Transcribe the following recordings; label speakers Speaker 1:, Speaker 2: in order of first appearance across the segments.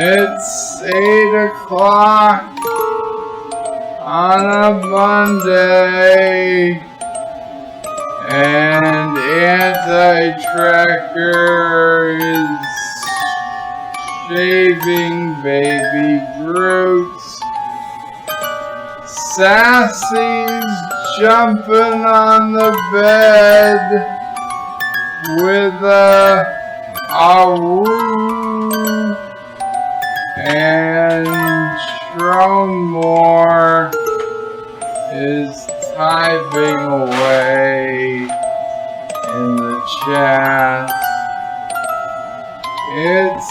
Speaker 1: It's 8 o'clock on a Monday, and Anti-Tracker is shaving baby Groot. Sassy's jumping on the bed with a woo, and Stromore is typing away in the chat. It's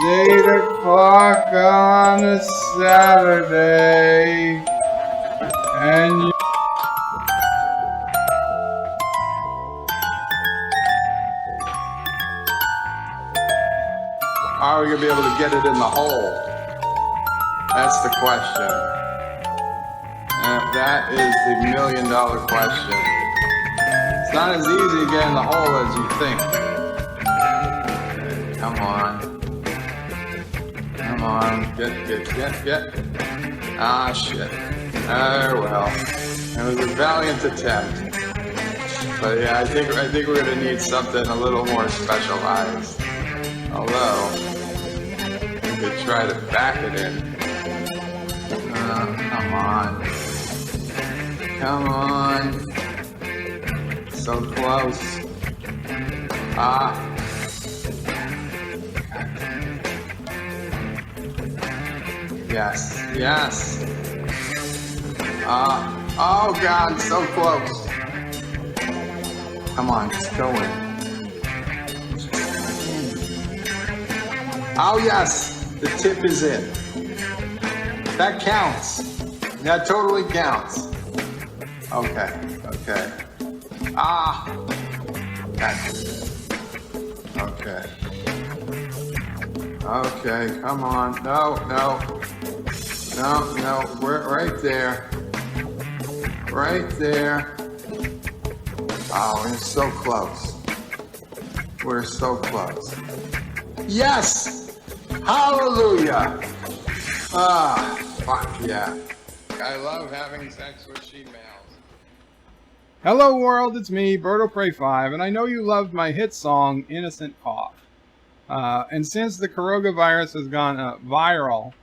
Speaker 1: 8 o'clock on a Saturday, and
Speaker 2: how are we going to be able to get it in the hole? That's the question. That is the million-dollar question. It's not as easy to get in the hole as you think. Come on. Come on. Get. Ah, shit. Oh, well. It was a valiant attempt. But yeah, I think we're going to need something a little more specialized. Although, we could try to back it in. Come on. Come on. So close. Yes. Oh God, so close. Come on, just go in. Oh yes, the tip is in. That counts. That totally counts. Okay. That's it. Okay, come on. No. We're right there. Right there. Oh, we're so close. We're so close. Yes! Hallelujah! Fuck yeah. I love having sex with she-males.
Speaker 1: hello world, it's me, BirdoPray5, and I know you loved my hit song, Innocent Cough. And since the coronavirus has gone viral,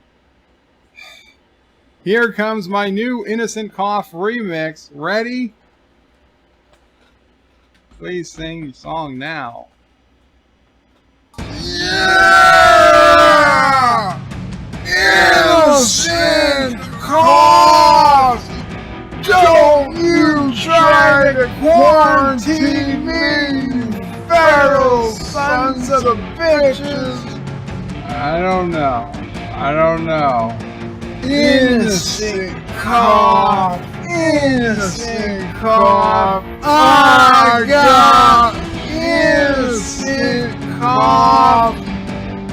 Speaker 1: here comes my new Innocent Cough remix. Ready? Please sing the song now.
Speaker 3: Yeah! Innocent Cough! Don't you try to quarantine me, you feral sons of a bitches!
Speaker 1: I don't know.
Speaker 3: Innocent Cough! Innocent Cough! I got innocent cough!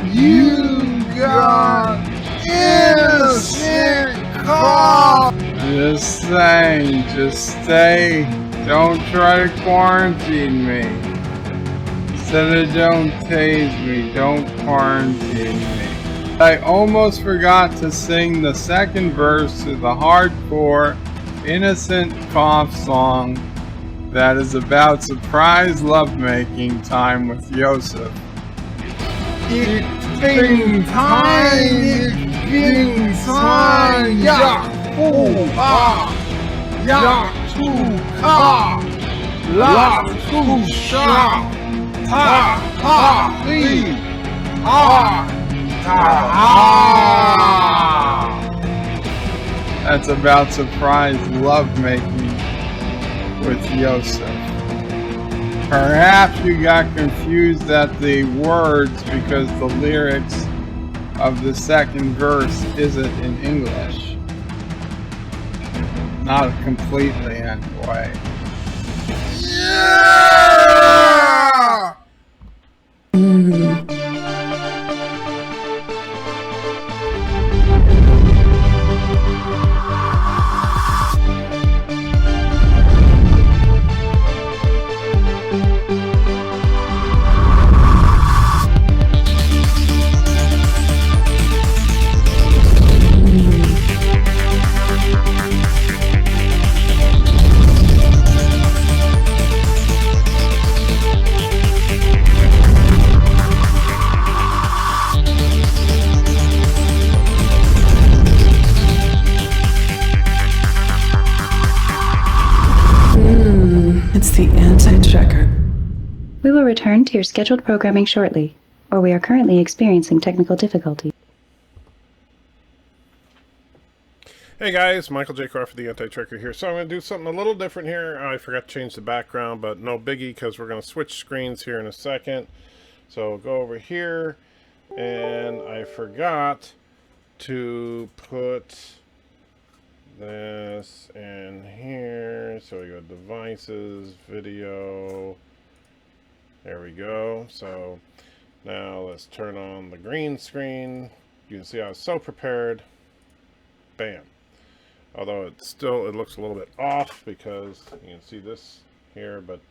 Speaker 3: You got innocent cough!
Speaker 1: Just saying, just stay. Don't try to quarantine me. Instead of don't tase me, don't quarantine me. I almost forgot to sing the second verse to the hardcore Innocent Cough song that is about surprise lovemaking time with Yosef.
Speaker 3: It's been time,
Speaker 1: That's about surprise lovemaking with Yosef. Perhaps you got confused at the words because the lyrics of the second verse isn't in English. Not completely, anyway.
Speaker 3: Yeah!
Speaker 4: It's the anti-checker.
Speaker 5: We will return to your scheduled programming shortly, or we are currently experiencing technical difficulties.
Speaker 6: Hey guys, Michael J. Crawford, the Anti-Tracker here. So I'm going to do something a little different here. I forgot to change the background, but no biggie because we're going to switch screens here in a second. So go over here, and I forgot to put this in here. So we go devices, video. There we go. So now let's turn on the green screen. You can see I was so prepared. Bam. Although it looks a little bit off because you can see this here, but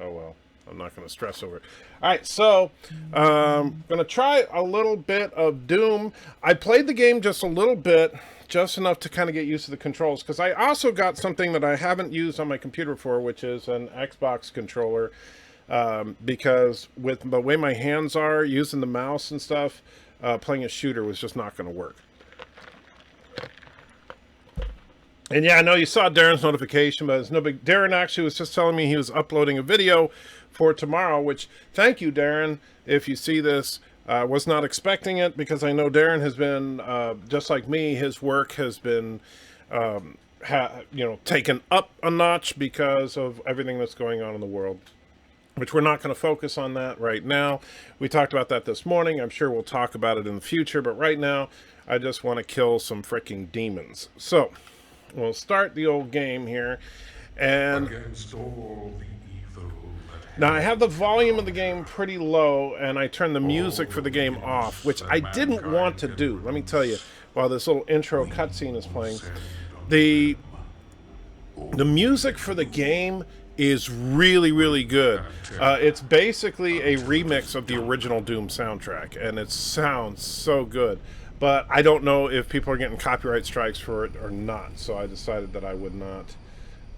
Speaker 6: oh well, I'm not going to stress over it. All right, so going to try a little bit of Doom. I played the game just a little bit, just enough to kind of get used to the controls, because I also got something that I haven't used on my computer before, which is an Xbox controller, because with the way my hands are, using the mouse and stuff, playing a shooter was just not going to work. And yeah, I know you saw Darren's notification, but it's no big. Darren actually was just telling me he was uploading a video for tomorrow, which, thank you, Darren. If you see this, was not expecting it, because I know Darren has been, just like me, his work has been, taken up a notch because of everything that's going on in the world, which we're not going to focus on that right now. We talked about that this morning. I'm sure we'll talk about it in the future, but right now, I just want to kill some freaking demons. So we'll start the old game here, and now I have the volume of the game pretty low, and I turned the music for the game off, which I didn't want to do. Let me tell you, while this little intro cutscene is playing, the music for the game is really, really good. It's basically a remix of the original Doom soundtrack, and it sounds so good. But I don't know if people are getting copyright strikes for it or not, so I decided that I would not.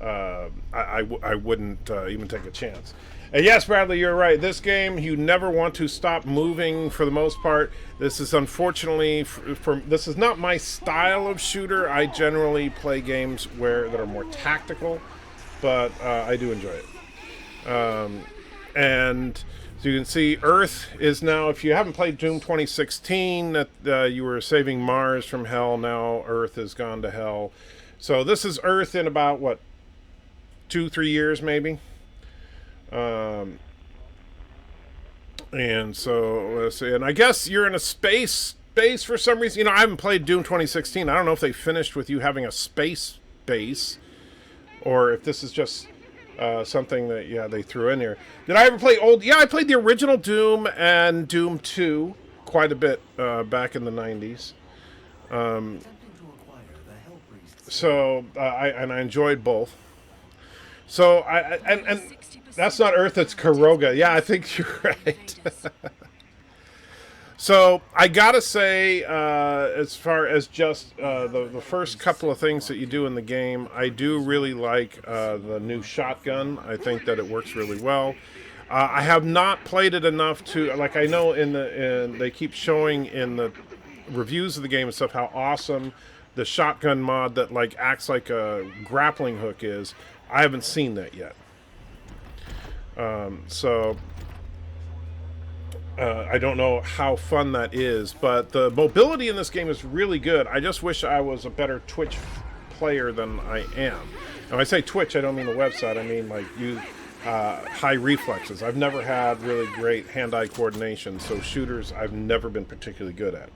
Speaker 6: I wouldn't even take a chance. And yes, Bradley, you're right. This game, you never want to stop moving for the most part. This is unfortunately this is not my style of shooter. I generally play games that are more tactical, but I do enjoy it. And so you can see Earth is now, if you haven't played Doom 2016, that you were saving Mars from hell, now Earth has gone to hell. So this is Earth in about, what, 2-3 years maybe? And so, let's see, and I guess you're in a space base for some reason. You know, I haven't played Doom 2016. I don't know if they finished with you having a space base, or if this is just something that, yeah, they threw in here. Did I ever play old? Yeah, I played the original Doom and Doom 2 quite a bit back in the 90s. So I enjoyed both. So and that's not Earth, it's Karoga. Yeah, I think you're right. So I gotta say, as far as just the first couple of things that you do in the game, I do really like the new shotgun. I think that it works really well. I have not played it enough to, like, I know they keep showing in the reviews of the game and stuff how awesome the shotgun mod that like acts like a grappling hook is. I haven't seen that yet. I don't know how fun that is, but the mobility in this game is really good. I just wish I was a better Twitch player than I am. And when I say Twitch, I don't mean the website. I mean like high reflexes. I've never had really great hand-eye coordination, so shooters I've never been particularly good at.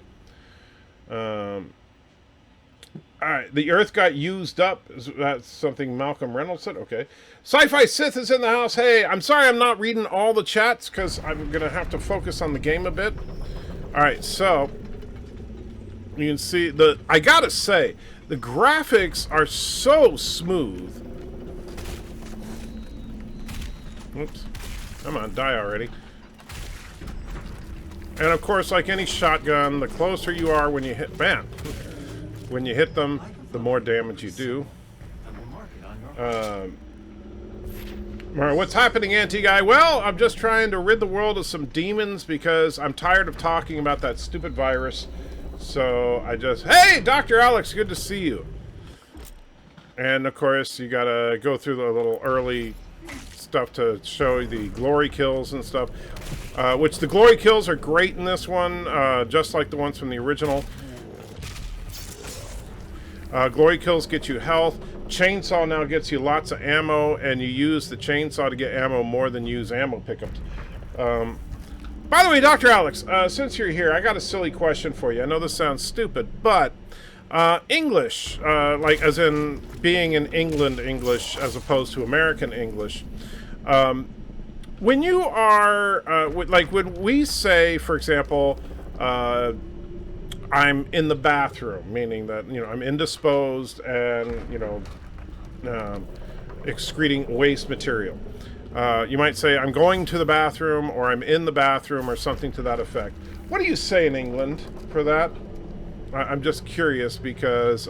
Speaker 6: All right, the Earth got used up. That's something Malcolm Reynolds said. Okay. Sci-Fi Sith is in the house. Hey, I'm sorry I'm not reading all the chats because I'm going to have to focus on the game a bit. All right, so you can see I got to say, the graphics are so smooth. Oops. Come on, die already. And of course, like any shotgun, the closer you are when you hit, bam. When you hit them, the more damage you do. What's happening, Anti-Guy? Well, I'm just trying to rid the world of some demons because I'm tired of talking about that stupid virus. So I just... Hey, Dr. Alex, good to see you. And, of course, you gotta go through the little early stuff to show you the glory kills and stuff. Which the glory kills are great in this one, just like the ones from the original. Glory kills get you health. Chainsaw now gets you lots of ammo, and you use the chainsaw to get ammo more than use ammo pickups. By the way, Dr. Alex, since you're here, I got a silly question for you. I know this sounds stupid, but English, like as in being in England English as opposed to American English, when you are, like when we say, for example, I'm in the bathroom, meaning that, you know, I'm indisposed and, you know, excreting waste material. You might say, I'm going to the bathroom, or I'm in the bathroom, or something to that effect. What do you say in England for that? I'm just curious because,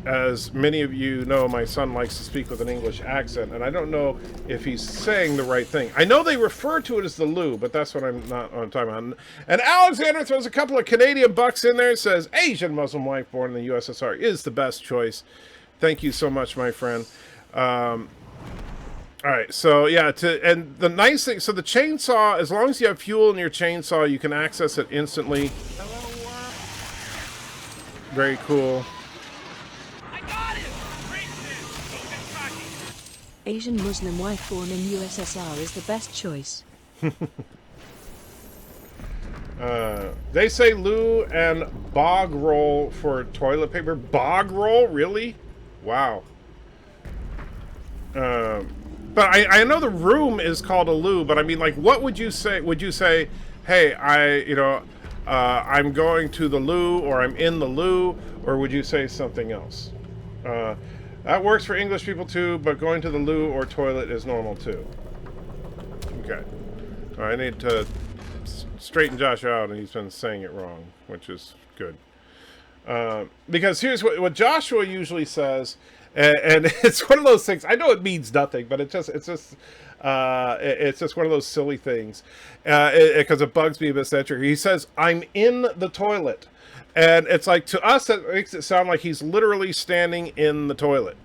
Speaker 6: as many of you know, my son likes to speak with an English accent, and I don't know if he's saying the right thing. I know they refer to it as the loo, but that's what I'm talking about. And Alexander throws a couple of Canadian bucks in there and says, Asian Muslim wife born in the USSR is the best choice. Thank you so much, my friend. All right, so yeah, and the nice thing, so the chainsaw, as long as you have fuel in your chainsaw, you can access it instantly. Very cool.
Speaker 4: Asian Muslim wife born in USSR is the best choice.
Speaker 6: They say loo and bog roll for toilet paper. Bog roll? Really? Wow. But I know the room is called a loo, but I mean, like, what would you say? Would you say, hey, I'm going to the loo, or I'm in the loo, or would you say something else? That works for English people too, but going to the loo or toilet is normal too. Okay. All right, I need to straighten Josh out, and he's been saying it wrong, which is good. Because here's what Joshua usually says, and it's one of those things. I know it means nothing, but it's just one of those silly things, because it bugs me a bit. He says, "I'm in the toilet." And it's like, to us, that makes it sound like he's literally standing in the toilet.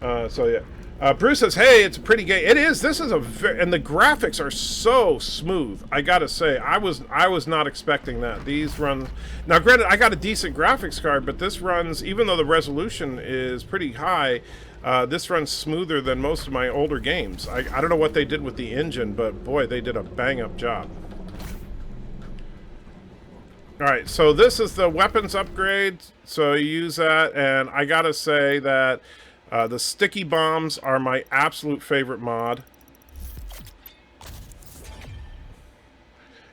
Speaker 6: So yeah. Bruce says, hey, it's a pretty game. It is. This is and the graphics are so smooth. I gotta say, I was not expecting that. These runs, now granted, I got a decent graphics card, but this runs, even though the resolution is pretty high, this runs smoother than most of my older games. I don't know what they did with the engine, but boy, they did a bang-up job. Alright, so this is the weapons upgrade, so you use that, and I gotta say that the sticky bombs are my absolute favorite mod.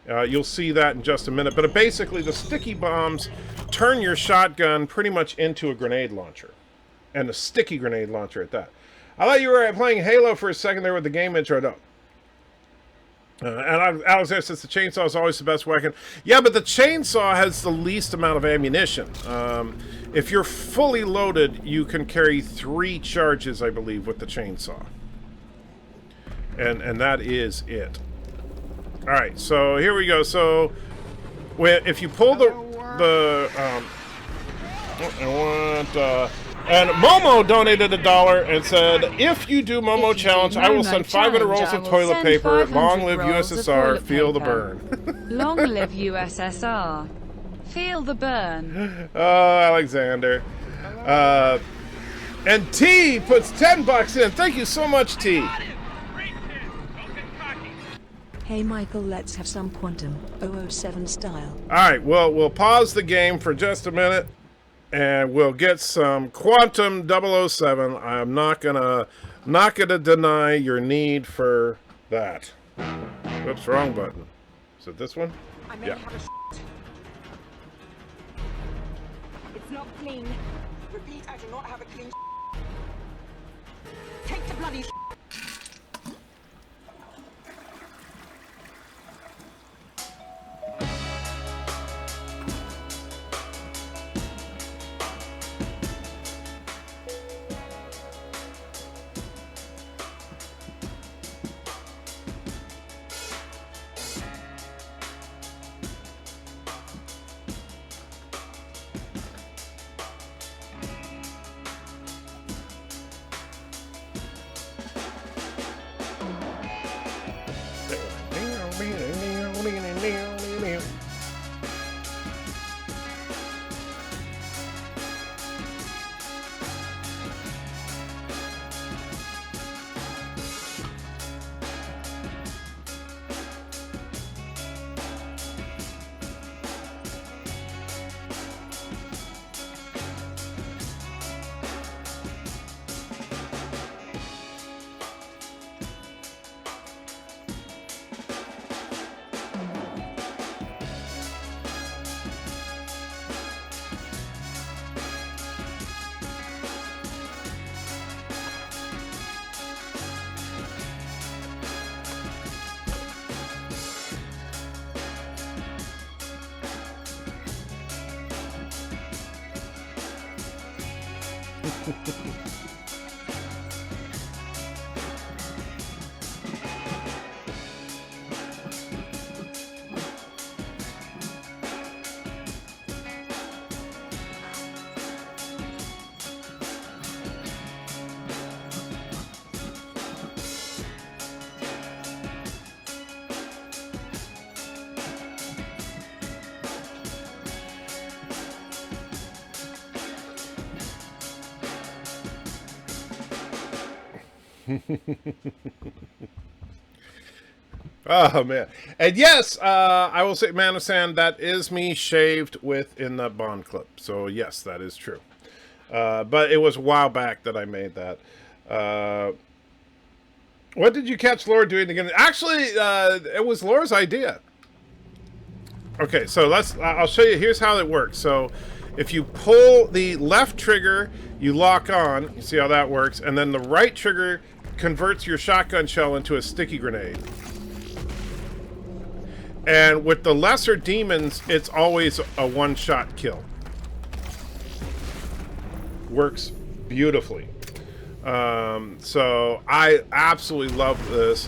Speaker 6: You'll see that in just a minute, but basically the sticky bombs turn your shotgun pretty much into a grenade launcher, and a sticky grenade launcher at that. I thought you were playing Halo for a second there with the game intro. No. And Alexander says the chainsaw is always the best weapon. Yeah, but the chainsaw has the least amount of ammunition. If you're fully loaded, you can carry 3 charges, I believe, with the chainsaw. And that is it. All right, so here we go. So if you pull and Momo donated $1 and said, if you do Momo challenge, I will send 500 rolls of toilet paper. Long live USSR. Feel the burn.
Speaker 7: Long live USSR. Feel the burn.
Speaker 6: Oh, Alexander. And T puts $10 in. Thank you so much, T.
Speaker 4: Hey Michael, let's have some Quantum 007 style.
Speaker 6: Alright, well, we'll pause the game for just a minute, and we'll get some Quantum 007. I'm not gonna deny your need for that. Whoops, wrong button. Is it this one? Yeah.
Speaker 8: It's not clean. Repeat, I do not have a clean. Take the bloody.
Speaker 6: Oh man. And yes, I will say, Man of Sand, that is me shaved within the Bond clip. So yes, that is true. But it was a while back that I made that. What did you catch Laura doing again? Actually, it was Laura's idea. Okay, so I'll show you. Here's how it works. So if you pull the left trigger, you lock on. You see how that works. And then the right trigger converts your shotgun shell into a sticky grenade. And with the lesser demons, it's always a one-shot kill. Works beautifully. So I absolutely love this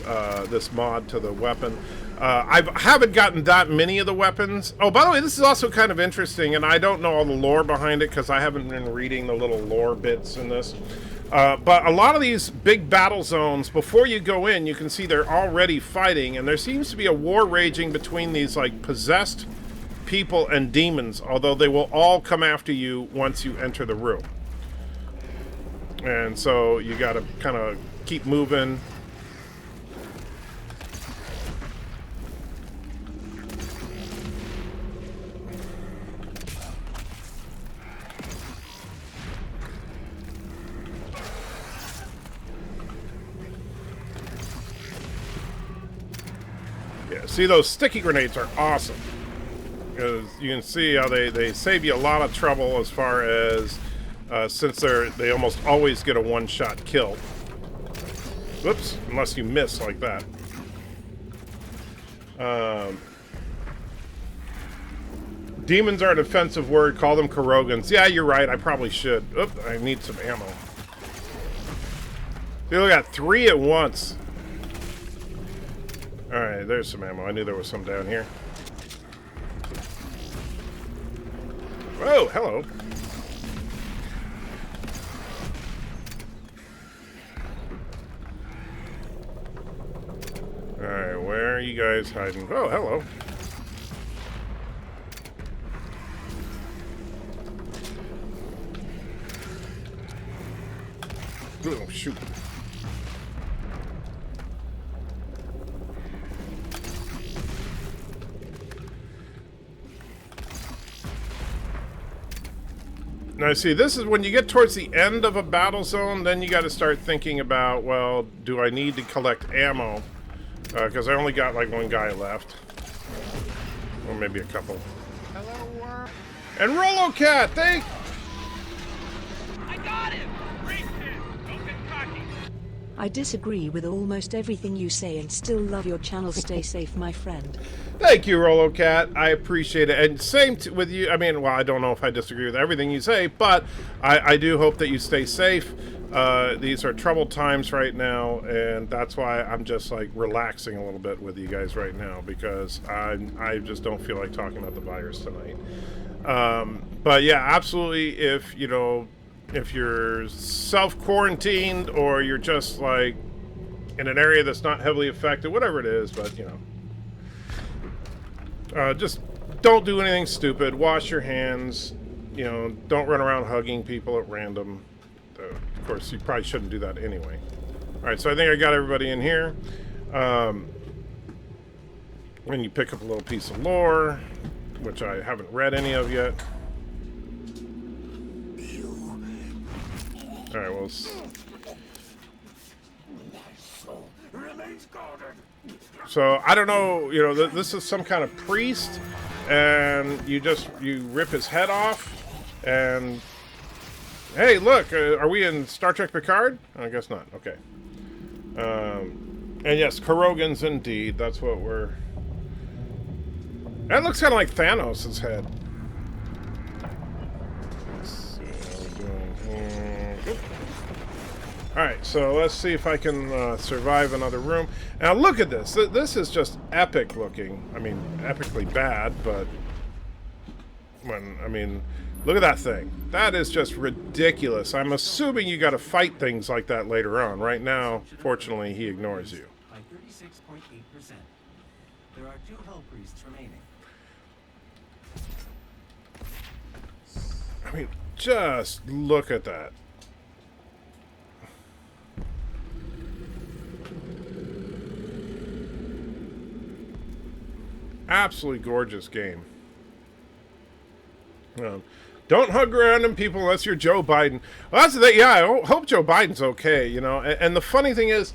Speaker 6: this mod to the weapon. I haven't gotten that many of the weapons. Oh, by the way, this is also kind of interesting, and I don't know all the lore behind it because I haven't been reading the little lore bits in this. But a lot of these big battle zones, before you go in, you can see they're already fighting, and there seems to be a war raging between these like possessed people and demons, although they will all come after you once you enter the room. And so you got to kind of keep moving. Yeah, see, those sticky grenades are awesome. Because you can see how they save you a lot of trouble as far as since they almost always get a one-shot kill. Whoops, unless you miss like that. Demons are an offensive word. Call them Kurogans. Yeah, you're right. I probably should. Oop, I need some ammo. We only got 3 at once. Alright, there's some ammo. I knew there was some down here. Whoa, hello. Alright, where are you guys hiding? Oh, hello. Oh, shoot. Now, see, this is when you get towards the end of a battle zone, then you got to start thinking about, well, do I need to collect ammo? Because I only got, like, 1 guy left. Or maybe a couple.
Speaker 3: Hello,
Speaker 6: And Rolocat, thank...
Speaker 9: I got him! Great hit! Don't get cocky!
Speaker 4: I disagree with almost everything you say and still love your channel. Stay safe, my friend.
Speaker 6: Thank you, Rolocat. I appreciate it. And same with you. I mean, well, I don't know if I disagree with everything you say, but I do hope that you stay safe. These are troubled times right now, and that's why I'm just like relaxing a little bit with you guys right now, because I just don't feel like talking about the virus tonight. But yeah, absolutely. If you know, if you're self-quarantined or you're just like in an area that's not heavily affected, whatever it is, but you know. Just don't do anything stupid. Wash your hands. You know, don't run around hugging people at random. Of course, you probably shouldn't do that anyway. All right, so I think I got everybody in here. When you pick up a little piece of lore, which I haven't read any of yet. All right, well. So I don't know, you know, this is some kind of priest, and you rip his head off, and hey, look, are we in Star Trek Picard? I guess not. Okay. And yes, Kurogans indeed. That's what we're. That looks kind of like Thanos' head. Let's see how we're doing here. Alright, so let's see if I can survive another room. Now look at this. This is just epic looking. I mean, epically bad, but... look at that thing. That is just ridiculous. I'm assuming you gotta fight things like that later on. Right now, fortunately, he ignores you.
Speaker 10: By 36.8%. There are 2 Hell Priests remaining.
Speaker 6: I mean, just look at that. Absolutely gorgeous game. Don't hug random people unless you're Joe Biden. Well, that's the thing. Yeah, I hope Joe Biden's okay, you know. And the funny thing is,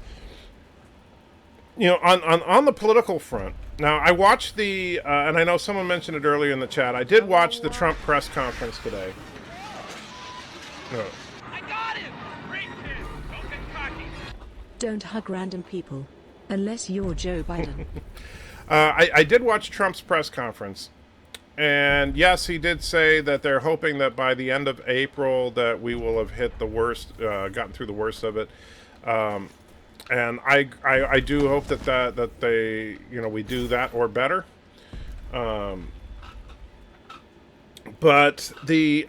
Speaker 6: you know, on the political front, now I watched the, and I know someone mentioned it earlier in the chat, I did watch the Trump press conference today.
Speaker 9: I got him! Great hit! Don't get cocky!
Speaker 4: Don't hug random people. Unless you're Joe Biden.
Speaker 6: I did watch Trump's press conference. And yes, he did say that they're hoping that by the end of April that we will have hit the worst, gotten through the worst of it. And I do hope that they, you know, we do that or better. But the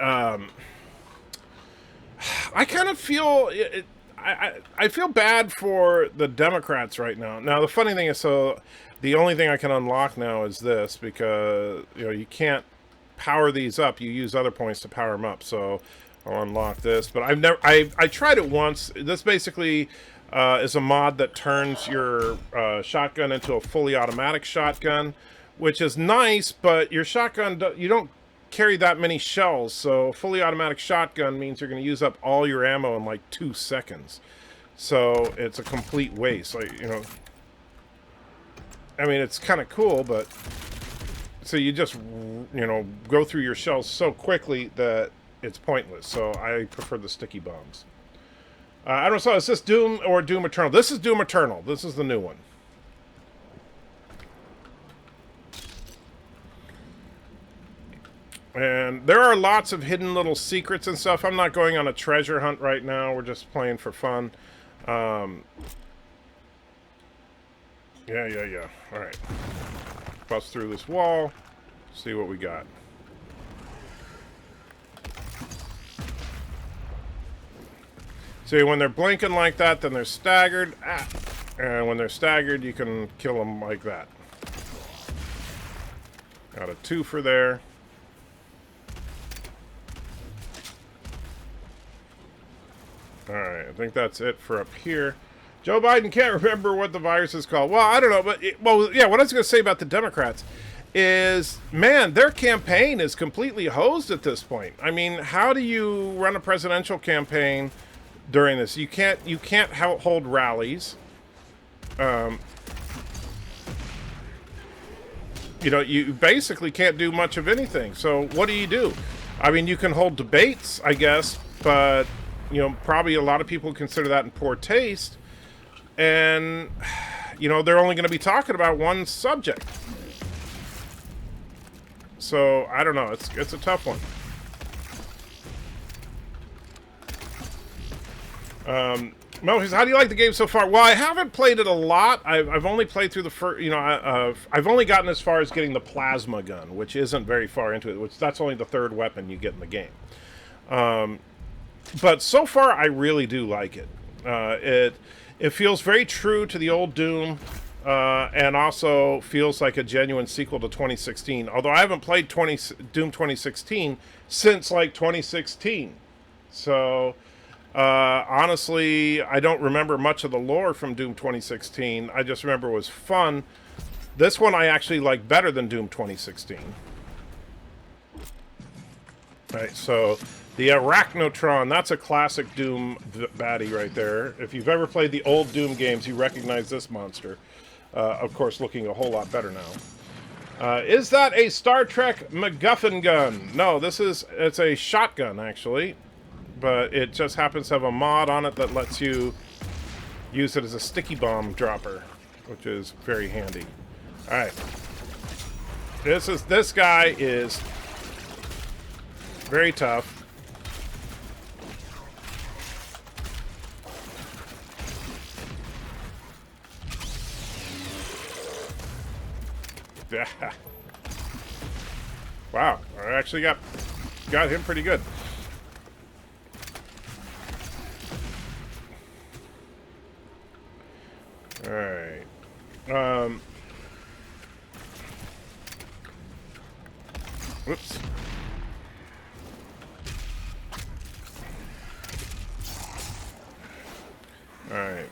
Speaker 6: I kind of feel I feel bad for the Democrats right now. Now the funny thing is, so the only thing I can unlock now is this, because you know you can't power these up. You use other points to power them up. So I'll unlock this. But I tried it once. This basically is a mod that turns your shotgun into a fully automatic shotgun, which is nice. But your shotgun, you don't carry that many shells, so a fully automatic shotgun means you're going to use up all your ammo in like 2 seconds. So it's a complete waste. Like, you know, I mean, it's kind of cool, but so you just, you know, go through your shells so quickly that it's pointless. So I prefer the sticky bombs. I don't know, is this Doom or Doom Eternal? This is Doom Eternal. This is the new one. And there are lots of hidden little secrets and stuff. I'm not going on a treasure hunt right now. We're just playing for fun. Yeah. All right. Bust through this wall. See what we got. See, when they're blinking like that, then they're staggered. And when they're staggered, you can kill them like that. Got a 2 for there. Alright, I think that's it for up here. Joe Biden can't remember what the virus is called. Well, I don't know, but, well, yeah, what I was going to say about the Democrats is, man, their campaign is completely hosed at this point. I mean, how do you run a presidential campaign during this? You can't hold rallies. You know, you basically can't do much of anything. So what do? I mean, you can hold debates, I guess, but you know, probably a lot of people consider that in poor taste. And, you know, they're only going to be talking about one subject. So, I don't know. It's a tough one. Mo says, how do you like the game so far? Well, I haven't played it a lot. I've only played through the first, you know, I've only gotten as far as getting the plasma gun, which isn't very far into it, which that's only the 3rd weapon you get in the game. But so far, I really do like it. It feels very true to the old Doom, and also feels like a genuine sequel to 2016. Although I haven't played Doom 2016 since like 2016. So honestly, I don't remember much of the lore from Doom 2016. I just remember it was fun. This one I actually like better than Doom 2016. All right, so the Arachnotron, that's a classic Doom baddie right there. If you've ever played the old Doom games, you recognize this monster. Of course, looking a whole lot better now. Is that a Star Trek MacGuffin gun? No, it's a shotgun, actually. But it just happens to have a mod on it that lets you use it as a sticky bomb dropper, which is very handy. Alright. This guy is very tough. Wow, I actually got him pretty good. All right. Whoops. All right.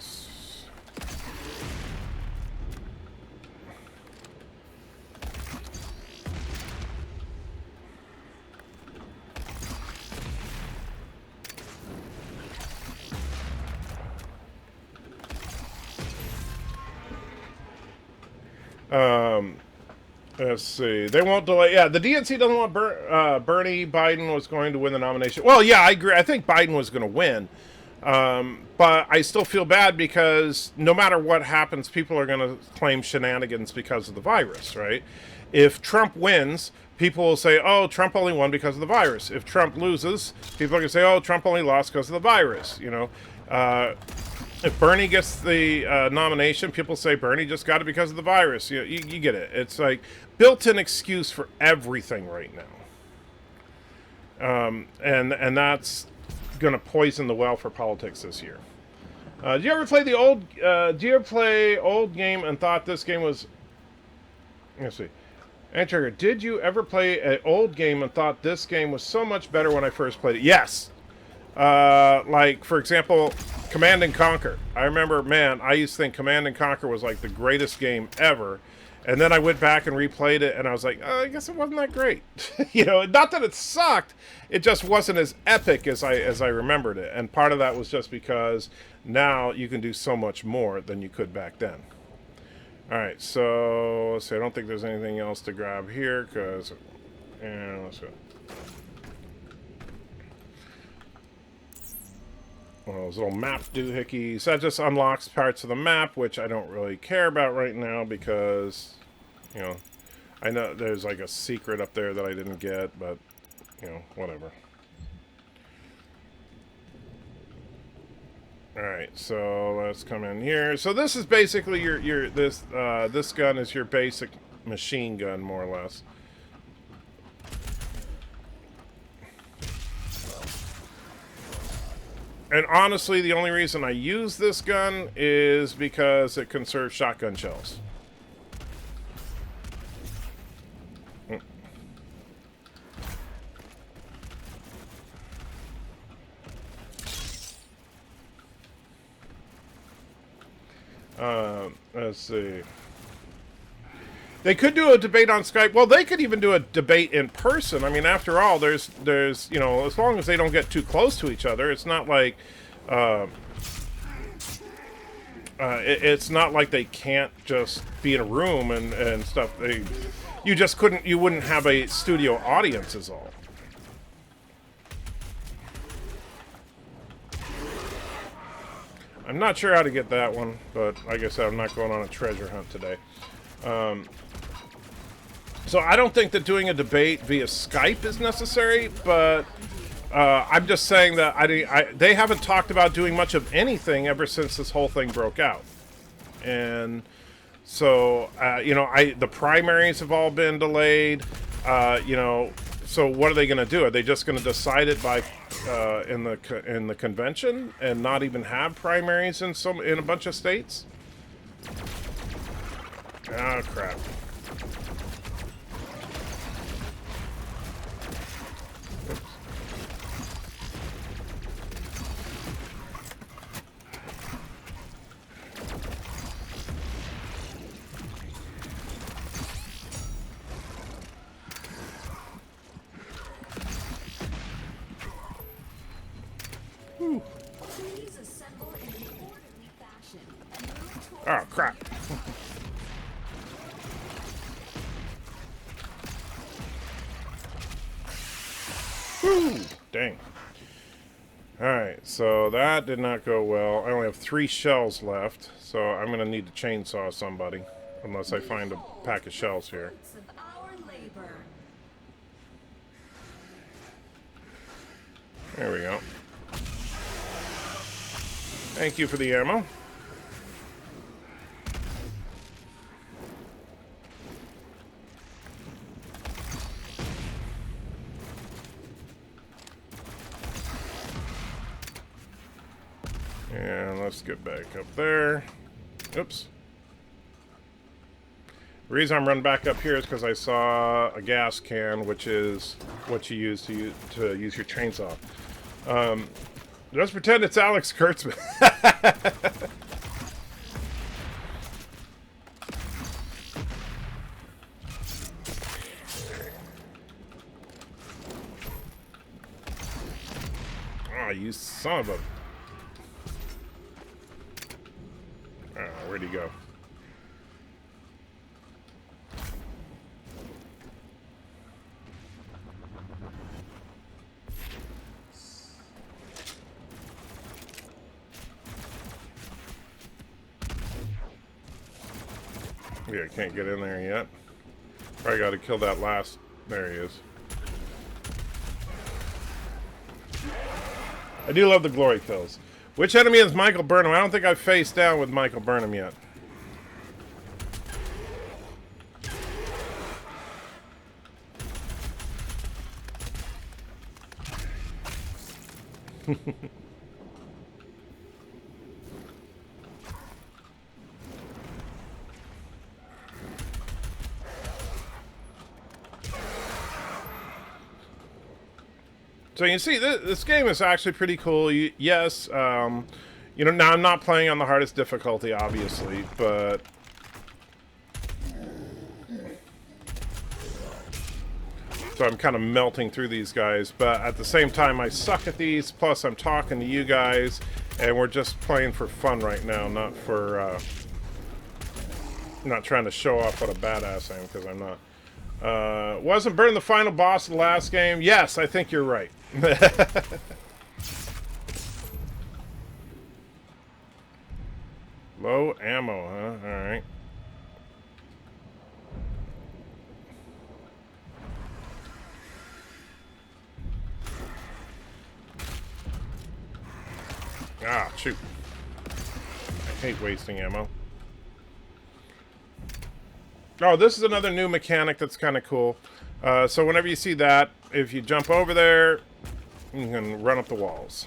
Speaker 6: Let's see. They won't delay. Yeah, the DNC doesn't want Bernie. Biden was going to win the nomination. Well, yeah, I agree. I think Biden was going to win. But I still feel bad because no matter what happens, people are going to claim shenanigans because of the virus, right? If Trump wins, people will say, oh, Trump only won because of the virus. If Trump loses, people are going to say, oh, Trump only lost because of the virus, you know? If Bernie gets the nomination, people say Bernie just got it because of the virus. You get it. It's like built-in excuse for everything right now. And that's going to poison the well for politics this year. Do you ever play the old? Do you ever play old game and thought this game was? Let's see. Trigger, did you ever play an old game and thought this game was so much better when I first played it? Yes. Like for example, Command and Conquer. I remember, man, I used to think Command and Conquer was like the greatest game ever. And then I went back and replayed it, and I was like, oh, I guess it wasn't that great. You know, not that it sucked, it just wasn't as epic as I remembered it. And part of that was just because now you can do so much more than you could back then. All right, so let's see. I don't think there's anything else to grab here, because, and let's go. Well, those little map doohickeys. That just unlocks parts of the map, which I don't really care about right now because, you know, I know there's like a secret up there that I didn't get, but, you know, whatever. Alright, so let's come in here. So this is basically this gun is your basic machine gun, more or less. And honestly, the only reason I use this gun is because it conserves shotgun shells. Let's see. They could do a debate on Skype. Well, they could even do a debate in person. I mean, after all, there's you know, as long as they don't get too close to each other, it's not like it's not like they can't just be in a room and stuff. You wouldn't have a studio audience is all. I'm not sure how to get that one, but like I said, I'm not going on a treasure hunt today. So I don't think that doing a debate via Skype is necessary, but I'm just saying that they haven't talked about doing much of anything ever since this whole thing broke out. And so, you know, the primaries have all been delayed, you know, so what are they going to do? Are they just going to decide it by in the convention and not even have primaries in a bunch of states? Oh, crap. Oh, crap. Whew, dang. Alright, so that did not go well. I only have 3 shells left, so I'm going to need to chainsaw somebody. Unless I find a pack of shells here. There we go. Thank you for the ammo. And let's get back up there. Oops. The reason I'm running back up here is because I saw a gas can, which is what you use to use your chainsaw. Just pretend it's Alex Kurtzman. Oh, you son of a... Oh, where'd he go? Yeah, I can't get in there yet. Probably got to kill that last... There he is. I do love the glory kills. Which enemy is Michael Burnham? I don't think I've faced down with Michael Burnham yet. So you see, this game is actually pretty cool. Yes, you know, now I'm not playing on the hardest difficulty, obviously, but... So I'm kind of melting through these guys, but at the same time, I suck at these, plus I'm talking to you guys, and we're just playing for fun right now, not for... not trying to show off what a badass I am, because I'm not. Wasn't Burn the final boss of the last game? Yes, I think you're right. Low ammo, huh? Alright. Ah, shoot. I hate wasting ammo. Oh, this is another new mechanic that's kind of cool. So whenever you see that, if you jump over there, you can run up the walls.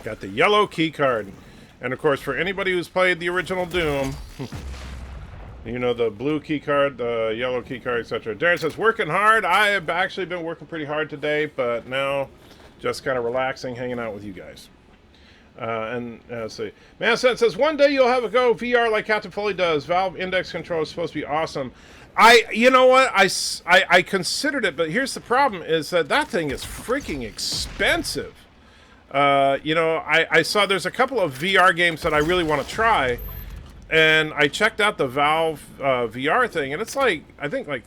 Speaker 6: Got the yellow key card. And of course, for anybody who's played the original Doom, you know, the blue key card, the yellow key card, etc. Darren says, working hard. I have actually been working pretty hard today, but now just kind of relaxing, hanging out with you guys. Let's see. Man says, one day you'll have a go VR like Captain Foley does. Valve Index Control is supposed to be awesome. You know what? I considered it, but here's the problem: is that thing is freaking expensive. You know, I saw there's a couple of VR games that I really want to try, and I checked out the Valve VR thing, and it's like, I think like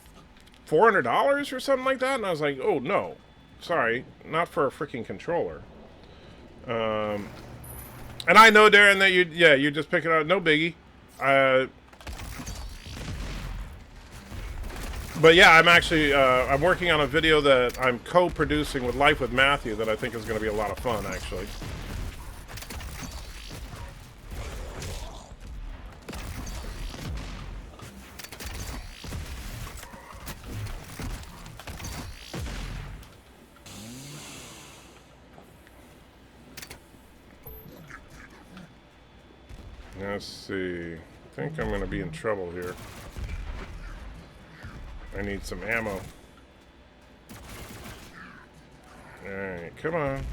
Speaker 6: $400 or something like that, and I was like, oh no, sorry, not for a freaking controller. And I know, Darren, that you're just picking out, no biggie. But yeah, I'm actually, I'm working on a video that I'm co-producing with Life with Matthew that I think is going to be a lot of fun, actually. Let's see. I think I'm going to be in trouble here. I need some ammo. Alright, come on.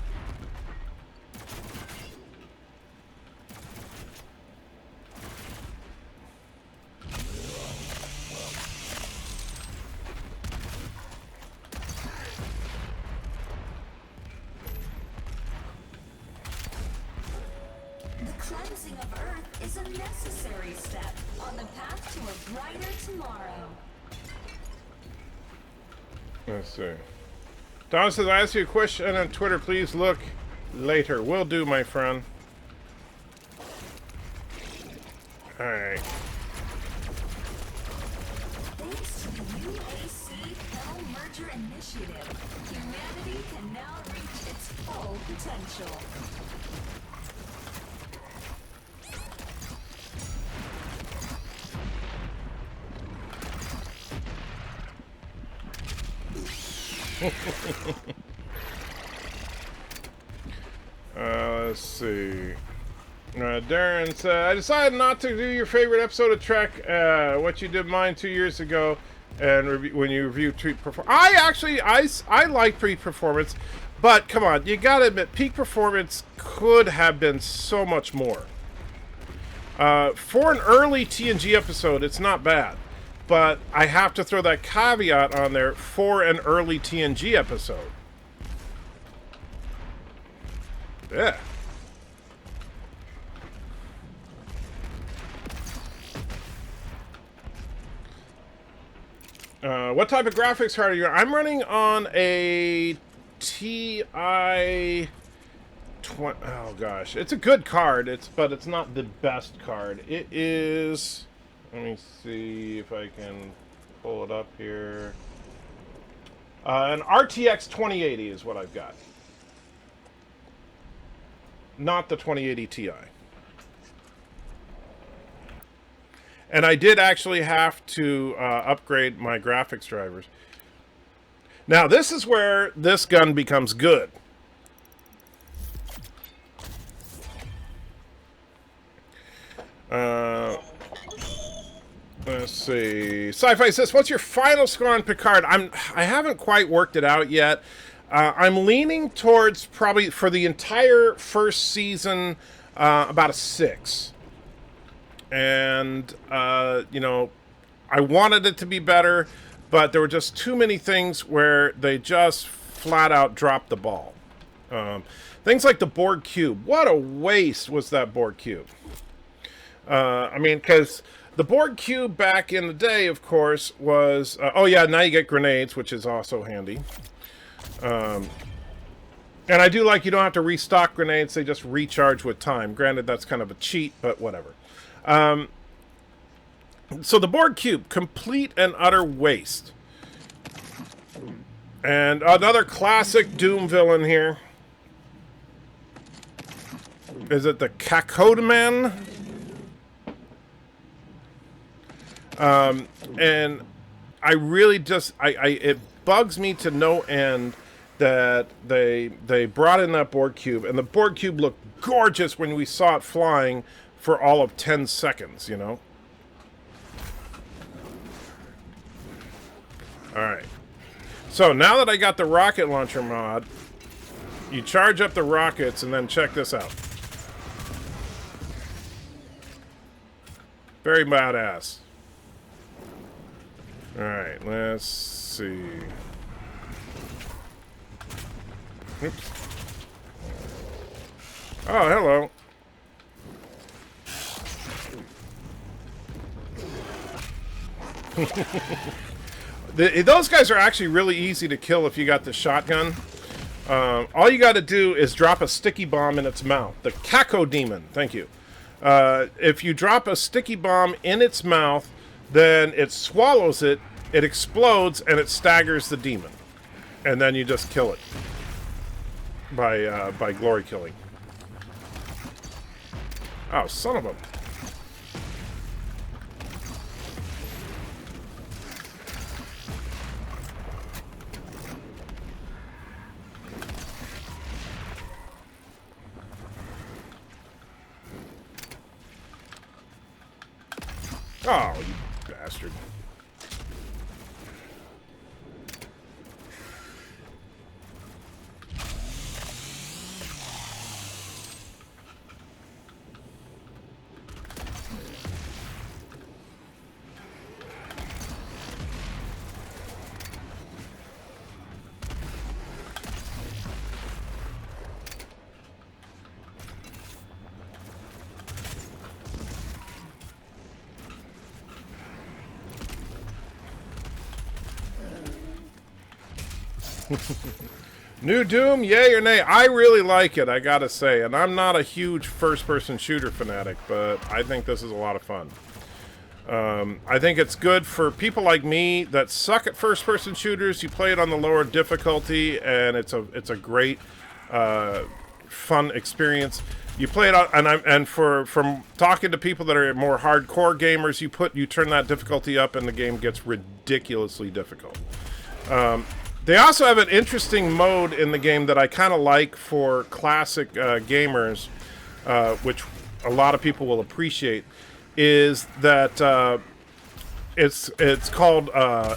Speaker 11: The cleansing of Earth is a necessary step on the path to a brighter tomorrow.
Speaker 6: Let's see. Don says, I asked you a question on Twitter. Please look later. Will do, my friend. Alright.
Speaker 11: Thanks to the UAC Hell Merger Initiative, humanity can now reach its full potential.
Speaker 6: Let's see. Darren said, I decided not to do your favorite episode of Trek, what you did mine 2 years ago, and when you reviewed Peak Performance. I like Peak Performance, but come on, you gotta admit, Peak Performance could have been so much more. For an early TNG episode, it's not bad, but I have to throw that caveat on there for an early TNG episode. Yeah. What type of graphics card are you? I'm running on a TI. Oh gosh, it's a good card. But it's not the best card. It is. Let me see if I can pull it up here. An RTX 2080 is what I've got. Not the 2080 Ti. And I did actually have to upgrade my graphics drivers. Now, this is where this gun becomes good. Let's see. Sci-Fi says, what's your final score on Picard? I haven't quite worked it out yet. I'm leaning towards probably, for the entire first season, about a 6. And, you know, I wanted it to be better, but there were just too many things where they just flat out dropped the ball. Things like the Borg Cube. What a waste was that Borg Cube. I mean, because the Borg Cube back in the day, of course, was... oh, yeah, now you get grenades, which is also handy. And I do like you don't have to restock grenades. They just recharge with time. Granted, that's kind of a cheat, but whatever. So the Borg Cube, complete and utter waste. And another classic Doom villain here. Is it the Cacodaman? And I really just, it bugs me to no end that they brought in that Borg Cube, and the Borg Cube looked gorgeous when we saw it flying for all of 10 seconds, you know? Alright. So, now that I got the rocket launcher mod, you charge up the rockets, and then check this out. Very badass. Alright, let's see. Oops. Oh, hello. Those guys are actually really easy to kill if you got the shotgun. All you got to do is drop a sticky bomb in its mouth. The Cacodemon, thank you. If you drop a sticky bomb in its mouth, then it swallows it, it explodes, and it staggers the demon. And then you just kill it by glory killing. Oh, son of a... Oh, you bastard. New Doom, yay or nay? I really like it, I gotta say. And I'm not a huge first-person shooter fanatic, but I think this is a lot of fun. I think it's good for people like me that suck at first-person shooters. You play it on the lower difficulty, and it's a great, fun experience. You play it on, and from talking to people that are more hardcore gamers, you turn that difficulty up, and the game gets ridiculously difficult. They also have an interesting mode in the game that I kind of like for classic gamers, which a lot of people will appreciate, is that it's called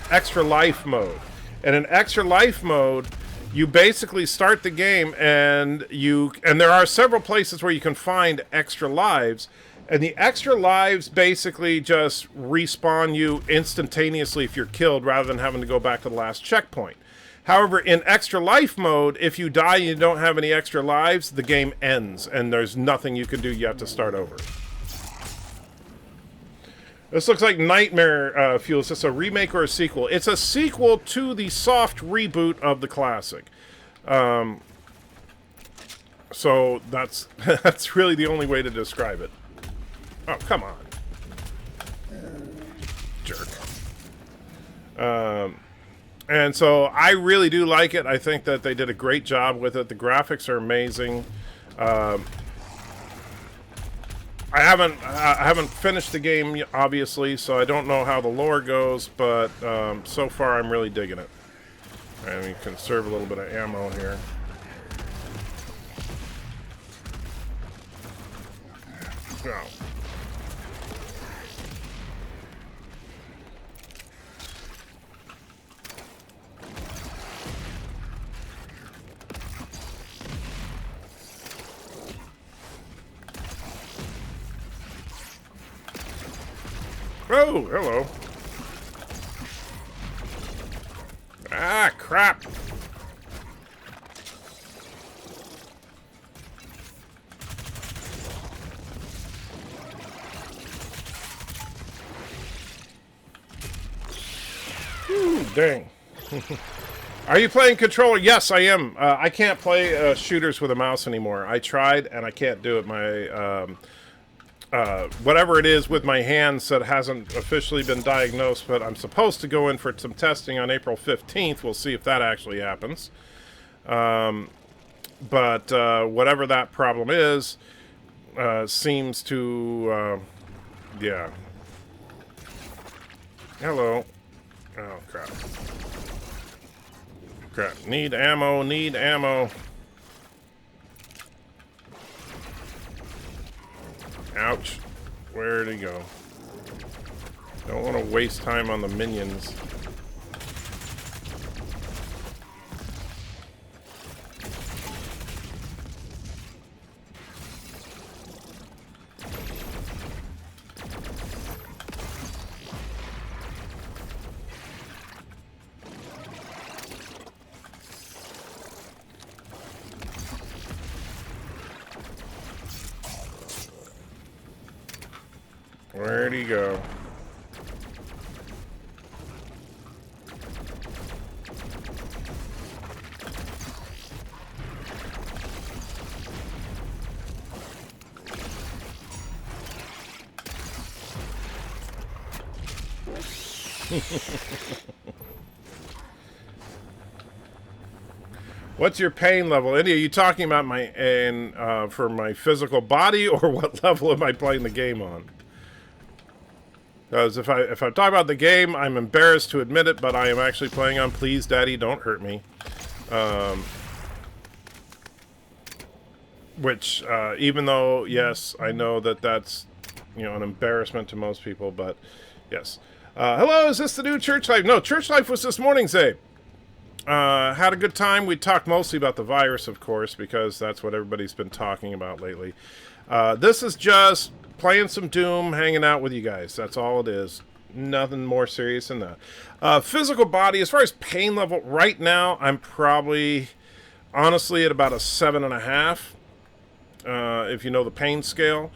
Speaker 6: Extra Life mode. And in Extra Life mode, you basically start the game and there are several places where you can find extra lives, and the extra lives basically just respawn you instantaneously if you're killed rather than having to go back to the last checkpoint. However, in Extra Life mode, if you die and you don't have any extra lives, the game ends and there's nothing you can do. You have to start over. This looks like Nightmare Fuel. Is this a remake or a sequel? It's a sequel to the soft reboot of the classic. So that's that's really the only way to describe it. Oh, come on. Jerk. And so I really do like it. I think that they did a great job with it. The graphics are amazing. I haven't finished the game, obviously, so I don't know how the lore goes, but so far I'm really digging it. And we conserve a little bit of ammo here. Go. Oh, hello. Ah, crap. Ooh, dang. Are you playing controller? Yes, I am. I can't play shooters with a mouse anymore. I tried, and I can't do it. My whatever it is with my hands that hasn't officially been diagnosed, but I'm supposed to go in for some testing on April 15th. We'll see if that actually happens. But whatever that problem is, seems to, yeah. Hello. Oh, crap. Crap. Need ammo, need ammo. Ouch. Where'd he go? Don't want to waste time on the minions. Where'd he go? What's your pain level? India, are you talking about my for my physical body, or what level am I playing the game on? Because if I'm talking about the game, I'm embarrassed to admit it, but I am actually playing on Please Daddy Don't Hurt Me. Which, even though, yes, I know that that's, you know, an embarrassment to most people, but yes. Hello, is this the new Church Life? No, Church Life was this morning, Zabe. Had a good time. We talked mostly about the virus, of course, because that's what everybody's been talking about lately. This is just playing some Doom, hanging out with you guys. That's all it is. Nothing more serious than that. Physical body, as far as pain level, right now, I'm probably, honestly, at about a 7.5. If you know the pain scale.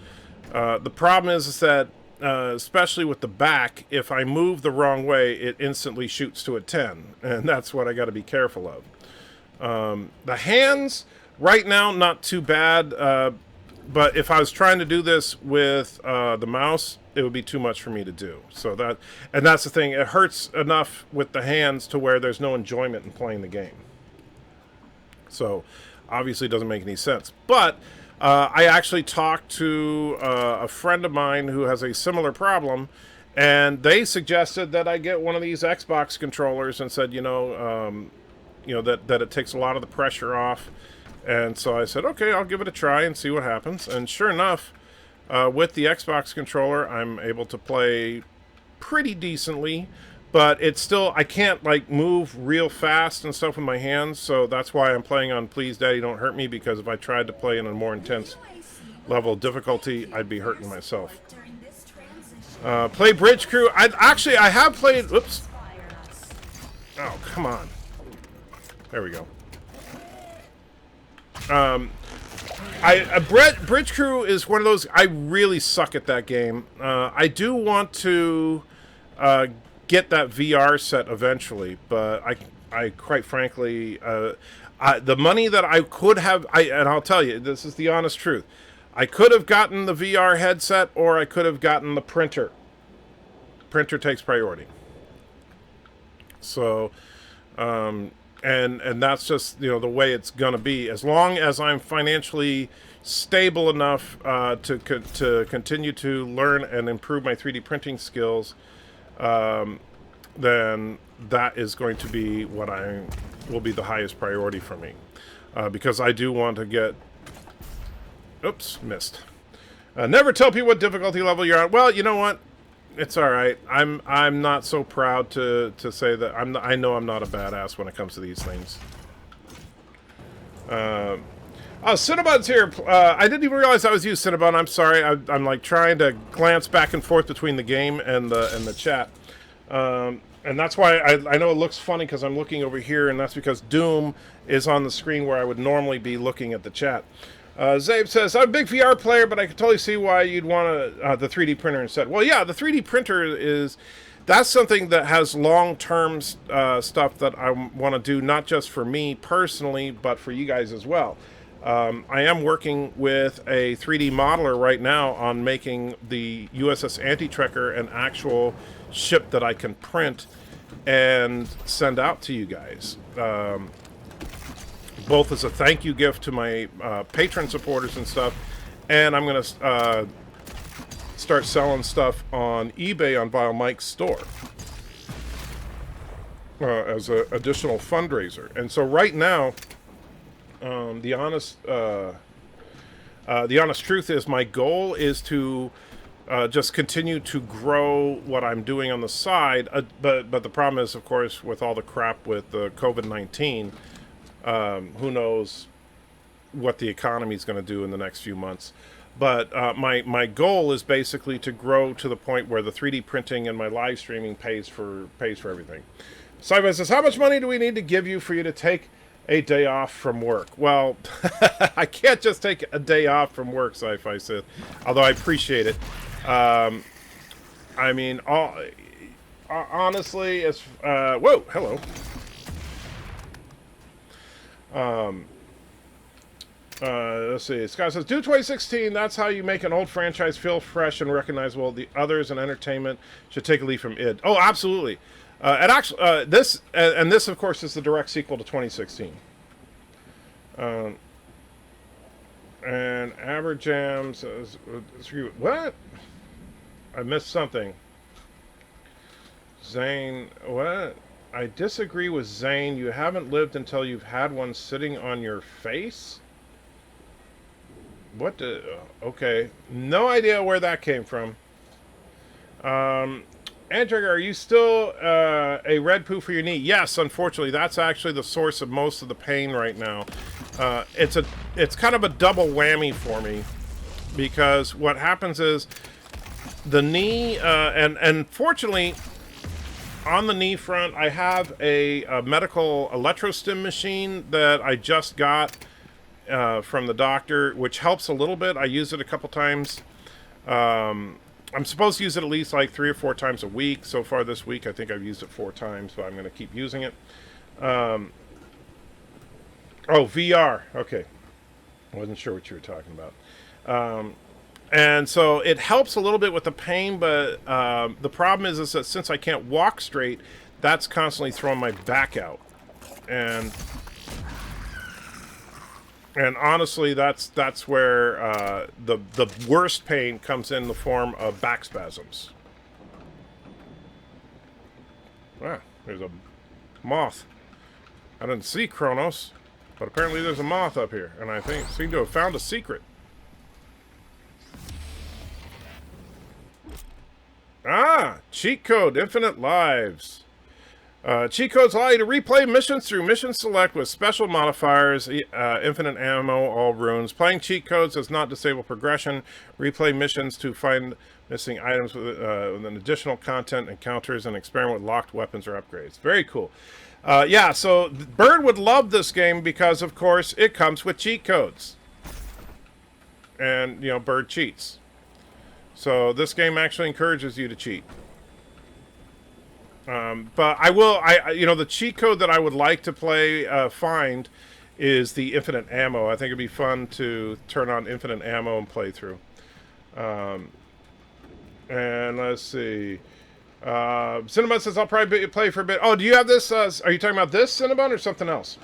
Speaker 6: The problem is that, especially with the back, if I move the wrong way, it instantly shoots to a 10. And that's what I got to be careful of. The hands, right now, not too bad. But if I was trying to do this with the mouse, it would be too much for me to do. So that's the thing. It hurts enough with the hands to where there's no enjoyment in playing the game. So obviously it doesn't make any sense. But I actually talked to a friend of mine who has a similar problem, and they suggested that I get one of these Xbox controllers and said, you know, you know, that it takes a lot of the pressure off. And so I said, okay, I'll give it a try and see what happens. And sure enough, with the Xbox controller, I'm able to play pretty decently, but it's still, I can't like move real fast and stuff with my hands. So that's why I'm playing on Please Daddy Don't Hurt Me, because if I tried to play in a more intense level of difficulty, I'd be hurting myself. Play Bridge Crew. I have played. Oops. Oh, come on. There we go. Bridge Crew is one of those. I really suck at that game. I do want to get that VR set eventually, but I quite frankly, the money that I could have, and I'll tell you, this is the honest truth. I could have gotten the VR headset, or I could have gotten the printer. Printer takes priority. So, and that's just, you know, the way it's gonna be. As long as I'm financially stable enough to continue to learn and improve my 3D printing skills, then that is going to be what will be the highest priority for me, because I do want to get. Oops, missed. Never tell people what difficulty level you're on. Well, you know what? It's all right. I'm not so proud to say that I know I'm not a badass when it comes to these things. Oh, Cinnabon's here. I didn't even realize I was you, Cinnabon. I'm sorry. I'm like trying to glance back and forth between the game and the chat. And that's why I know it looks funny because I'm looking over here, and that's because Doom is on the screen where I would normally be looking at the chat. Zabe says, I'm a big VR player, but I can totally see why you'd want the 3D printer instead. Well, yeah, the 3D printer that's something that has long-term stuff that I want to do, not just for me personally, but for you guys as well. I am working with a 3D modeler right now on making the USS Anti-Trekker an actual ship that I can print and send out to you guys. Both as a thank you gift to my patron supporters and stuff, and I'm going to start selling stuff on eBay on Vile Mike's store as an additional fundraiser. And so right now, the honest truth is my goal is to just continue to grow what I'm doing on the side, but the problem is, of course, with all the crap with the COVID-19, who knows what the economy is going to do in the next few months. But my goal is basically to grow to the point where the 3D printing and my live streaming pays for everything. Sci-Fi says, how much money do we need to give you for you to take a day off from work? Well, I can't just take a day off from work, Sci-Fi said, although I appreciate it. I mean, honestly, it's whoa, hello. Let's see. Scott says, "Do 2016. That's how you make an old franchise feel fresh and recognizable. The others in entertainment should take a lead from id." Oh, absolutely. And actually, this of course is the direct sequel to 2016. And Aberjam says, "What? I missed something." Zane, what? I disagree with Zane. You haven't lived until you've had one sitting on your face? What the... Okay. No idea where that came from. Andrew, are you still a red poo for your knee? Yes, unfortunately. That's actually the source of most of the pain right now. It's kind of a double whammy for me. Because what happens is the knee... and fortunately... On the knee front, I have a medical electrostim machine that I just got from the doctor, which helps a little bit. I use it a couple times. I'm supposed to use it at least like 3 or 4 times a week. So far this week, I think I've used it 4 times, but I'm going to keep using it. Oh, VR. Okay. I wasn't sure what you were talking about. And so it helps a little bit with the pain, but the problem is that since I can't walk straight, that's constantly throwing my back out. And honestly, that's where the worst pain comes in the form of back spasms. Ah, there's a moth. I didn't see Kronos, but apparently there's a moth up here, and I think seem to have found a secret. Ah, cheat code, infinite lives. Cheat codes allow you to replay missions through mission select with special modifiers, infinite ammo, all runes. Playing cheat codes does not disable progression. Replay missions to find missing items with an additional content, encounters, and experiment with locked weapons or upgrades. Very cool. Yeah, so Bird would love this game because, of course, it comes with cheat codes. And, you know, Bird cheats. So this game actually encourages you to cheat. But you know, the cheat code that I would like to find is the infinite ammo. I think it'd be fun to turn on infinite ammo and play through. And let's see. Cinnabon says, I'll probably play for a bit. Oh, do you have this? Are you talking about this, Cinnabon, or something else?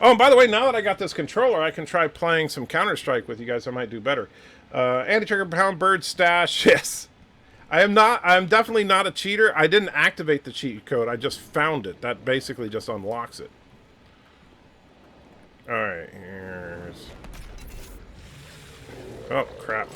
Speaker 6: Oh, and by the way, now that I got this controller, I can try playing some Counter-Strike with you guys. I might do better. Anti-trigger pound bird stash. Yes. I'm definitely not a cheater. I didn't activate the cheat code. I just found it. That basically just unlocks it. Alright, here's... Oh, crap.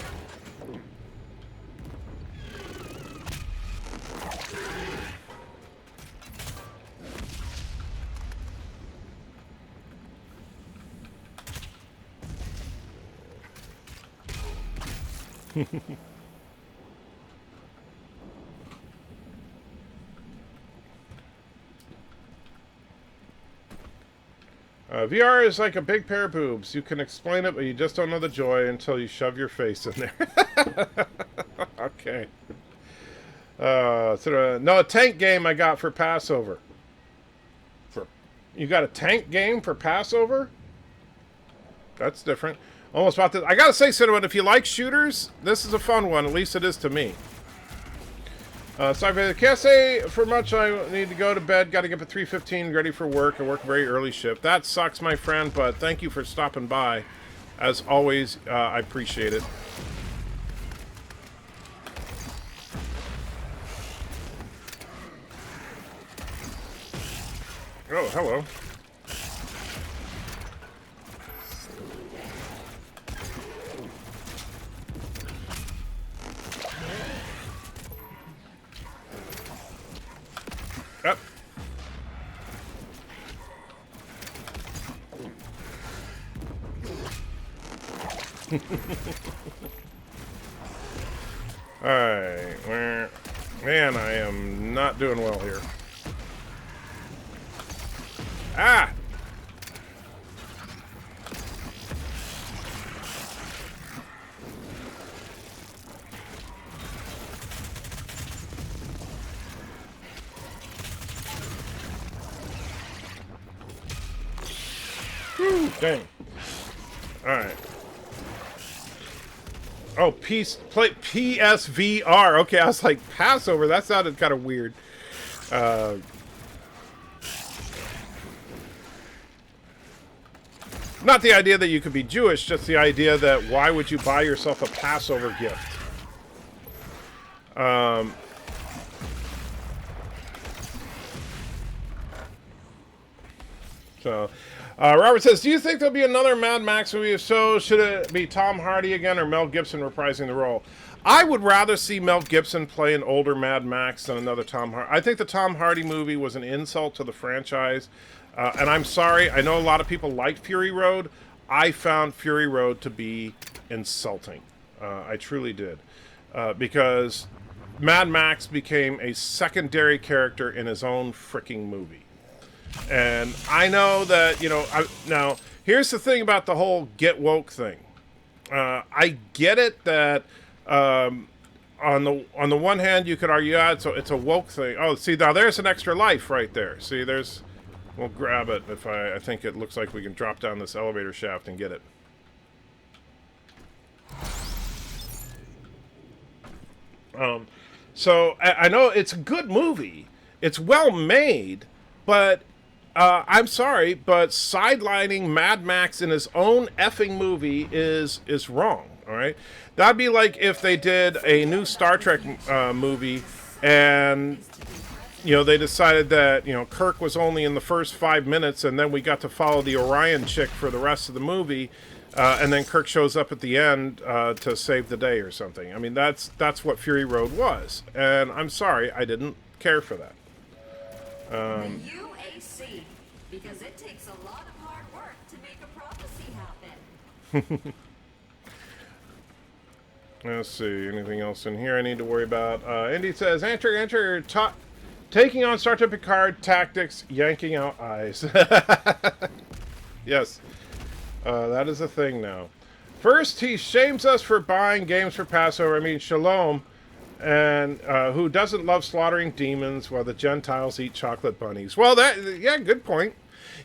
Speaker 6: VR is like a big pair of boobs. You can explain it, but you just don't know the joy until you shove your face in there. Okay. No, a tank game I got for Passover. You got a tank game for Passover? That's different. Almost about this. I gotta say, Cinnamon, if you like shooters, this is a fun one. At least it is to me. Sorry, can't say for much. I need to go to bed. Got to get up at 3:15, ready for work. I work a very early shift. That sucks, my friend, but thank you for stopping by. As always, I appreciate it. Oh, hello. Up. Alright, man, I am not doing well here. Ah! Dang. Alright. Oh, play PSVR. Okay, I was like, Passover. That sounded kind of weird. Not the idea that you could be Jewish, just the idea that why would you buy yourself a Passover gift? Robert says, do you think there'll be another Mad Max movie? If so, should it be Tom Hardy again or Mel Gibson reprising the role? I would rather see Mel Gibson play an older Mad Max than another Tom Hardy. I think the Tom Hardy movie was an insult to the franchise. And I'm sorry, I know a lot of people liked Fury Road. I found Fury Road to be insulting. I truly did. Because Mad Max became a secondary character in his own freaking movie. And I know that, you know, now, here's the thing about the whole get woke thing. I get it that on the one hand, you could argue, yeah, it's a woke thing. Oh, see, now there's an extra life right there. See, we'll grab it if I think it looks like we can drop down this elevator shaft and get it. So I know it's a good movie. It's well made, but I'm sorry, but sidelining Mad Max in his own effing movie is wrong. All right, that'd be like if they did a new Star Trek movie and you know, they decided that, you know, Kirk was only in the first 5 minutes, and then we got to follow the Orion chick for the rest of the movie, and then Kirk shows up at the end to save the day or something. I mean, that's what Fury Road was, and I'm sorry, I didn't care for that.
Speaker 11: The UAC, because it takes a lot of hard work to make a prophecy happen.
Speaker 6: Let's see, anything else in here I need to worry about? Indy says, enter, taking on Star Trek Picard tactics, yanking out eyes. Yes, that is a thing now. First, he shames us for buying games for Passover. I mean, Shalom, and who doesn't love slaughtering demons while the Gentiles eat chocolate bunnies? Well, yeah, good point.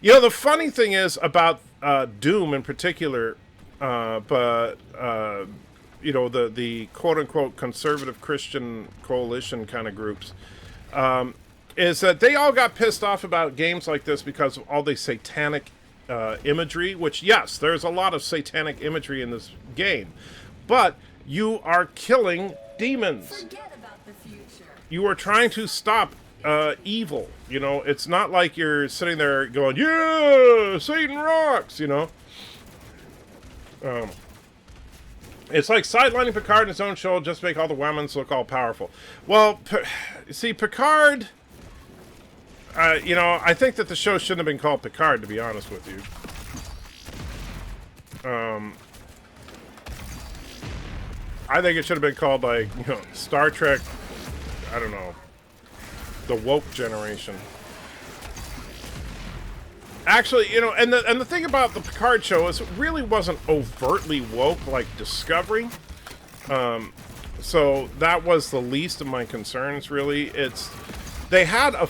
Speaker 6: You know, the funny thing is about Doom in particular, you know, the quote-unquote conservative Christian coalition kind of groups, is that they all got pissed off about games like this because of all the satanic imagery, which, yes, there's a lot of satanic imagery in this game, but you are killing demons.
Speaker 11: Forget about the future.
Speaker 6: You are trying to stop evil, you know. It's not like you're sitting there going, yeah, Satan rocks, you know. It's like sidelining Picard in his own show just to make all the women look all powerful. Well, see, Picard, you know, I think that the show shouldn't have been called Picard, to be honest with you. I think it should have been called, like, you know, Star Trek, I don't know, the woke generation. Actually, you know, and the thing about the Picard show is it really wasn't overtly woke like Discovery. So that was the least of my concerns, really. The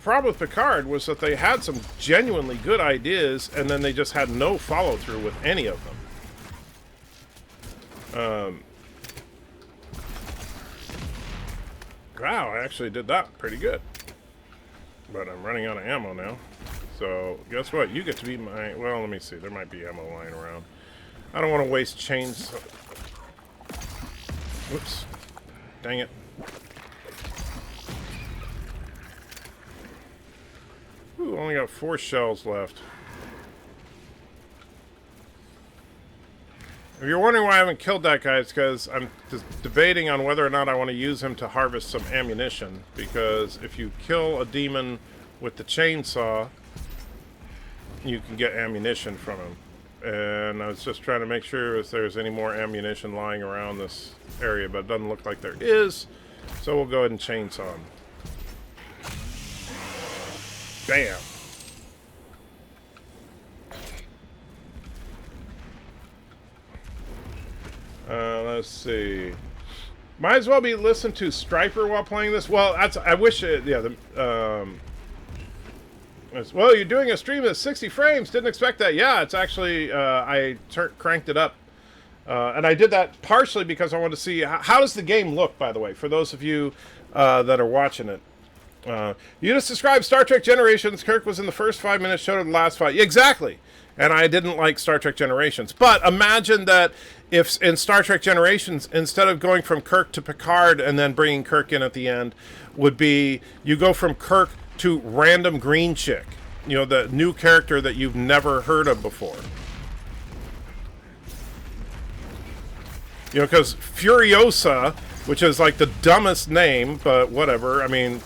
Speaker 6: problem with Picard was that they had some genuinely good ideas, and then they just had no follow-through with any of them. Wow, I actually did that pretty good. But I'm running out of ammo now. So, guess what? You get to be my... Well, let me see. There might be ammo lying around. I don't want to waste chains. Whoops. Dang it. Ooh, only got 4 shells left. If you're wondering why I haven't killed that guy, it's because I'm just debating on whether or not I want to use him to harvest some ammunition. Because if you kill a demon with the chainsaw, you can get ammunition from him. And I was just trying to make sure if there's any more ammunition lying around this area, but it doesn't look like there is. So we'll go ahead and chainsaw him. Bam! Let's see. Might as well be listening to Striper while playing this. Well, I wish it, yeah, well, you're doing a stream that's 60 frames. Didn't expect that. Yeah, it's actually, I cranked it up. And I did that partially because I wanted to see, how does the game look, by the way, for those of you that are watching it. You just described Star Trek Generations. Kirk was in the first 5 minutes, showed in the last 5. Exactly. And I didn't like Star Trek Generations. But imagine that if in Star Trek Generations, instead of going from Kirk to Picard and then bringing Kirk in at the end, would be you go from Kirk to random green chick. You know, the new character that you've never heard of before. You know, because Furiosa, which is like the dumbest name, but whatever. I mean,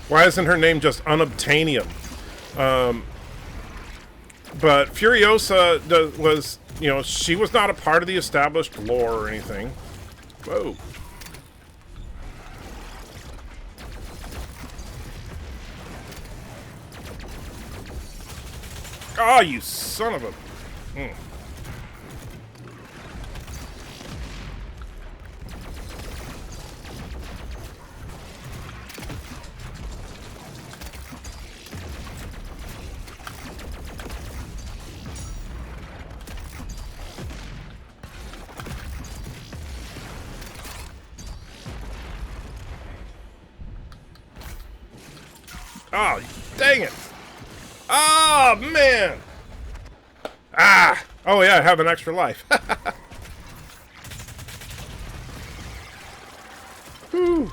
Speaker 6: why isn't her name just Unobtainium? But Furiosa was, you know, she was not a part of the established lore or anything. Whoa. Oh, you son of a... Oh, dang it. Oh, man. Ah. Oh, yeah, I have an extra life. Whew.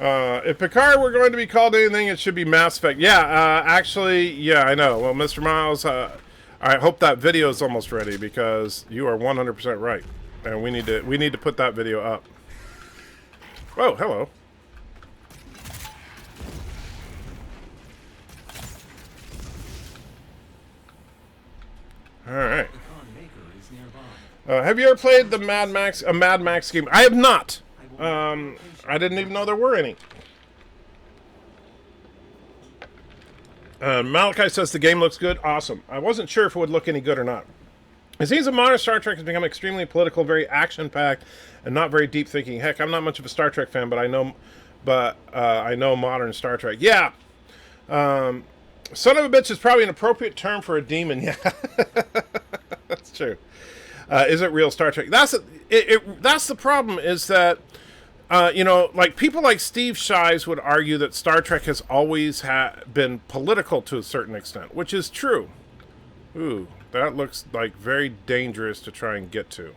Speaker 6: If Picard were going to be called anything, it should be Mass Effect. Yeah, actually, yeah, I know. Well, Mr. Miles, I hope that video is almost ready because you are 100% right, and we need to put that video up. Whoa, hello. All right. Have you ever played the Mad Max game? I have not. I didn't even know there were any. Malachi says the game looks good. Awesome. I wasn't sure if it would look any good or not. It seems that modern Star Trek has become extremely political, very action-packed, and not very deep thinking. Heck, I'm not much of a Star Trek fan, but I know modern Star Trek. Yeah. Son of a bitch is probably an appropriate term for a demon. Yeah, that's true. Is it real Star Trek? That's the problem. Is that like people like Steve Shives would argue that Star Trek has always been political to a certain extent, which is true. Ooh, that looks like very dangerous to try and get to.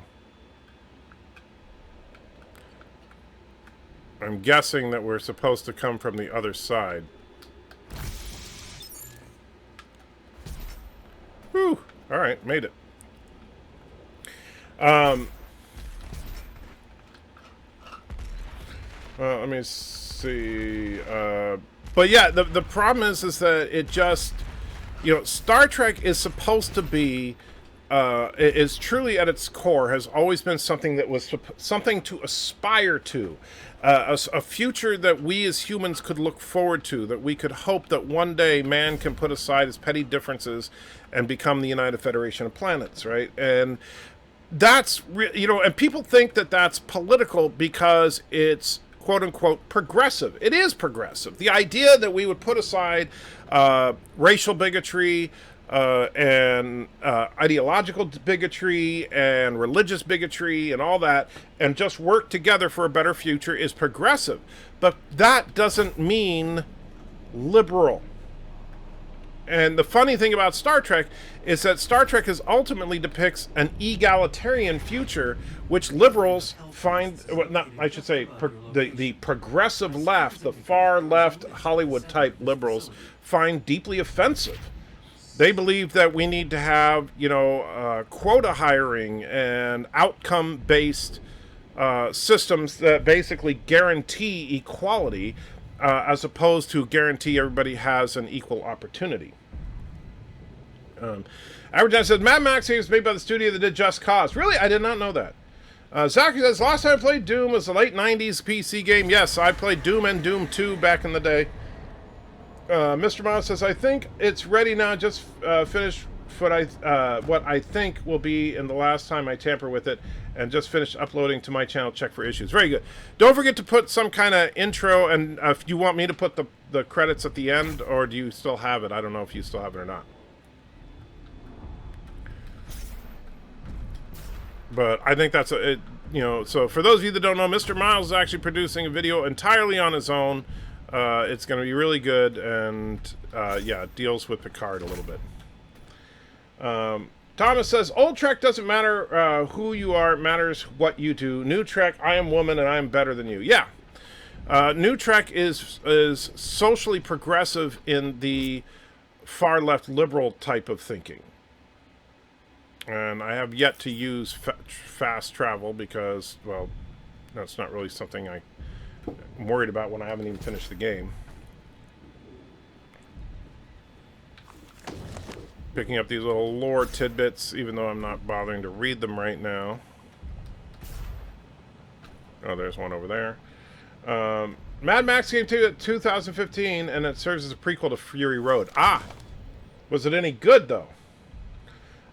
Speaker 6: I'm guessing that we're supposed to come from the other side. Whew. All right, made it. Let me see. But yeah, the problem is that it just, Star Trek is supposed to be, is truly at its core, has always been something that was something to aspire to. A future that we as humans could look forward to, that we could hope that one day man can put aside his petty differences and become the United Federation of Planets, right? And that's, and people think that that's political because it's quote-unquote progressive. It is progressive. The idea that we would put aside racial bigotry, and ideological bigotry and religious bigotry and all that, and just work together for a better future is progressive. But that doesn't mean liberal. And the funny thing about Star Trek is that Star Trek ultimately depicts an egalitarian future, which liberals find, the progressive left, the far left Hollywood-type liberals find deeply offensive. They believe that we need to have, quota hiring and outcome-based systems that basically guarantee equality, as opposed to guarantee everybody has an equal opportunity. Average says, Mad Max was made by the studio that did Just Cause. Really? I did not know that. Zachary says, last time I played Doom was the late 90s PC game. Yes, I played Doom and Doom 2 back in the day. Mr. Miles says, I think it's ready now. Just finished what I think will be in the last time I tamper with it, and just finished uploading to my channel. Check for issues. Very good. Don't forget to put some kind of intro, and if you want me to put the credits at the end, or do you still have it? I don't know if you still have it or not. But I think that's so for those of you that don't know, Mr. Miles is actually producing a video entirely on his own. It's going to be really good, and yeah, it deals with Picard a little bit. Thomas says, old Trek doesn't matter who you are, it matters what you do. New Trek, I am woman and I am better than you. Yeah. New Trek is socially progressive in the far left liberal type of thinking. And I have yet to use fast travel because, well, that's not really something I'm worried about when I haven't even finished the game. Picking up these little lore tidbits, even though I'm not bothering to read them right now. Oh, there's one over there. Mad Max came to 2015, and it serves as a prequel to Fury Road. Ah! Was it any good, though?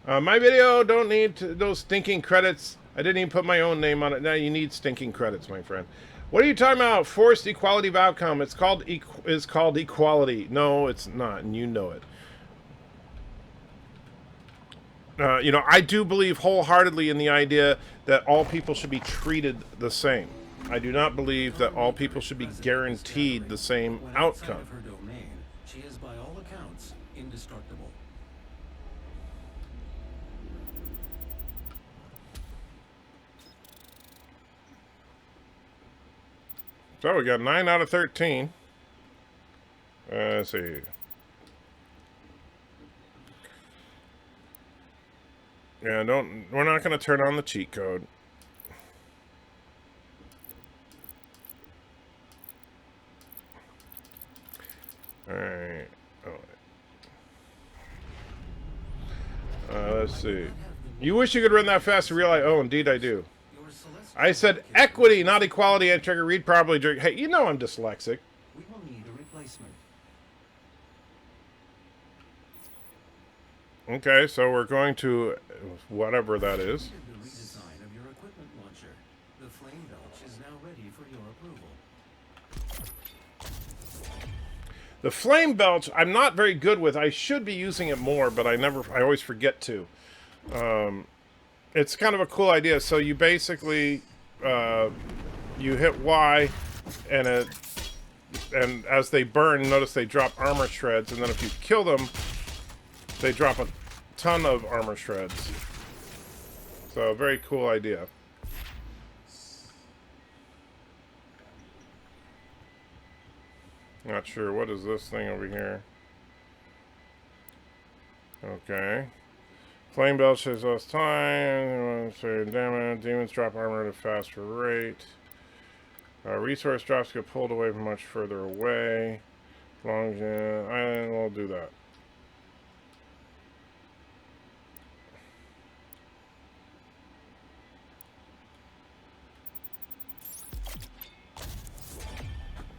Speaker 6: My video don't need those stinking credits. I didn't even put my own name on it. Now you need stinking credits, my friend. What are you talking about? Forced equality of outcome. It's called equality. No, it's not, and you know it. I do believe wholeheartedly in the idea that all people should be treated the same. I do not believe that all people should be guaranteed the same outcome.
Speaker 10: She is, by all accounts, indestructible.
Speaker 6: So we got 9 out of 13. Let's see. Yeah, we're not going to turn on the cheat code. Alright. Let's see. You wish you could run that fast to realize. Oh, indeed I do. I said equity, not equality. I trigger. Read properly. Drink. Hey, you know I'm dyslexic.
Speaker 10: We will need a replacement.
Speaker 6: Okay, so we're going to whatever that is.
Speaker 10: The redesign of your equipment launcher. The flame belch is now ready for your approval.
Speaker 6: The flame belch, I'm not very good with. I should be using it more, but I always forget to. It's kind of a cool idea. So you basically, you hit Y, and as they burn, notice they drop armor shreds, and then if you kill them, they drop a ton of armor shreds. So, very cool idea. Not sure. What is this thing over here? Okay. Flame belch says less time. Damage. Demons drop armor at a faster rate. Resource drops get pulled away from much further away. Long as I will do that.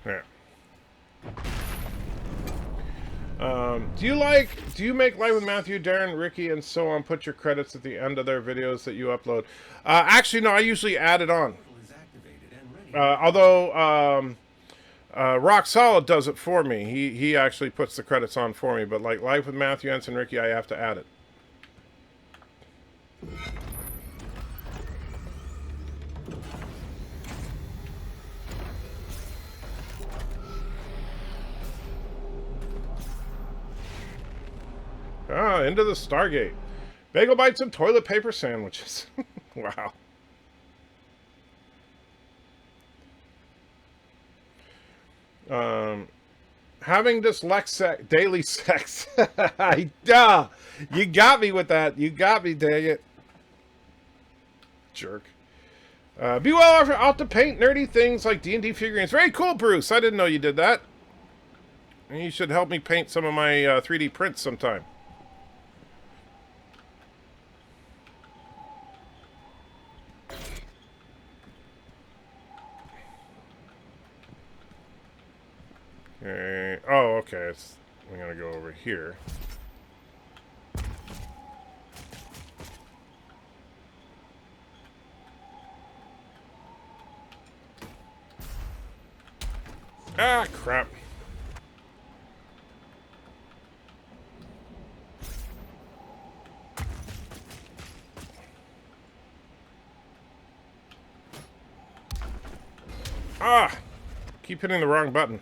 Speaker 6: Yeah. Do you make Live with Matthew, Darren, Ricky, and so on put your credits at the end of their videos that you upload? Actually, no, I usually add it on. Although Rock Solid does it for me. He actually puts the credits on for me. But like Live with Matthew, and Ricky, I have to add it. Ah, into the Stargate. Bagel bites and toilet paper sandwiches. Wow. Having dyslexic daily sex. Duh. You got me with that. You got me, dang it. Jerk. Be well out to paint nerdy things like D&D figurines. Very cool, Bruce. I didn't know you did that. You should help me paint some of my 3D prints sometime. Okay. Oh, okay. I'm gonna go over here. Ah, crap. Ah! Keep hitting the wrong button.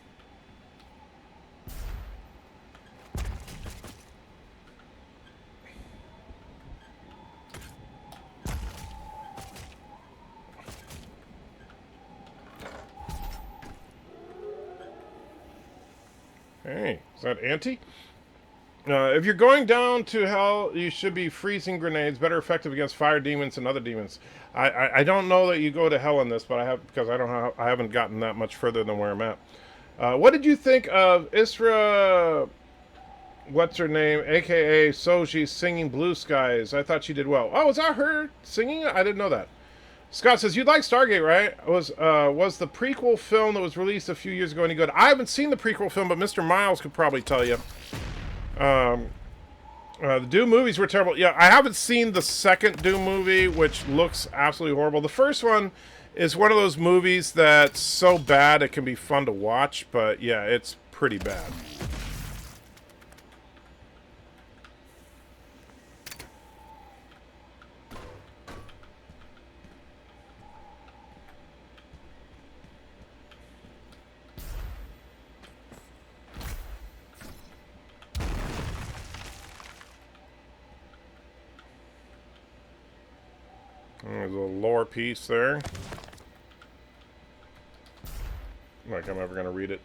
Speaker 6: Hey, is that Auntie? If you're going down to hell, you should be freezing grenades, better effective against fire demons and other demons. I don't know that you go to hell in this, but I have because I haven't gotten that much further than where I'm at. What did you think of Isra? What's her name? AKA Soji singing Blue Skies. I thought she did well. Oh, was that her singing? I didn't know that. Scott says, you'd like Stargate, right? Was the prequel film that was released a few years ago any good? I haven't seen the prequel film, but Mr. Miles could probably tell you. The Doom movies were terrible. Yeah, I haven't seen the second Doom movie, which looks absolutely horrible. The first one is one of those movies that's so bad it can be fun to watch, but yeah, it's pretty bad. There's a lore piece there. like I'm ever going to read it.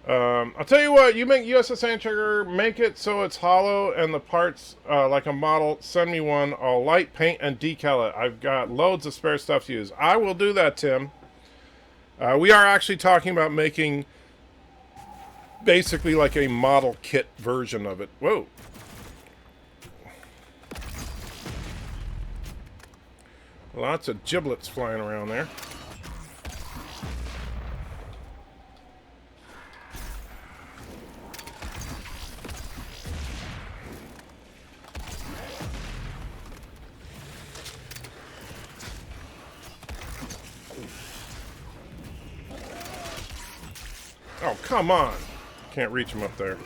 Speaker 6: I'll tell you what, you make USS Anchor, make it so it's hollow and the parts like a model. Send me one. I'll light, paint, and decal it. I've got loads of spare stuff to use. I will do that, Tim. We are actually talking about making basically like a model kit version of it. Whoa. Lots of giblets flying around there. Oh, come on. Can't reach him up there.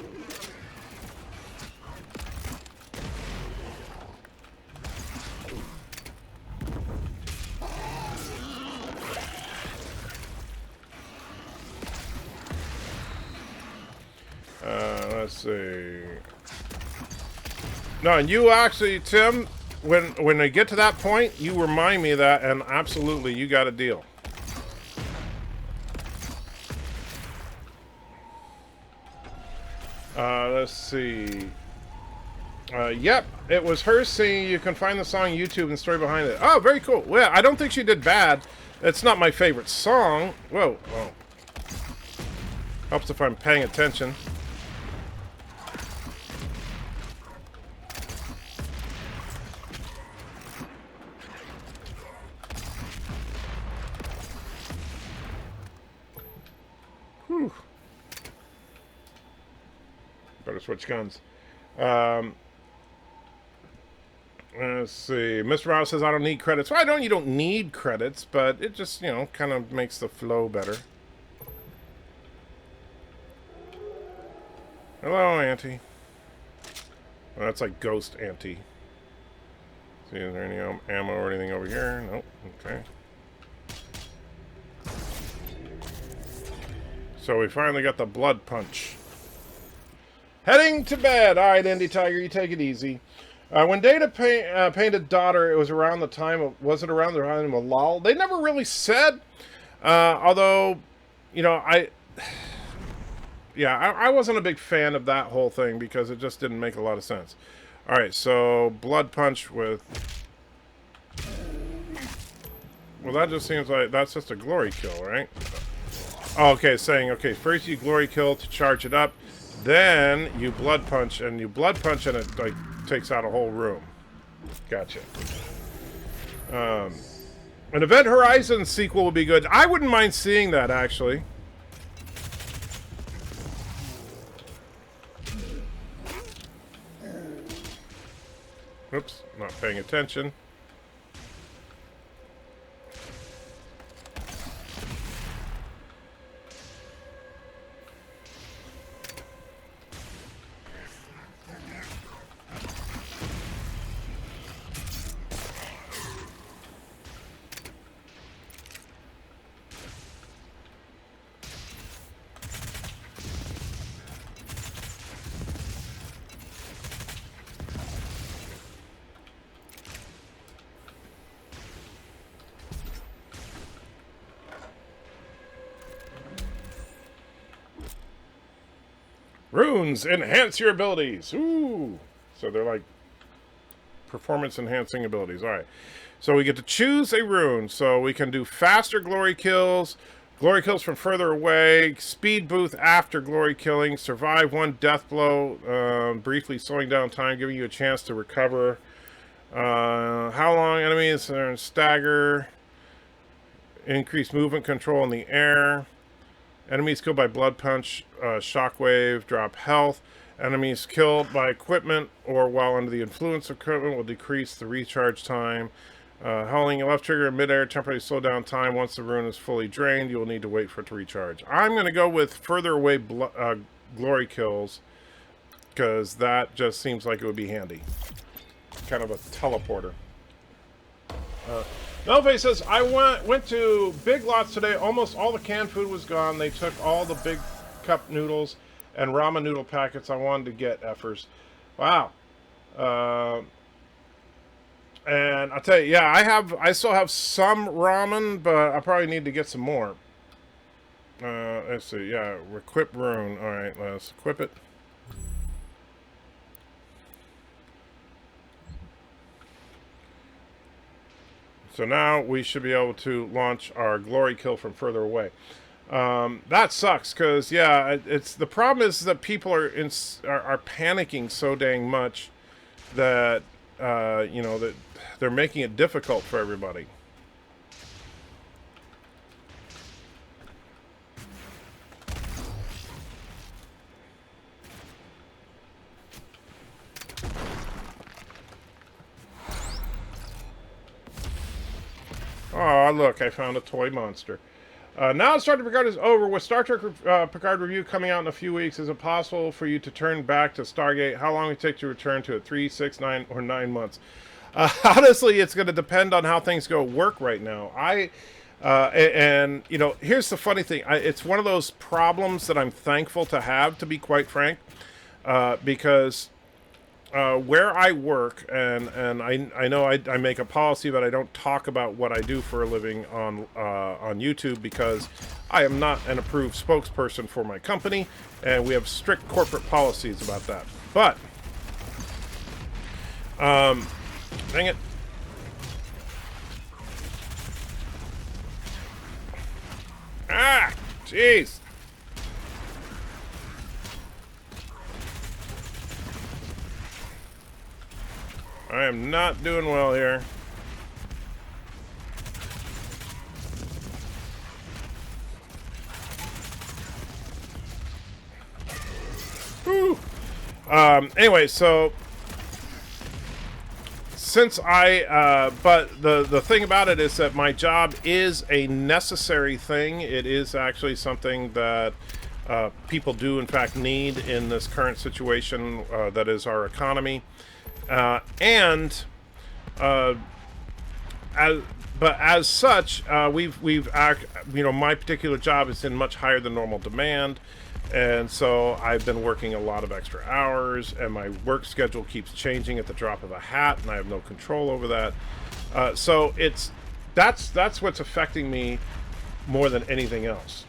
Speaker 6: Let's see. No, and you actually, Tim, when they get to that point, you remind me of that, and absolutely, you got a deal. Let's see. Yep, it was her singing. You can find the song on YouTube and the story behind it. Oh, very cool. Well, I don't think she did bad. It's not my favorite song. Whoa, whoa. Helps if I'm paying attention. Whew. Better switch guns. Let's see. Mr. Rouse says, I don't need credits. Well, you don't need credits, but it just, you know, kind of makes the flow better. Hello, Auntie. Well, that's like Ghost Auntie. See, is there any ammo or anything over here? Nope. Okay. So we finally got the blood punch. Heading to bed. All right, Indy Tiger, you take it easy. When Data painted Daughter, it was around the time of, was it around the time of LOL? They never really said, although, you know, I wasn't a big fan of that whole thing because it just didn't make a lot of sense. All right, so blood punch with, well, that just seems like that's just a glory kill, right? Oh, okay, saying, okay, first you glory kill to charge it up, then you blood punch, and it like takes out a whole room. Gotcha. An Event Horizon sequel would be good. I wouldn't mind seeing that, actually. Oops, not paying attention. Runes enhance your abilities. Ooh. So they're like performance enhancing abilities. All right. So we get to choose a rune. So we can do faster glory kills from further away, speed boost after glory killing, survive one death blow, briefly slowing down time, giving you a chance to recover. How long enemies are in stagger, increase movement control in the air. Enemies killed by blood punch, shockwave, drop health. Enemies killed by equipment or while under the influence of equipment will decrease the recharge time. Holding your left trigger in midair temporarily slow down time. Once the rune is fully drained, you will need to wait for it to recharge. I'm going to go with further away glory kills because that just seems like it would be handy. Kind of a teleporter. Melvay says, I went to Big Lots today. Almost all the canned food was gone. They took all the big cup noodles and ramen noodle packets I wanted to get, effers. Wow. And I'll tell you, yeah, I still have some ramen, but I probably need to get some more. Let's see. Yeah, equip rune. All right, let's equip it. So now we should be able to launch our glory kill from further away. That sucks because yeah, it's the problem is that people are panicking so dang much that you know that they're making it difficult for everybody. Oh, look, I found a toy monster. Now Star Trek Picard is over. With Star Trek Picard review coming out in a few weeks, is it possible for you to turn back to Stargate? How long will it take to return to it? 3, 6, 9, or 9 months? Honestly, it's going to depend on how things go work right now. And you know, here's the funny thing. It's one of those problems that I'm thankful to have, to be quite frank, because where I work, and I know I make a policy that I don't talk about what I do for a living on YouTube because I am not an approved spokesperson for my company, and we have strict corporate policies about that. But, dang it. Ah, jeez. I am not doing well here. Whew. Anyway, so since but the thing about it is that my job is a necessary thing. It is actually something that people do in fact need in this current situation that is our economy. But as such, you know, my particular job is in much higher than normal demand, and so I've been working a lot of extra hours, and my work schedule keeps changing at the drop of a hat, and I have no control over that. So that's what's affecting me more than anything else.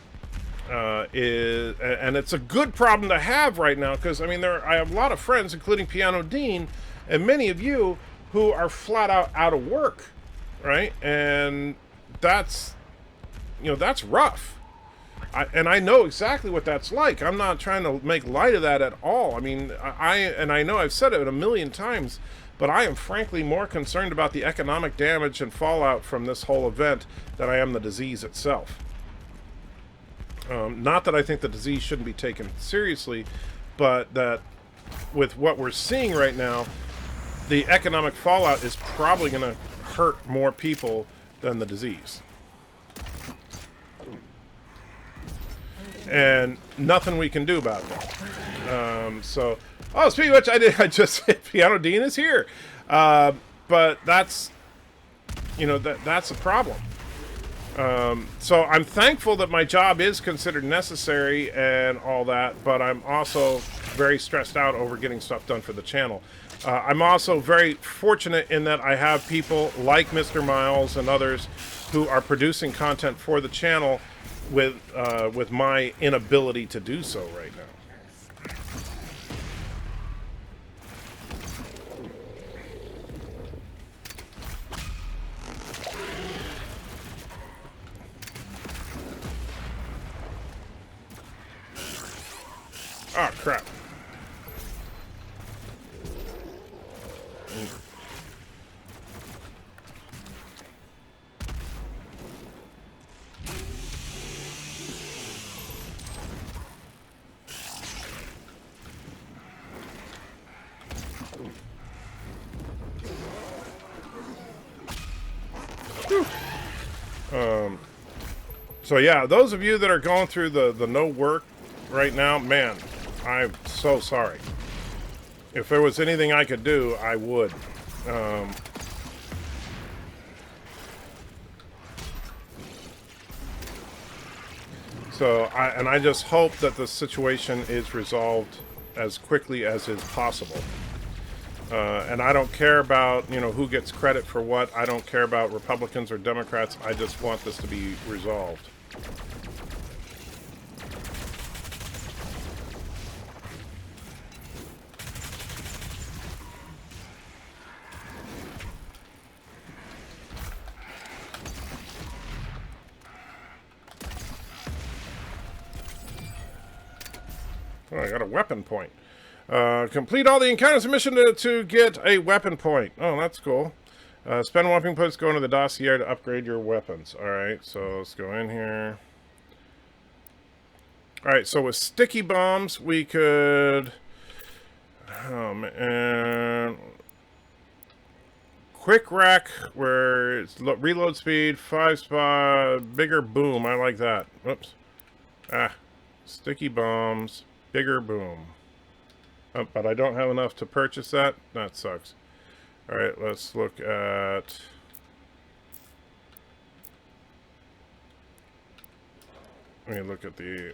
Speaker 6: And it's a good problem to have right now because I mean I have a lot of friends, including Piano Dean. And many of you who are flat out of work, right? And that's, you know, that's rough. And I know exactly what that's like. I'm not trying to make light of that at all. I mean, I know I've said it a million times, but I am frankly more concerned about the economic damage and fallout from this whole event than I am the disease itself. Not that I think the disease shouldn't be taken seriously, but that with what we're seeing right now, the economic fallout is probably going to hurt more people than the disease. And nothing we can do about that. So, oh, speaking of which, I just hit Piano Dean is here. But that's, you know, that's a problem. So I'm thankful that my job is considered necessary and all that, but I'm also very stressed out over getting stuff done for the channel. I'm also very fortunate in that I have people like Mr. Miles and others who are producing content for the channel with my inability to do so right now. Oh, crap. So yeah, those of you that are going through the no work right now, man, I'm so sorry. If there was anything I could do, I would. So I just hope that the situation is resolved as quickly as is possible. And I don't care about, you know, who gets credit for what. I don't care about Republicans or Democrats. I just want this to be resolved. Oh, I got a weapon point. Complete all the encounters and mission to get a weapon point. Oh, that's cool. Spend weapon points, go into the dossier to upgrade your weapons. Alright, so let's go in here. Alright, so with sticky bombs, we could... and quick rack, where it's reload speed, 5 spot, bigger boom. I like that. Whoops. Sticky bombs, bigger boom. Oh, but I don't have enough to purchase that. That sucks. Alright, let's look at... Let me look at the...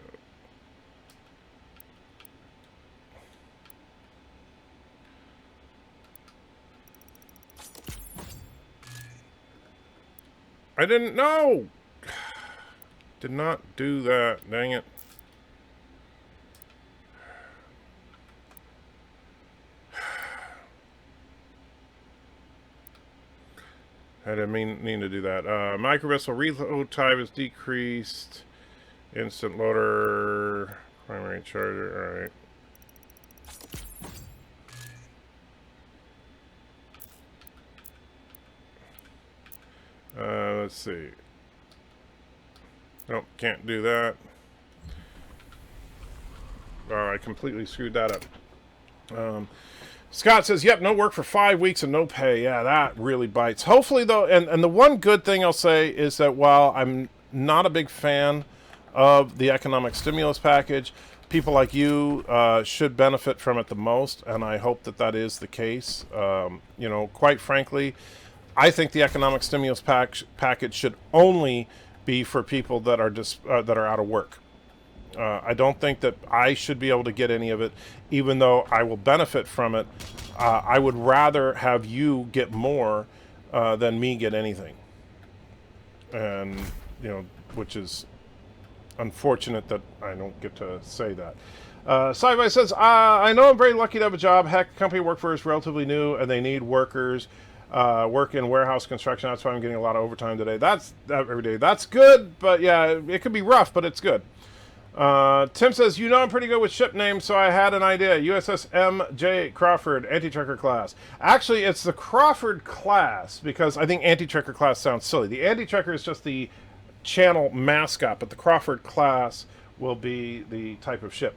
Speaker 6: I didn't know! Did not do that. Dang it. I didn't mean to do that. Micro missile reload time is decreased. Instant loader. Primary charger. Alright. Let's see. Nope, can't do that. Oh, I completely screwed that up. Scott says, yep, no work for 5 weeks and no pay. Yeah, that really bites. Hopefully, though, and the one good thing I'll say is that while I'm not a big fan of the economic stimulus package, people like you should benefit from it the most, and I hope that that is the case. You know, quite frankly, I think the economic stimulus package should only be for people that are out of work. I don't think that I should be able to get any of it, even though I will benefit from it. I would rather have you get more than me get anything. And, you know, which is unfortunate that I don't get to say that. Sci-Fi says, I know I'm very lucky to have a job. Heck, the company I work for is relatively new, and they need workers. Work in warehouse construction. That's why I'm getting a lot of overtime today. That's every day. That's good, but yeah, it could be rough, but it's good. Tim says, you know I'm pretty good with ship names, so I had an idea. USS M.J. Crawford, anti-trekker class. Actually, it's the Crawford class, because I think anti-trekker class sounds silly. The anti-trekker is just the channel mascot, but the Crawford class will be the type of ship.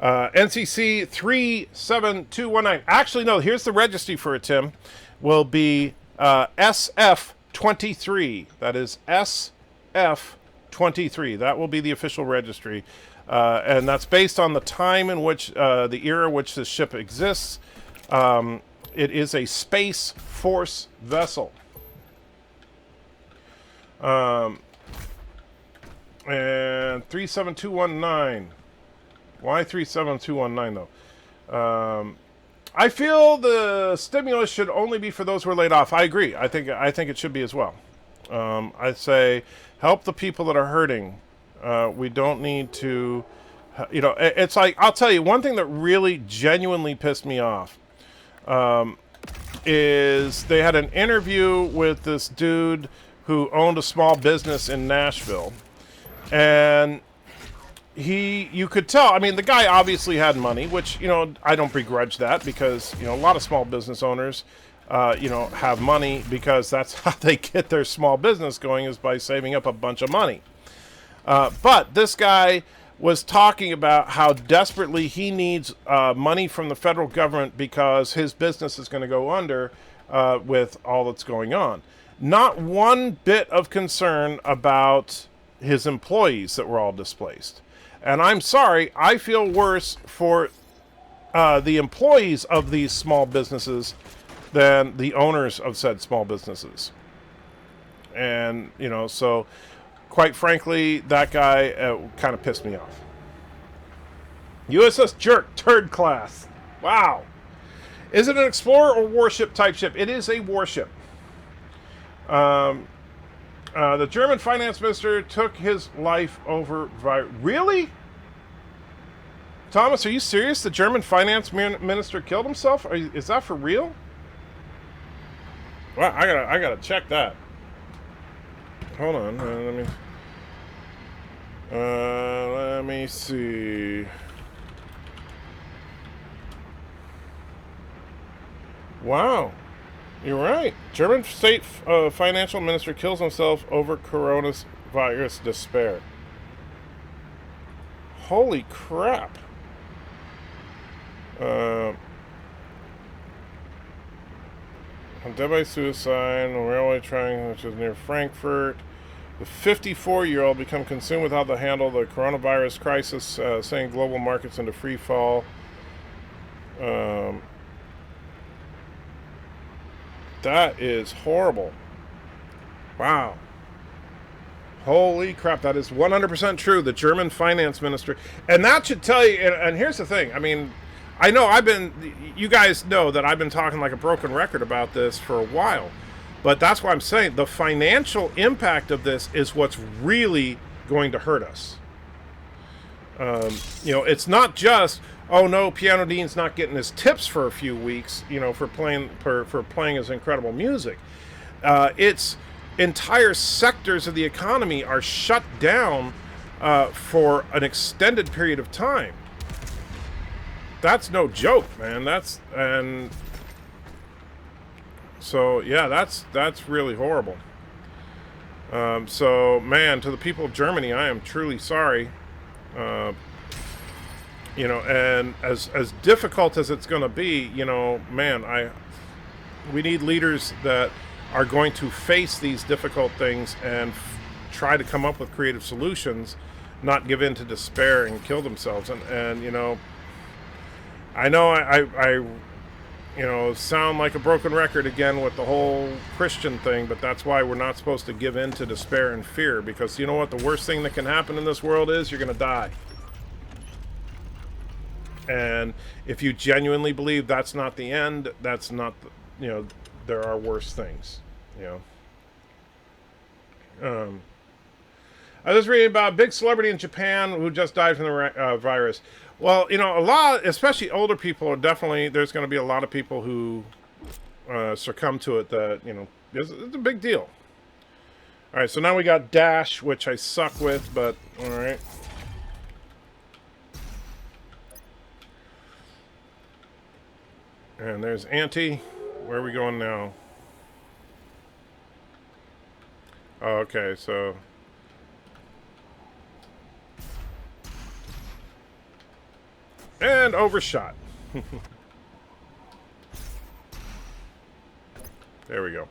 Speaker 6: NCC 37219. Actually, no, here's the registry for it, Tim. Will be SF23. That is SF23. That will be the official registry. And that's based on the time in which, the era in which this ship exists. It is a Space Force vessel. And 37219. Why 37219 though? I feel the stimulus should only be for those who are laid off. I agree. I think it should be as well. I say help the people that are hurting. We don't need to, you know. It's like, I'll tell you one thing that really genuinely pissed me off. Is they had an interview with this dude who owned a small business in Nashville, and you could tell, I mean, the guy obviously had money, which, you know, I don't begrudge that, because, you know, a lot of small business owners, you know, have money because that's how they get their small business going, is by saving up a bunch of money. But this guy was talking about how desperately he needs money from the federal government because his business is going to go under with all that's going on. Not one bit of concern about his employees that were all displaced. And I'm sorry, I feel worse for the employees of these small businesses than the owners of said small businesses. And, you know, so quite frankly, that guy kind of pissed me off. USS Jerk, third class. Wow. Is it an explorer or warship type ship? It is a warship. The German finance minister took his life over... Really? Thomas, are you serious? The German finance minister killed himself? Is that for real? Well, I gotta check that. Hold on. Let me see. Wow. You're right. German state financial minister kills himself over coronavirus despair. Holy crap. Dead by suicide on a railway train, which is near Frankfurt. The 54-year-old become consumed with how to handle the coronavirus crisis, sending global markets into free fall. That is horrible. Wow. Holy crap, that is 100% true. The German finance minister. And that should tell you, and here's the thing. I mean, I know you guys know that I've been talking like a broken record about this for a while. But that's why I'm saying the financial impact of this is what's really going to hurt us. It's not just, oh no, Piano Dean's not getting his tips for a few weeks, for playing his incredible music. It's entire sectors of the economy are shut down for an extended period of time. That's no joke, man. So yeah, that's really horrible. So man, to the people of Germany, I am truly sorry. And as difficult as it's going to be, man, we need leaders that are going to face these difficult things and try to come up with creative solutions, not give in to despair and kill themselves. And I know I sound like a broken record again with the whole Christian thing, but that's why we're not supposed to give in to despair and fear, because you know what the worst thing that can happen in this world is? You're going to die. And if you genuinely believe that's not the end, that's not, there are worse things, I was reading about a big celebrity in Japan who just died from the virus. Well, a lot, especially older people, there's going to be a lot of people who succumb to it that, it's a big deal. All right, so now we got Dash, which I suck with, but all right. And there's Auntie. Where are we going now? Oh, okay, so... And overshot. There we go.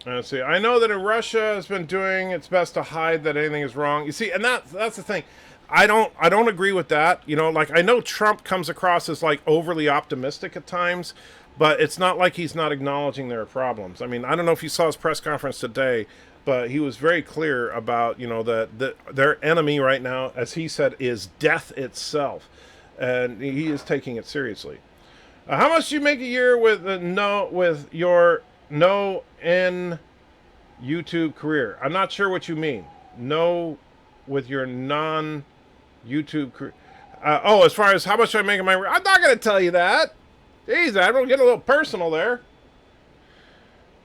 Speaker 6: Let's see. I know that Russia has been doing its best to hide that anything is wrong. You see, and that's the thing. I don't agree with that. I know Trump comes across as like overly optimistic at times, but it's not like he's not acknowledging there are problems. I mean, I don't know if you saw his press conference today, but he was very clear about, that their enemy right now, as he said, is death itself. And he is taking it seriously. How much do you make a year with your no-in YouTube career? I'm not sure what you mean. No, with your non-YouTube career. As far as how much I make in my... I'm not going to tell you that. Jeez, I don't get a little personal there.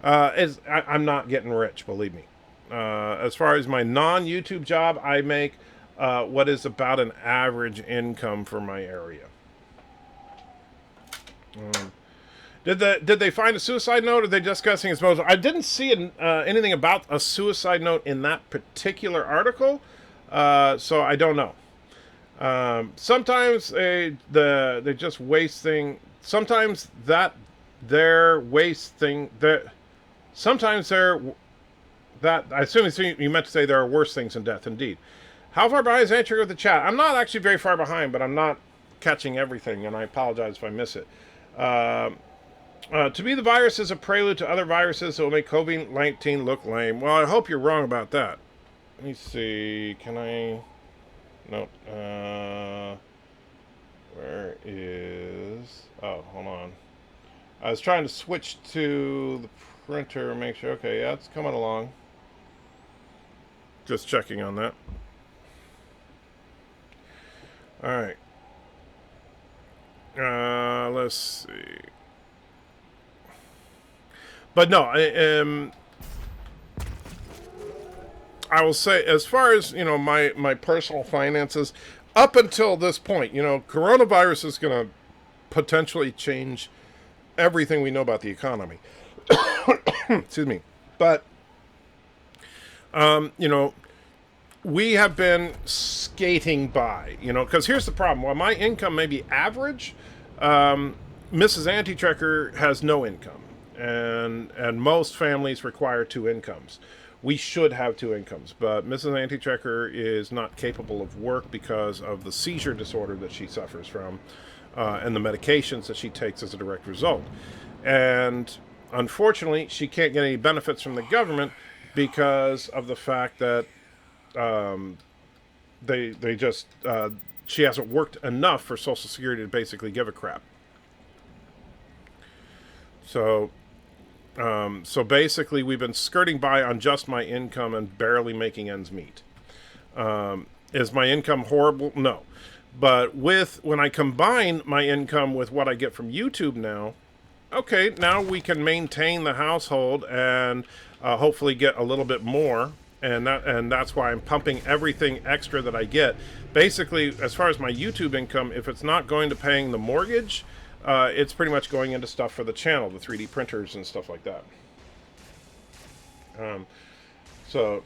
Speaker 6: I'm not getting rich, believe me. As far as my non-YouTube job, I make what is about an average income for my area. Did they find a suicide note, or are they discussing his motive? I didn't see anything about a suicide note in that particular article, so I don't know. Sometimes they just waste things. Sometimes they're wasting. Sometimes they're that. I assume you meant to say there are worse things than death. Indeed. How far behind is entry with the chat? I'm not actually very far behind, but I'm not catching everything, and I apologize if I miss it. To me, the virus is a prelude to other viruses that will make COVID-19 look lame. Well, I hope you're wrong about that. Let me see. Can I... Nope. Where is... Oh, hold on. I was trying to switch to the printer and make sure... Okay, yeah, it's coming along. Just checking on that. Alright. Let's see. But no, I will say, as far as, my personal finances, up until this point, coronavirus is going to potentially change everything we know about the economy. Excuse me. But, you know, we have been skating by, you know, because here's the problem. While my income may be average, Mrs. Anti-Trekker has no income. And most families require 2 incomes. We should have 2 incomes, but Mrs. Anti-Trekker is not capable of work because of the seizure disorder that she suffers from and the medications that she takes as a direct result. And unfortunately, she can't get any benefits from the government because of the fact that they just she hasn't worked enough for Social Security to basically give a crap. So basically, we've been skirting by on just my income and barely making ends meet. Is my income horrible? No. But when I combine my income with what I get from YouTube now, okay, now we can maintain the household and hopefully get a little bit more. And that's why I'm pumping everything extra that I get. Basically, as far as my YouTube income, if it's not going to paying the mortgage, it's pretty much going into stuff for the channel, the 3D printers and stuff like that. So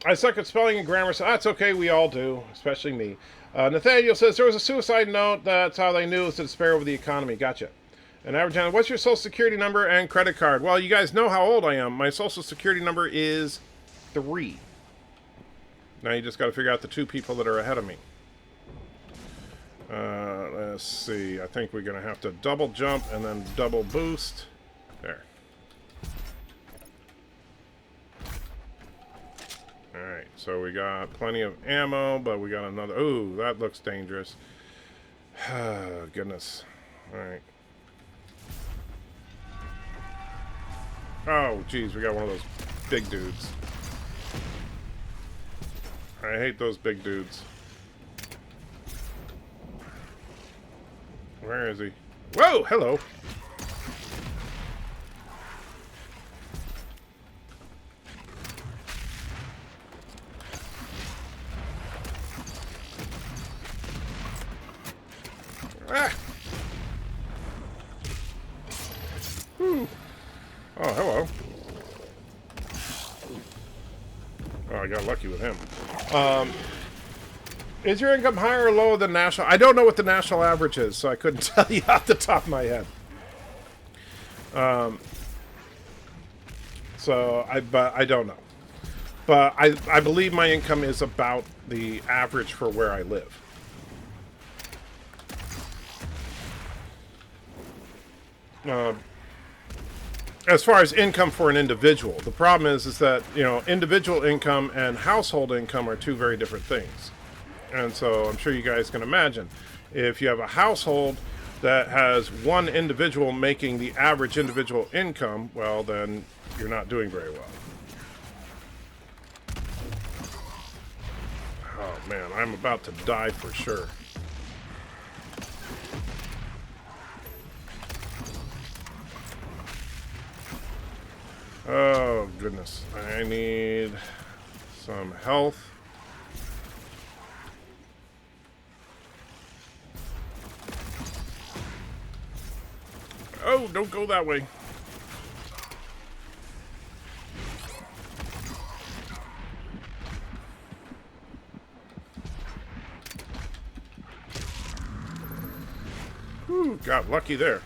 Speaker 6: I suck at spelling and grammar, so that's okay, we all do, especially me. Nathaniel says, there was a suicide note, that's how they knew it was to despair over the economy. Gotcha. And average, what's your Social Security number and credit card? Well, you guys know how old I am. My Social Security number is 3. Now you just got to figure out the 2 people that are ahead of me. Let's see. I think we're going to have to double jump and then double boost. There. Alright, so we got plenty of ammo, but we got another... Ooh, that looks dangerous. Goodness. Alright. Oh, geez, we got one of those big dudes. I hate those big dudes. Where is he? Whoa, hello. Ah. Whew. Oh, hello. Oh, I got lucky with him. Is your income higher or lower than national? I don't know what the national average is, so I couldn't tell you off the top of my head. But I don't know. But I believe my income is about the average for where I live. As far as income for an individual, the problem is that, you know, individual income and household income are 2 very different things. And so I'm sure you guys can imagine, if you have a household that has one individual making the average individual income, well, then you're not doing very well. Oh man, I'm about to die for sure. Oh goodness, I need some health. Oh, don't go that way. Whew, got lucky there.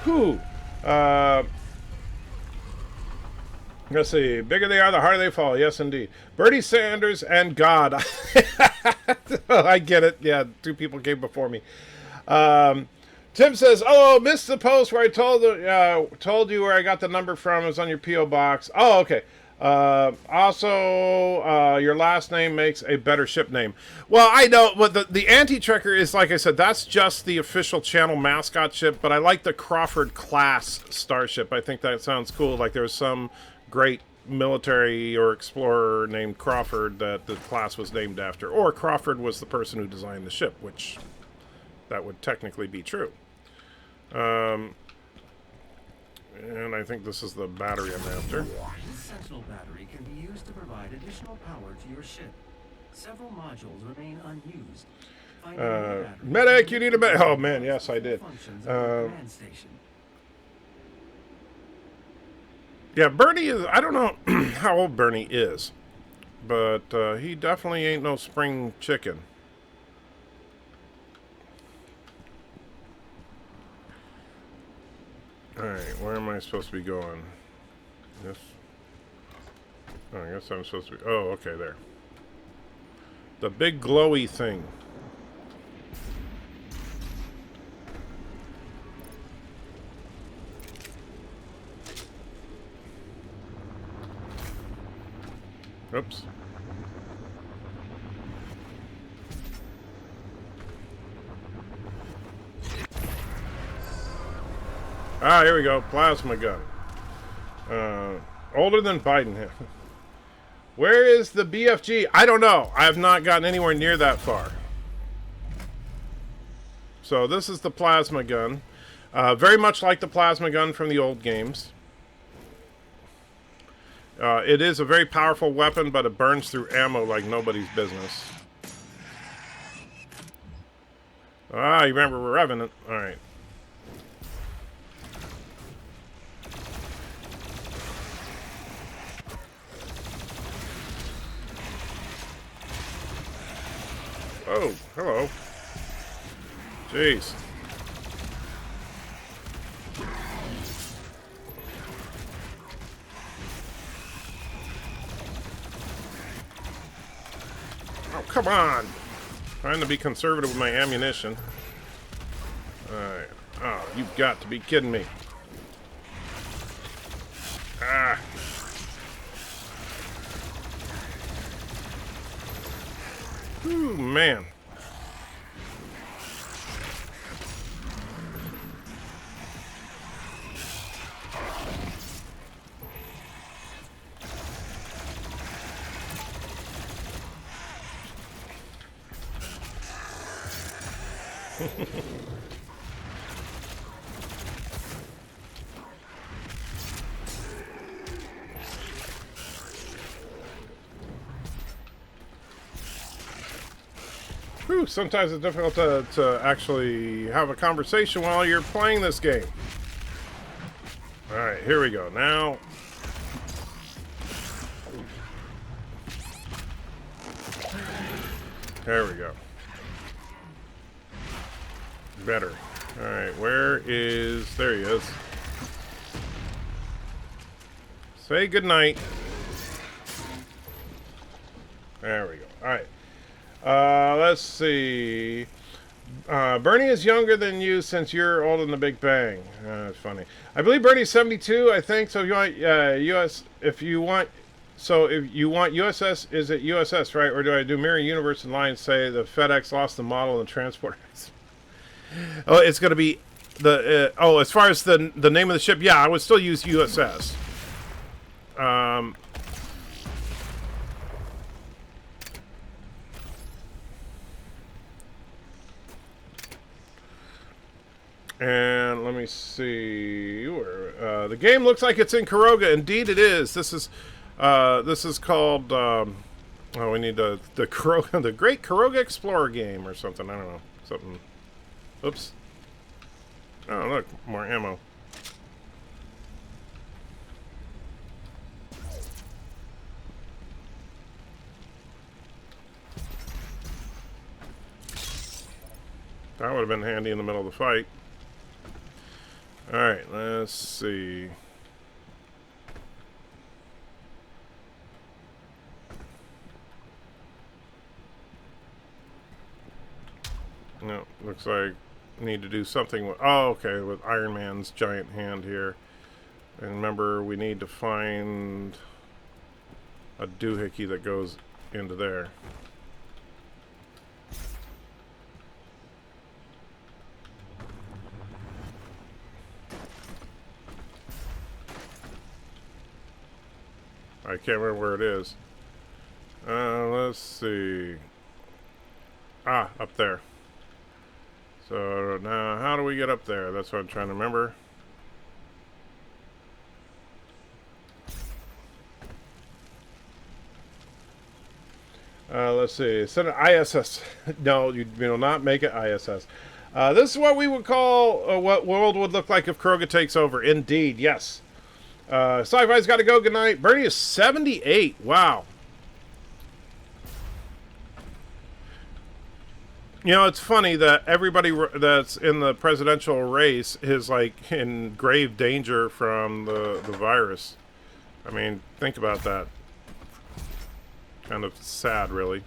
Speaker 6: Whew. Let's see. Bigger they are, the harder they fall. Yes, indeed. Bernie Sanders and God. I get it. Yeah, 2 people came before me. Tim says, "Oh, missed the post where I told you where I got the number from. It was on your P.O. box. Oh, okay. Also, your last name makes a better ship name." Well, I know, but the Anti-Trekker is, like I said, that's just the official channel mascot ship, but I like the Crawford class starship. I think that sounds cool. Like there was some great military or explorer named Crawford that the class was named after. Or Crawford was the person who designed the ship, which that would technically be true. And I think this is the battery I'm after.
Speaker 10: This Sentinel battery can be used to provide additional power to your ship. Several modules remain unused.
Speaker 6: Medic, you need a medic. Oh man, yes, I did. Yeah, Bernie is. I don't know how old Bernie is, but he definitely ain't no spring chicken. All right, where am I supposed to be going? This. Oh, I guess I'm supposed to be. Oh, okay, there. The big glowy thing. Oops. Ah, here we go. Plasma gun. Older than Biden. Where is the BFG? I don't know. I have not gotten anywhere near that far. So this is the plasma gun. Very much like the plasma gun from the old games. It is a very powerful weapon, but it burns through ammo like nobody's business. Ah, you remember Revenant. Alright. Oh, hello. Jeez. Oh, come on. Trying to be conservative with my ammunition. Alright. Oh, you've got to be kidding me. Ah. Ooh, man. Whew, sometimes it's difficult to actually have a conversation while you're playing this game. Alright, here we go. Now... There we go. Better. Alright, where is... There he is. Say goodnight. There we go. Alright. Let's see. Bernie is younger than you since you're old in the Big Bang. That's funny. I believe Bernie's 72, I think. So if you want US, if you want USS, is it USS, right? Or do I do Mirror Universe and lie and say the FedEx lost the model and transport? Oh, it's going to be the as far as the name of the ship, yeah, I would still use USS. And let me see where the game looks like it's in Karoga. Indeed, it is. This is called. Oh, we need the Karoga, the Great Karoga Explorer game or something. I don't know, something. Oops. Oh, look, more ammo. That would have been handy in the middle of the fight. Alright, let's see. No, looks like I need to do something with... Oh, okay, with Iron Man's giant hand here. And remember, we need to find a doohickey that goes into there. I can't remember where it is. Let's see. Ah, up there. So now, how do we get up there? That's what I'm trying to remember. Let's see. Send an ISS. No, you will not make it ISS. This is what we would call what world would look like if Kroga takes over. Indeed, yes. Sci-Fi's got to go. Good night. Bernie is 78. Wow. You know, it's funny that everybody that's in the presidential race is like in grave danger from the virus. I mean, think about that. Kind of sad, really.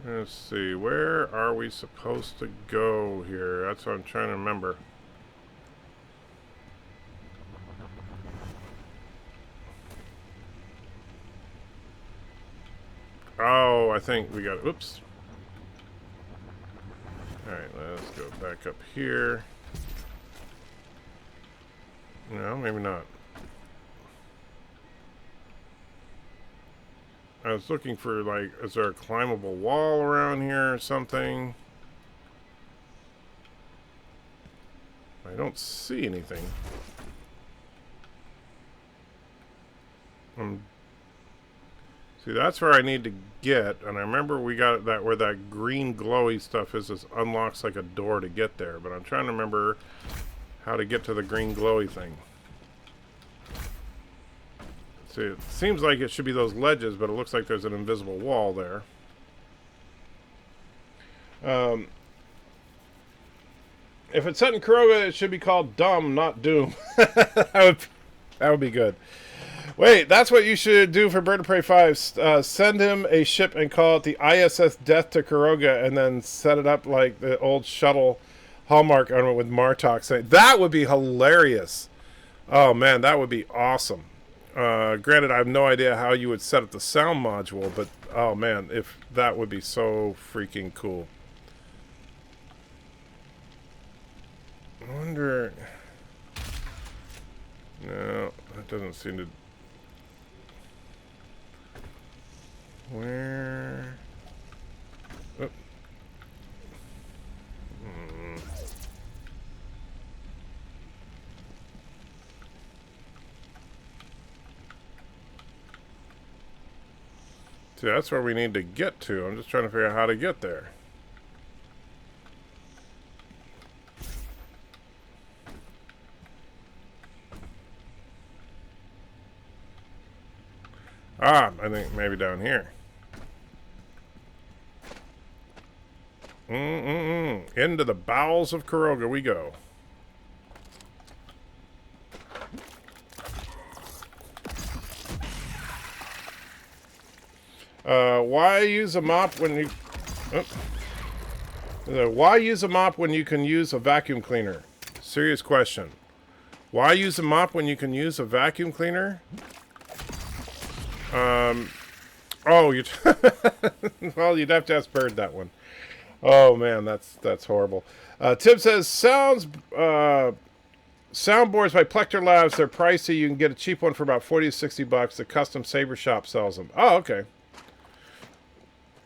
Speaker 6: Let's see, where are we supposed to go here? That's what I'm trying to remember. Oh, I think we got, oops. Alright, let's go back up here. No, maybe not. I was looking for, like, is there a climbable wall around here or something? I don't see anything. See, that's where I need to get, and I remember we got that where that green glowy stuff is. This unlocks like a door to get there, but I'm trying to remember how to get to the green glowy thing. See, it seems like it should be those ledges, but it looks like there's an invisible wall there. If it's set in Kroga, it should be called Dumb, not Doom. that would be good. Wait, that's what you should do for Bird of Prey 5. Send him a ship and call it the ISS Death to Kroga, and then set it up like the old shuttle Hallmark on it with Martok saying. That would be hilarious. Oh, man, that would be awesome. Granted, I have no idea how you would set up the sound module, but, oh, man, if that would be so freaking cool. I wonder... No, that doesn't seem to... Where... Oh. See, that's where we need to get to. I'm just trying to figure out how to get there. Ah, I think maybe down here. Into the bowels of Kroga we go. Why use a mop when you... why use a mop when you can use a vacuum cleaner? Serious question. Why use a mop when you can use a vacuum cleaner? Oh, you... well, you'd have to ask Bird that one. Oh, man, that's horrible. Tim says, soundboards by Plector Labs, they're pricey. You can get a cheap one for about 40 to 60 bucks. The Custom Saber Shop sells them. Oh, okay.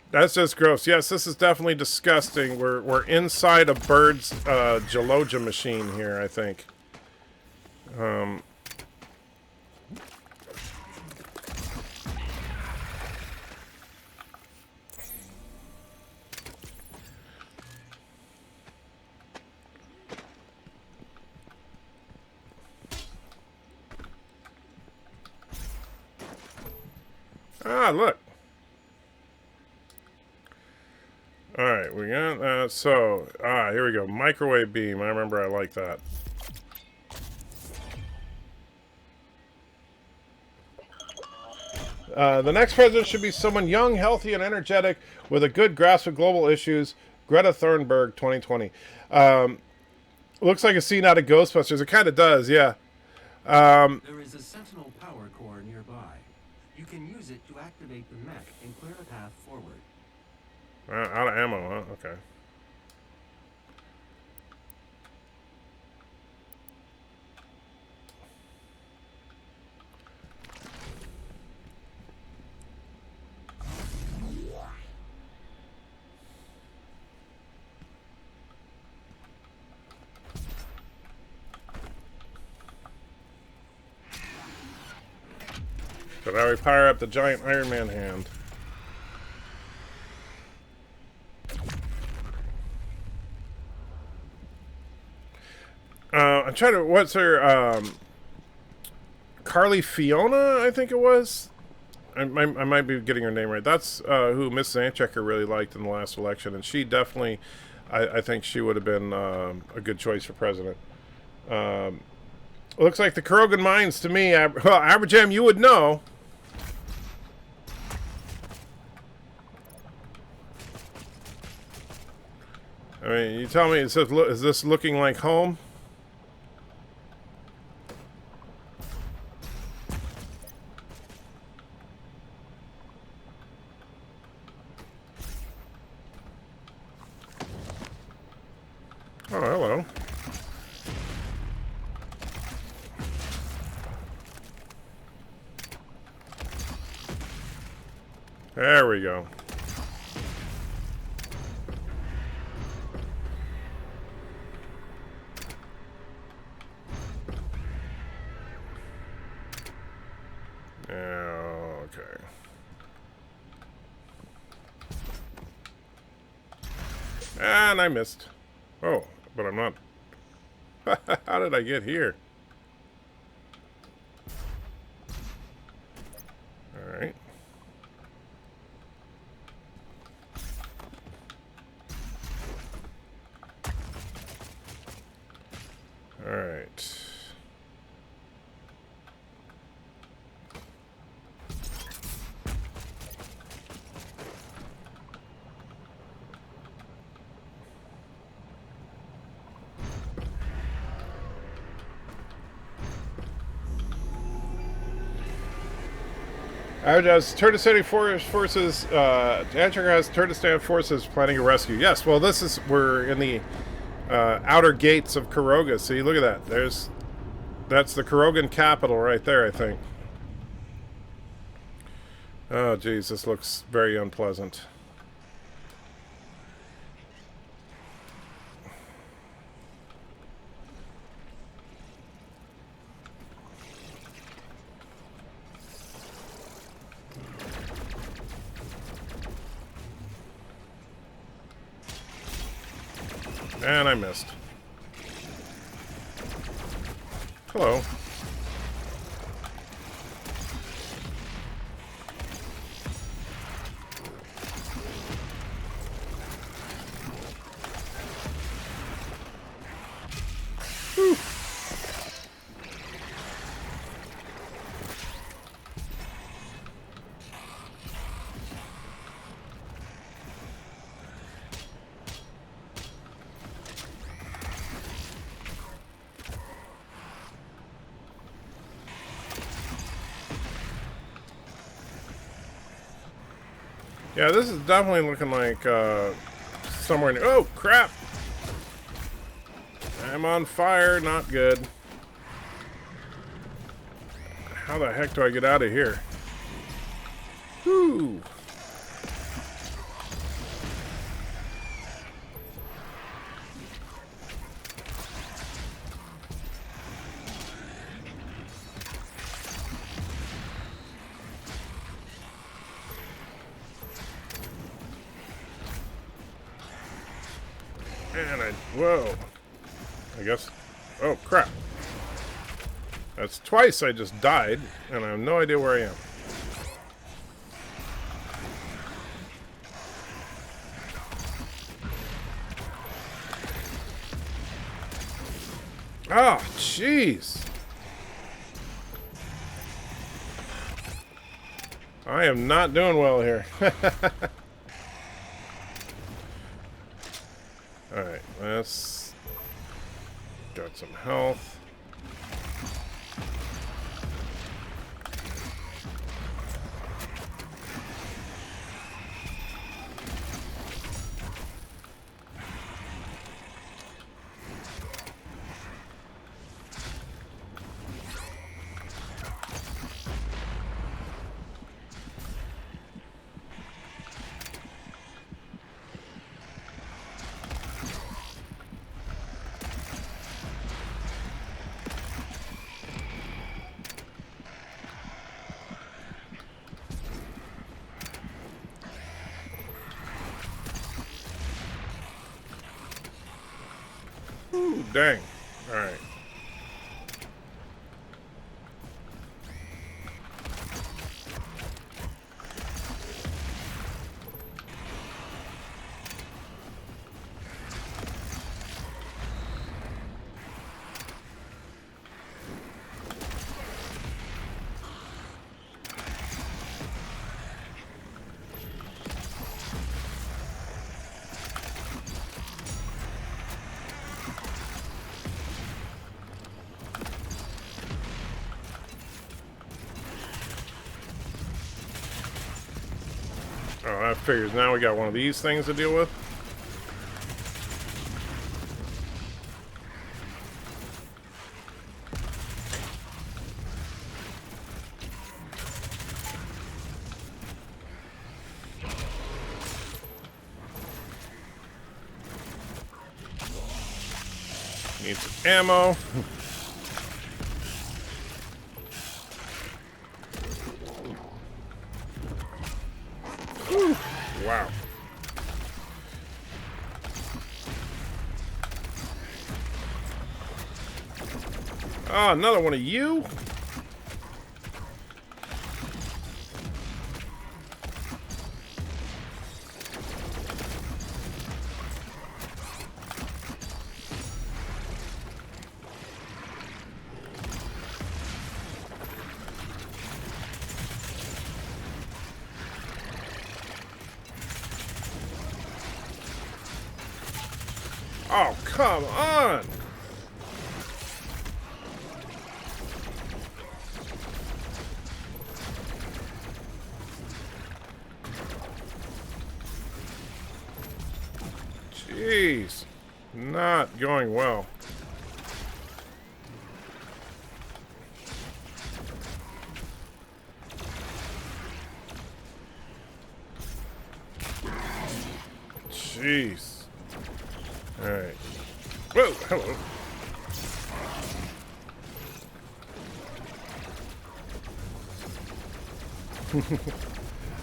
Speaker 6: That's just gross. Yes, this is definitely disgusting. We're inside a Bird's Geloja machine here, I think. Ah, look. Alright, we got that. So, here we go. Microwave beam. I remember I like that. The next president should be someone young, healthy, and energetic with a good grasp of global issues. Greta Thunberg, 2020. Looks like a scene out of Ghostbusters. It kind of does, yeah.
Speaker 10: There is a Sentinel power core nearby. You can use it to activate the mech and clear a path forward.
Speaker 6: Out of ammo, huh? Okay. But now we power up the giant Iron Man hand. I'm trying to... What's her... Carly Fiona, I think it was? I might be getting her name right. That's who Miss Zanchecker really liked in the last election. And she definitely... I think she would have been a good choice for president. Looks like the Krogan mines to me. Well, Aberjam, you would know. I mean, you tell me, is this looking like home? Oh, hello. There we go. Okay. And I missed. Oh, but I'm not. How did I get here? All right. All right. Has Turkestan forces, Anchor has Turkestan forces planning a rescue. Yes, well, we're in the outer gates of Karoga. See, look at that. That's the Karogan capital right there, I think. Oh, geez, this looks very unpleasant. And I missed. Hello. Whew. Yeah, this is definitely looking like somewhere near... Oh, crap! I'm on fire, not good. How the heck do I get out of here? Whew! And whoa. I guess, oh crap. That's twice I just died, and I have no idea where I am. Oh, jeez. I am not doing well here. Alright, let's... Got some health. Ooh, dang. Alright. Oh, that figures. Now we got one of these things to deal with. Need some ammo. Wow. Oh, another one of you? Oh, come on! Jeez. Not going well. Jeez. Alright. Whoa, hello.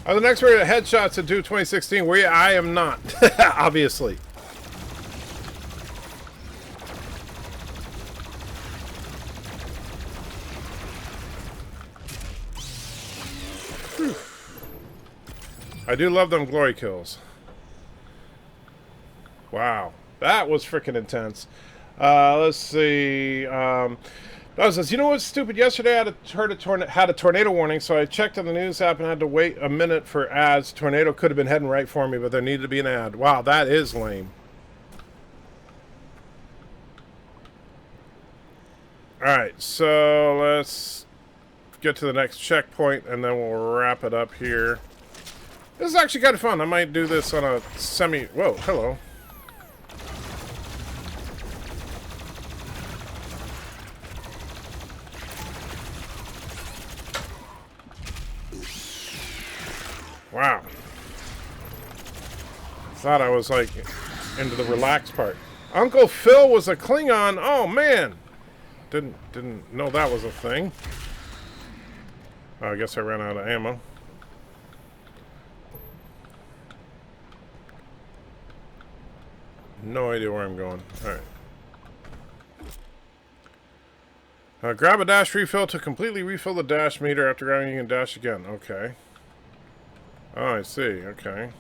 Speaker 6: I'm the next expert at headshots at 2016. Where I am not, obviously. Whew. I do love them glory kills. Wow, that was freaking intense. Let's see. That says, you know what's stupid? Yesterday I had a tornado warning, so I checked on the news app and had to wait a minute for ads. Tornado could have been heading right for me, but there needed to be an ad. Wow, that is lame. Alright, so let's get to the next checkpoint, and then we'll wrap it up here. This is actually kind of fun. I might do this on a semi... Whoa, hello. Wow. Thought I was like into the relaxed part. Uncle Phil was a Klingon. Oh man. Didn't know that was a thing. Oh, I guess I ran out of ammo. No idea where I'm going. Alright. Grab a dash refill to completely refill the dash meter. After grabbing, you can dash again. Okay. Oh, I see. Okay.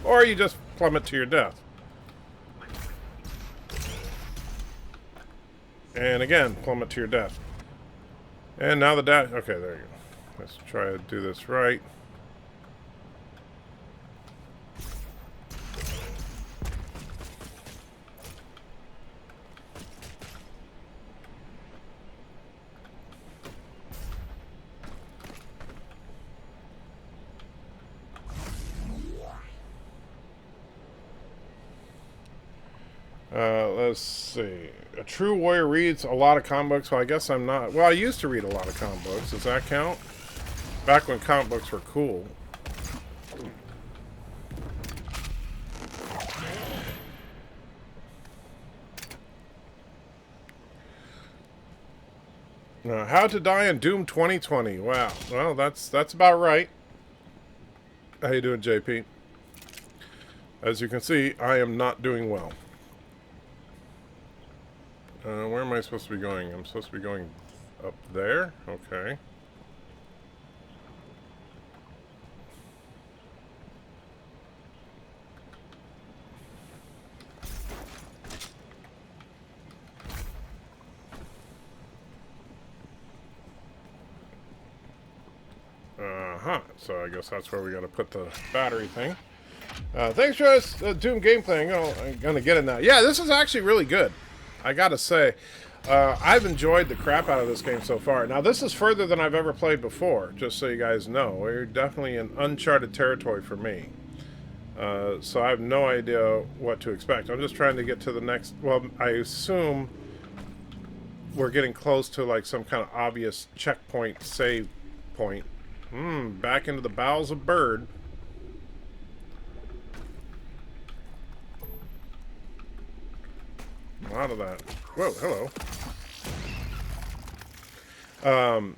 Speaker 6: Or you just plummet to your death. And again, plummet to your death. And now the dash... Okay, there you go. Let's try to do this right. Let's see. A true warrior reads a lot of comic books. Well, I guess I'm not. Well, I used to read a lot of comic books. Does that count? Back when comic books were cool. How to die in Doom 2020. Wow. Well, that's about right. How you doing, JP? As you can see, I am not doing well. Where am I supposed to be going? I'm supposed to be going up there? Okay. So I guess that's where we got to put the battery thing. Thanks for us, Doom gameplay. I'm gonna get it now. Yeah, this is actually really good. I gotta say, I've enjoyed the crap out of this game so far. Now, this is further than I've ever played before, just so you guys know. We're definitely in uncharted territory for me. So I have no idea what to expect. I'm just trying to get to the next... Well, I assume we're getting close to like some kind of obvious checkpoint, save point. Back into the bowels of Bird. A lot of that. Whoa, hello.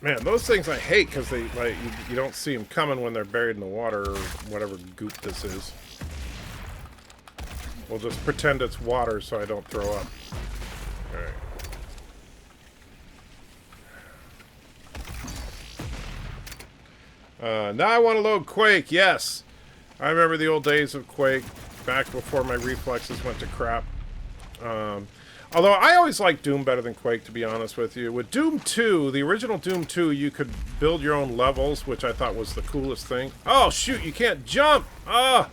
Speaker 6: Man, those things I hate because they like you don't see them coming when they're buried in the water or whatever goop this is. We'll just pretend it's water so I don't throw up. All right. Now I want to load Quake. Yes, I remember the old days of Quake, back before my reflexes went to crap. Although I always liked Doom better than Quake, to be honest with you. With Doom 2, the original Doom 2, you could build your own levels, which I thought was the coolest thing. Oh shoot, you can't jump! Ah!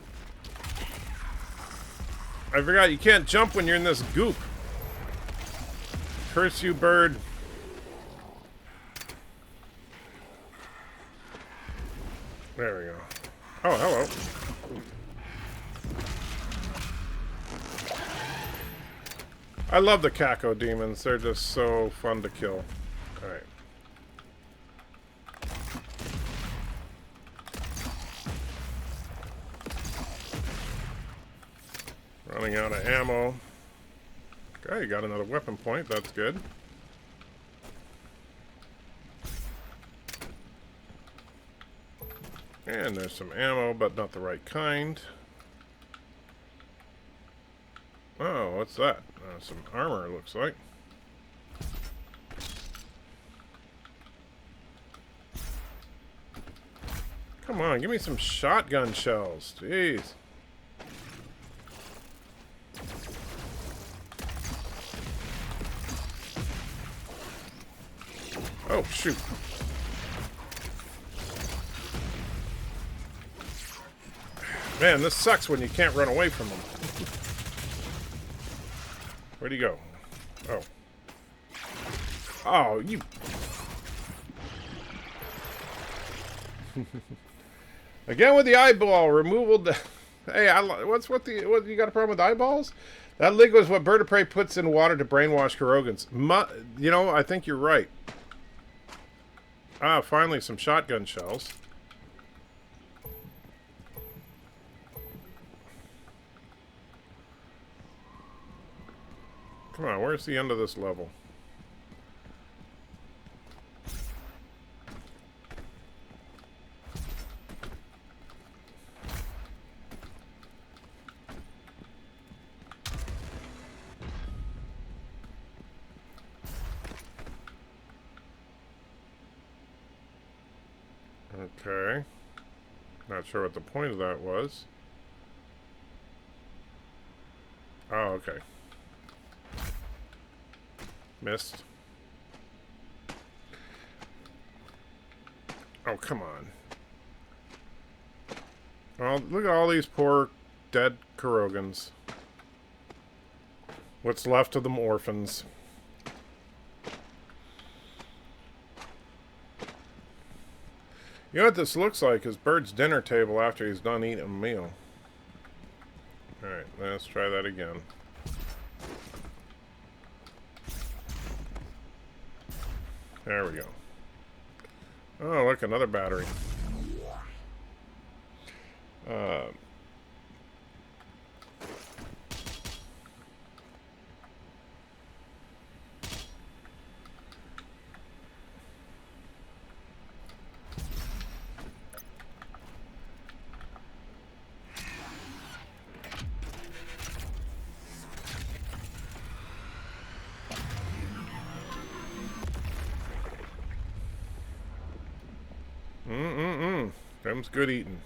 Speaker 6: I forgot you can't jump when you're in this goop. Curse you, Bird. There we go. Oh, hello. I love the Caco demons. They're just so fun to kill. Alright. Running out of ammo. Okay, you got another weapon point. That's good. And there's some ammo, but not the right kind. Oh, what's that? Some armor, it looks like. Come on, give me some shotgun shells. Jeez. Oh, shoot. Man, this sucks when you can't run away from them. Where'd he go? Oh. Oh, you... Again with the eyeball removal. Hey, what you got a problem with eyeballs? That liquid is what Bird of Prey puts in water to brainwash Kurogans. You know, I think you're right. Ah, finally some shotgun shells. Come on, where's the end of this level? Okay. Not sure what the point of that was. Oh, okay. Missed. Oh, come on. Oh, look at all these poor dead Kurogans. What's left of them orphans. You know what this looks like is Bird's dinner table after he's done eating a meal. Alright, let's try that again. There we go. Oh, look, another battery. Them's good eating.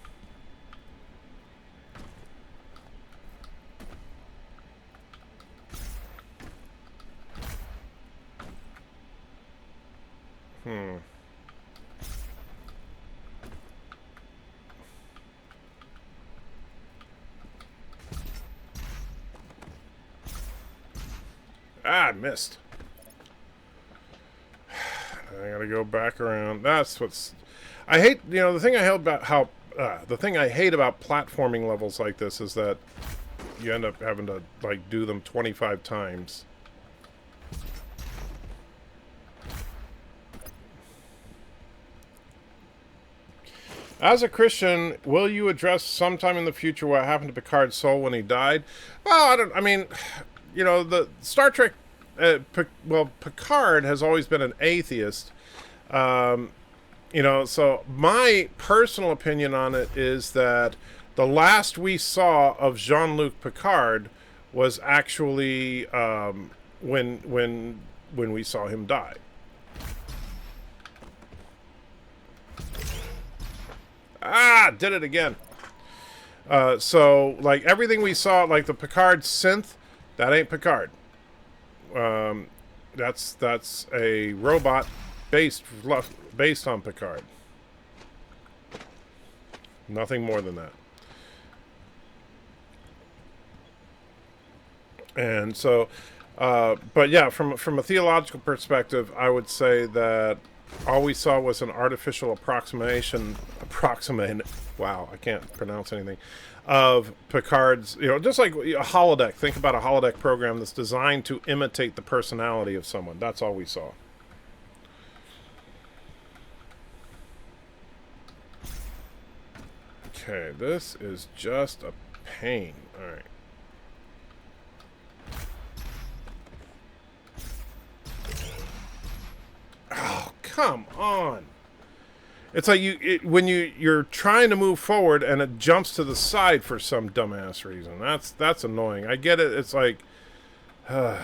Speaker 6: Ah, I missed. I gotta go back around. That's what's... I hate, you know, the thing I hate about how... the thing I hate about platforming levels like this is that you end up having to, like, do them 25 times. As a Christian, will you address sometime in the future what happened to Picard's soul when he died? Well, I mean, you know, the Star Trek, Picard has always been an atheist. You know, so my personal opinion on it is that the last we saw of Jean-Luc Picard was actually when we saw him die. Ah, did it again. So, like, everything we saw, like the Picard synth, that ain't Picard. That's a robot based on Picard. Nothing more than that. And so, but yeah, from a theological perspective, I would say that all we saw was an artificial wow, I can't pronounce anything, of Picard's, you know, just like a holodeck. Think about a holodeck program that's designed to imitate the personality of someone. That's all we saw. Okay, this is just a pain. All right. Oh, come on. It's like when you're trying to move forward and it jumps to the side for some dumbass reason. That's annoying. I get it. It's like I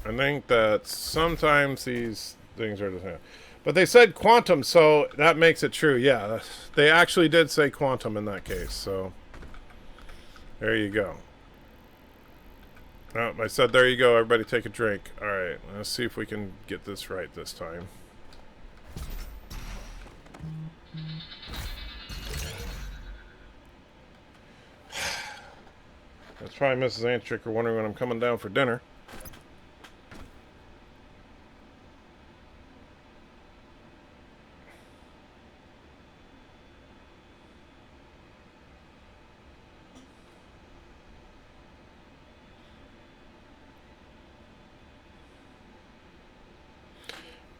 Speaker 6: think that sometimes these things are the same. But they said quantum, so that makes it true. Yeah, they actually did say quantum in that case. So there you go. Oh, I said there you go. Everybody take a drink. All right, let's see if we can get this right this time. That's probably Mrs. Antricker wondering when I'm coming down for dinner.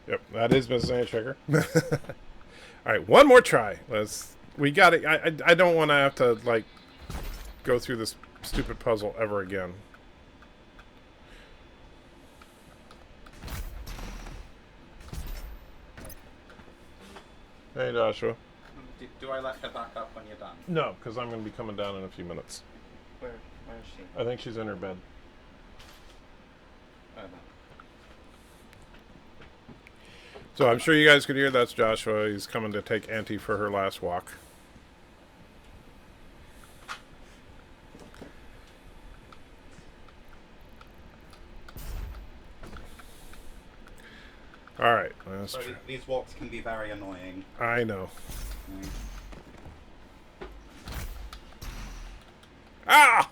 Speaker 6: Yep, that is Mrs. Antricker. All right, one more try. We got it. I don't want to have to, like, go through this stupid puzzle ever again. Hey, Joshua.
Speaker 12: Do I let her back up when you're done?
Speaker 6: No, because I'm going to be coming down in a few minutes.
Speaker 12: Where is she?
Speaker 6: I think she's in her bed.
Speaker 12: Oh, no.
Speaker 6: So I'm sure you guys could hear that's Joshua. He's coming to take Auntie for her last walk. All right.
Speaker 12: So these walks can be very annoying.
Speaker 6: I know. Ah!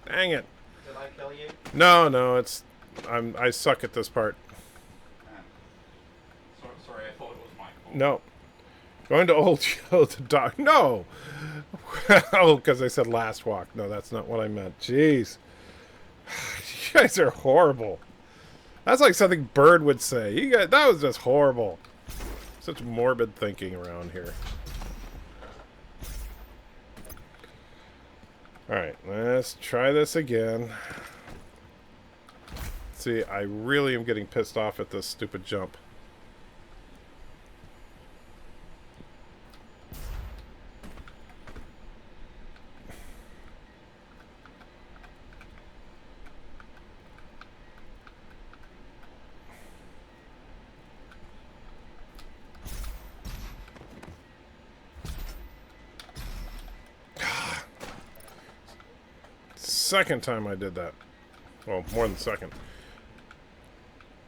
Speaker 6: Dang it.
Speaker 12: Did I kill you?
Speaker 6: No, it's I suck at this part.
Speaker 12: Sorry, I thought it was my fault.
Speaker 6: No. Going to Old Joe the dog. No! Oh, because I said last walk. No, that's not what I meant. Jeez. You guys are horrible. That's like something Bird would say. You guys, that was just horrible. Such morbid thinking around here. Alright, let's try this again. See, I really am getting pissed off at this stupid jump. second time I did that. Well, more than second.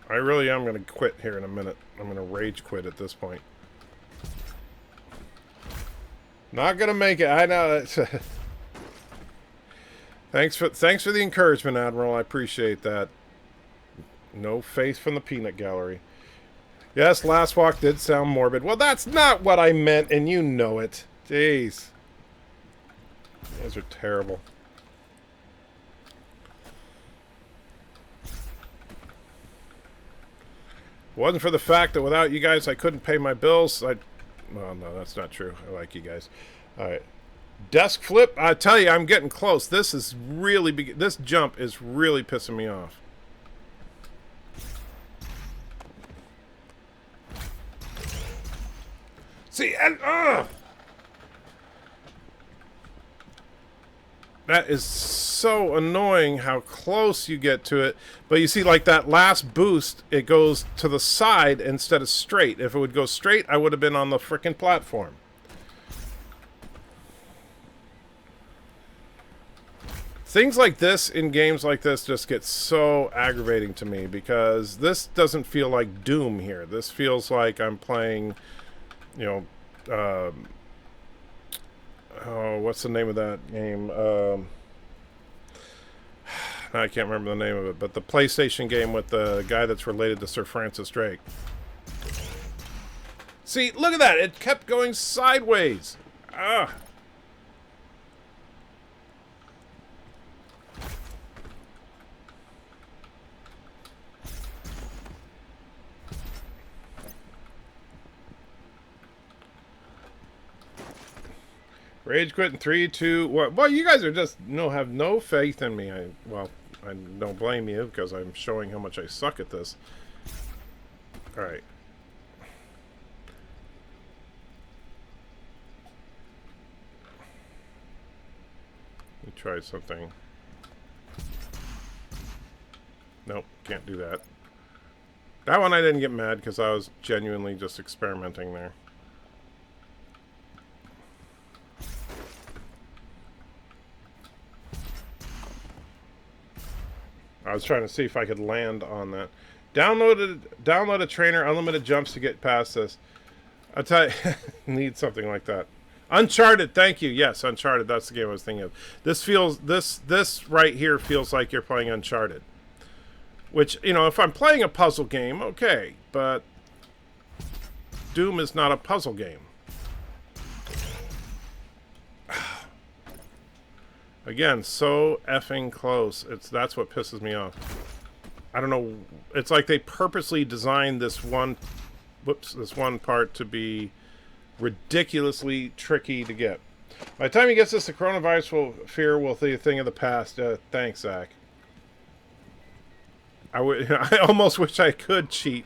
Speaker 6: I really am going to quit here in a minute. I'm going to rage quit at this point. Not going to make it. I know. Thanks for the encouragement, Admiral. I appreciate that. No face from the peanut gallery. Yes, Last Walk did sound morbid. Well, that's not what I meant, and you know it. Jeez. You guys are terrible. If it wasn't for the fact that without you guys I couldn't pay my bills, well, no, that's not true. I like you guys. Alright. Desk flip. I tell you, I'm getting close. This is really this jump is really pissing me off. See, and that is so annoying how close you get to it. But you see, like that last boost, it goes to the side instead of straight. If it would go straight, I would have been on the frickin' platform. Things like this in games like this just get so aggravating to me because this doesn't feel like Doom here. This feels like I'm playing, you know, oh, what's the name of that game? I can't remember the name of it, but the PlayStation game with the guy that's related to Sir Francis Drake. See, look at that. It kept going sideways. Ah. Rage quit in 3, 2, 1. Well, you guys are just have no faith in me. I don't blame you because I'm showing how much I suck at this. All right. Let me try something. Nope, can't do that. That one I didn't get mad because I was genuinely just experimenting there. I was trying to see if I could land on that. Download a trainer, unlimited jumps to get past this. I tell you, need something like that. Uncharted, thank you. Yes, Uncharted. That's the game I was thinking of. This right here feels like you're playing Uncharted. Which, you know, if I'm playing a puzzle game, okay, but Doom is not a puzzle game. Again, so effing close. That's what pisses me off. I don't know. It's like they purposely designed this one part to be ridiculously tricky to get. By the time he gets this, the coronavirus fear will be a thing of the past. Thanks, Zach. I almost wish I could cheat.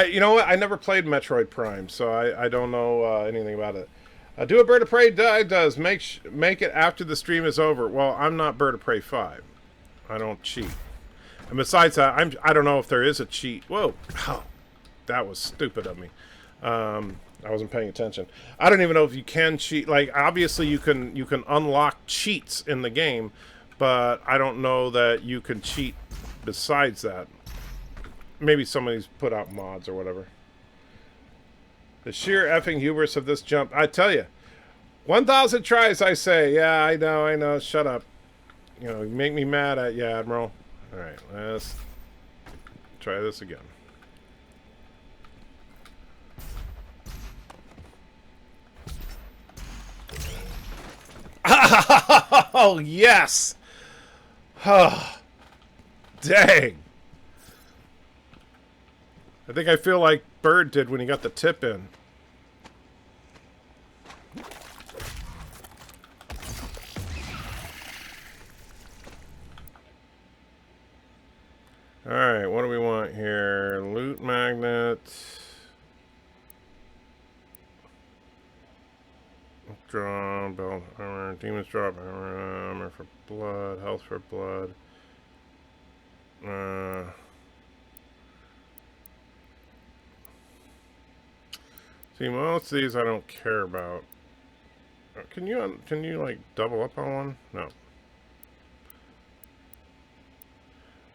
Speaker 6: You know what? I never played Metroid Prime, so I don't know anything about it. Do a Bird of Prey does. Make it after the stream is over. Well, I'm not Bird of Prey 5. I don't cheat. And besides that, I don't know if there is a cheat. Whoa. Oh, that was stupid of me. I wasn't paying attention. I don't even know if you can cheat. Like, obviously you can unlock cheats in the game, but I don't know that you can cheat besides that. Maybe somebody's put out mods or whatever. The sheer effing hubris of this jump. I tell you, 1,000 tries, I say. Yeah, I know. Shut up. You know, you make me mad at you, Admiral. All right, let's try this again. Oh, yes. Oh, dang. I think I feel like Bird did when he got the tip in. Alright, what do we want here? Loot magnet. Draw, belt armor, demons drop armor for blood, health for blood. See, most of these I don't care about. Can you like double up on one? No.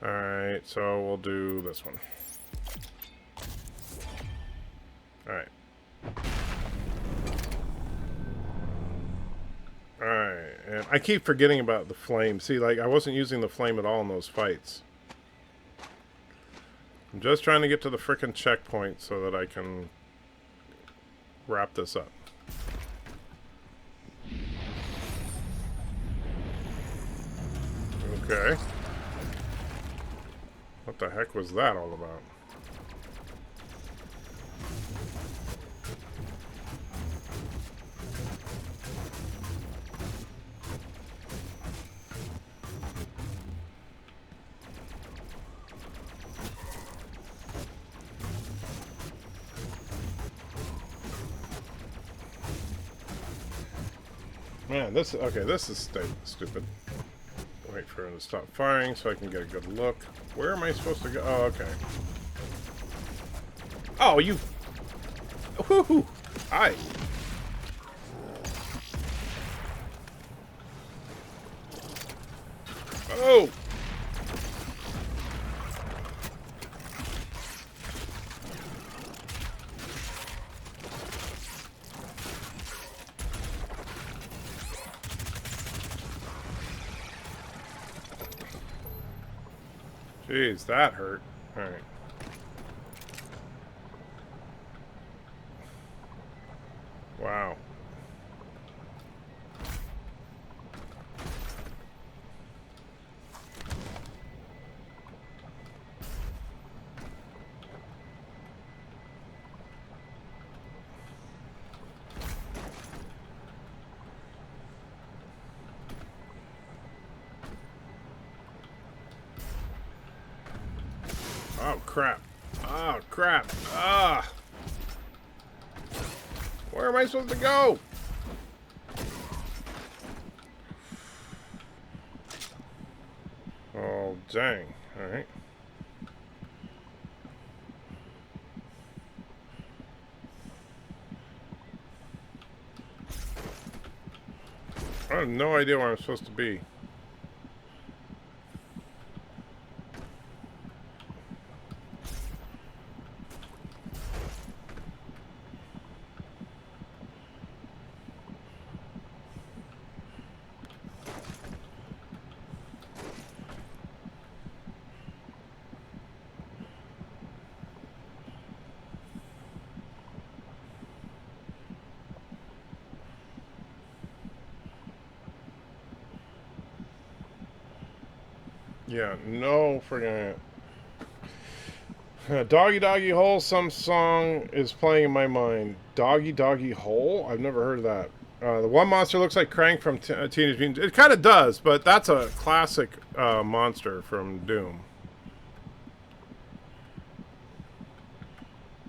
Speaker 6: Alright, so we'll do this one. Alright. Alright, and I keep forgetting about the flame. See, like, I wasn't using the flame at all in those fights. I'm just trying to get to the frickin' checkpoint so that I can wrap this up. Okay. What the heck was that all about? Man, this is stupid. Wait for him to stop firing so I can get a good look. Where am I supposed to go? Oh, okay. Oh, you... Woohoo! Hi! Oh! Jeez, that hurt. Alright. Wow. Oh, crap. Oh, crap. Ah! Where am I supposed to go? Oh, dang. Alright. I have no idea where I'm supposed to be. Yeah, no friggin' Doggy Doggy Hole, some song is playing in my mind. Doggy Doggy Hole? I've never heard of that. The one monster looks like Krang from Teenage Mutant. It kind of does, but that's a classic monster from Doom.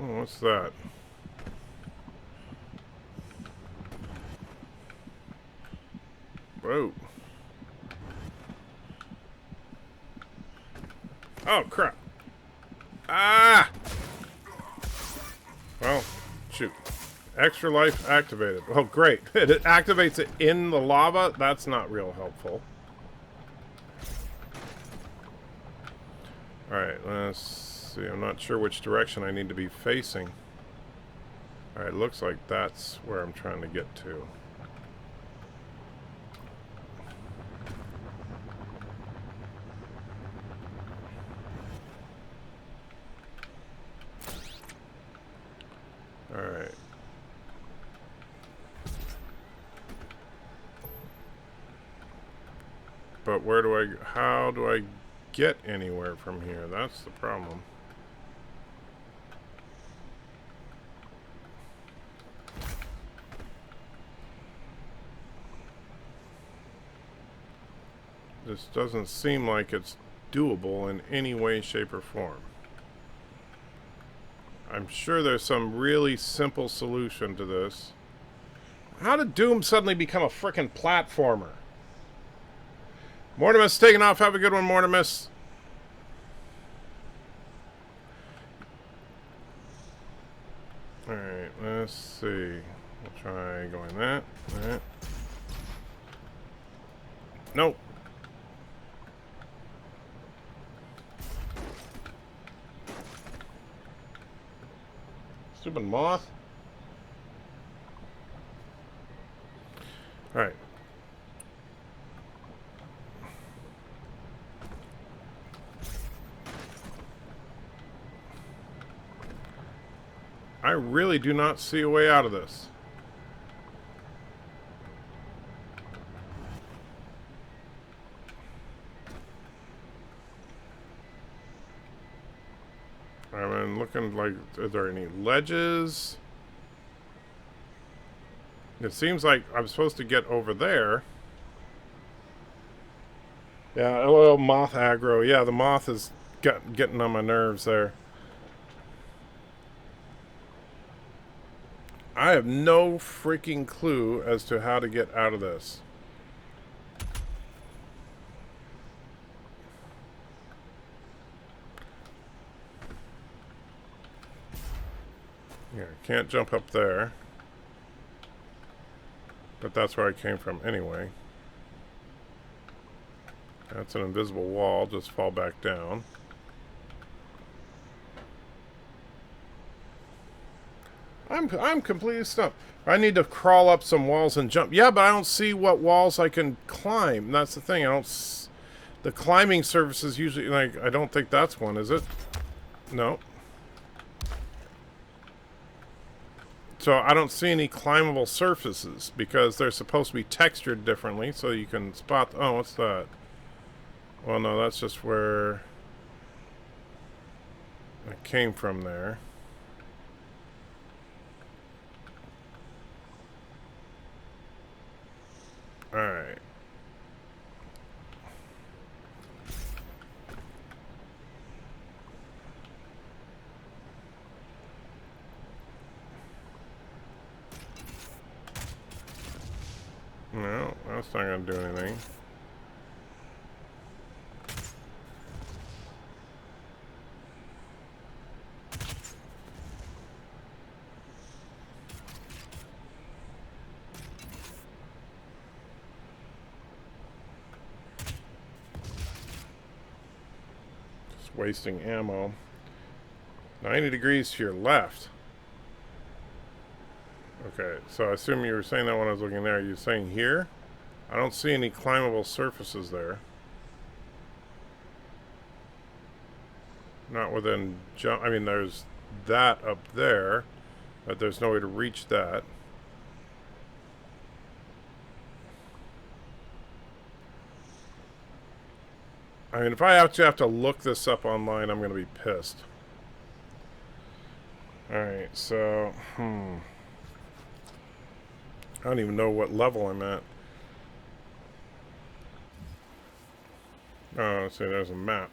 Speaker 6: Oh, what's that? Whoa. Oh, crap. Ah! Well, shoot. Extra life activated. Oh, great. It activates it in the lava? That's not real helpful. Alright, let's see. I'm not sure which direction I need to be facing. Alright, looks like that's where I'm trying to get to. Alright. But where do I... How do I get anywhere from here? That's the problem. This doesn't seem like it's doable in any way, shape, or form. I'm sure there's some really simple solution to this. How did Doom suddenly become a frickin' platformer? Mortimus taking off. Have a good one, Mortimus. Alright, let's see. We'll try going that. Nope. Stupid moth. Alright. I really do not see a way out of this. I'm looking like, are there any ledges? It seems like I'm supposed to get over there. Yeah, a little moth aggro. Yeah, the moth is getting on my nerves there. I have no freaking clue as to how to get out of this. Yeah, can't jump up there. But that's where I came from anyway. That's an invisible wall. Just fall back down. I'm completely stumped. I need to crawl up some walls and jump. Yeah, but I don't see what walls I can climb. That's the thing. I don't. The climbing surfaces usually, like, I don't think that's one, is it? No. So I don't see any climbable surfaces because they're supposed to be textured differently, so you can spot. Oh, what's that? Well, no, that's just where I came from there. Alright. No, that's not going to do anything. Wasting ammo. 90 degrees to your left. Okay, so I assume you were saying that when I was looking there. You're saying here? I don't see any climbable surfaces there. Not within jump. I mean, there's that up there, but there's no way to reach that. I mean, if I actually have to look this up online, I'm going to be pissed. Alright, so, I don't even know what level I'm at. Oh, let's see, there's a map.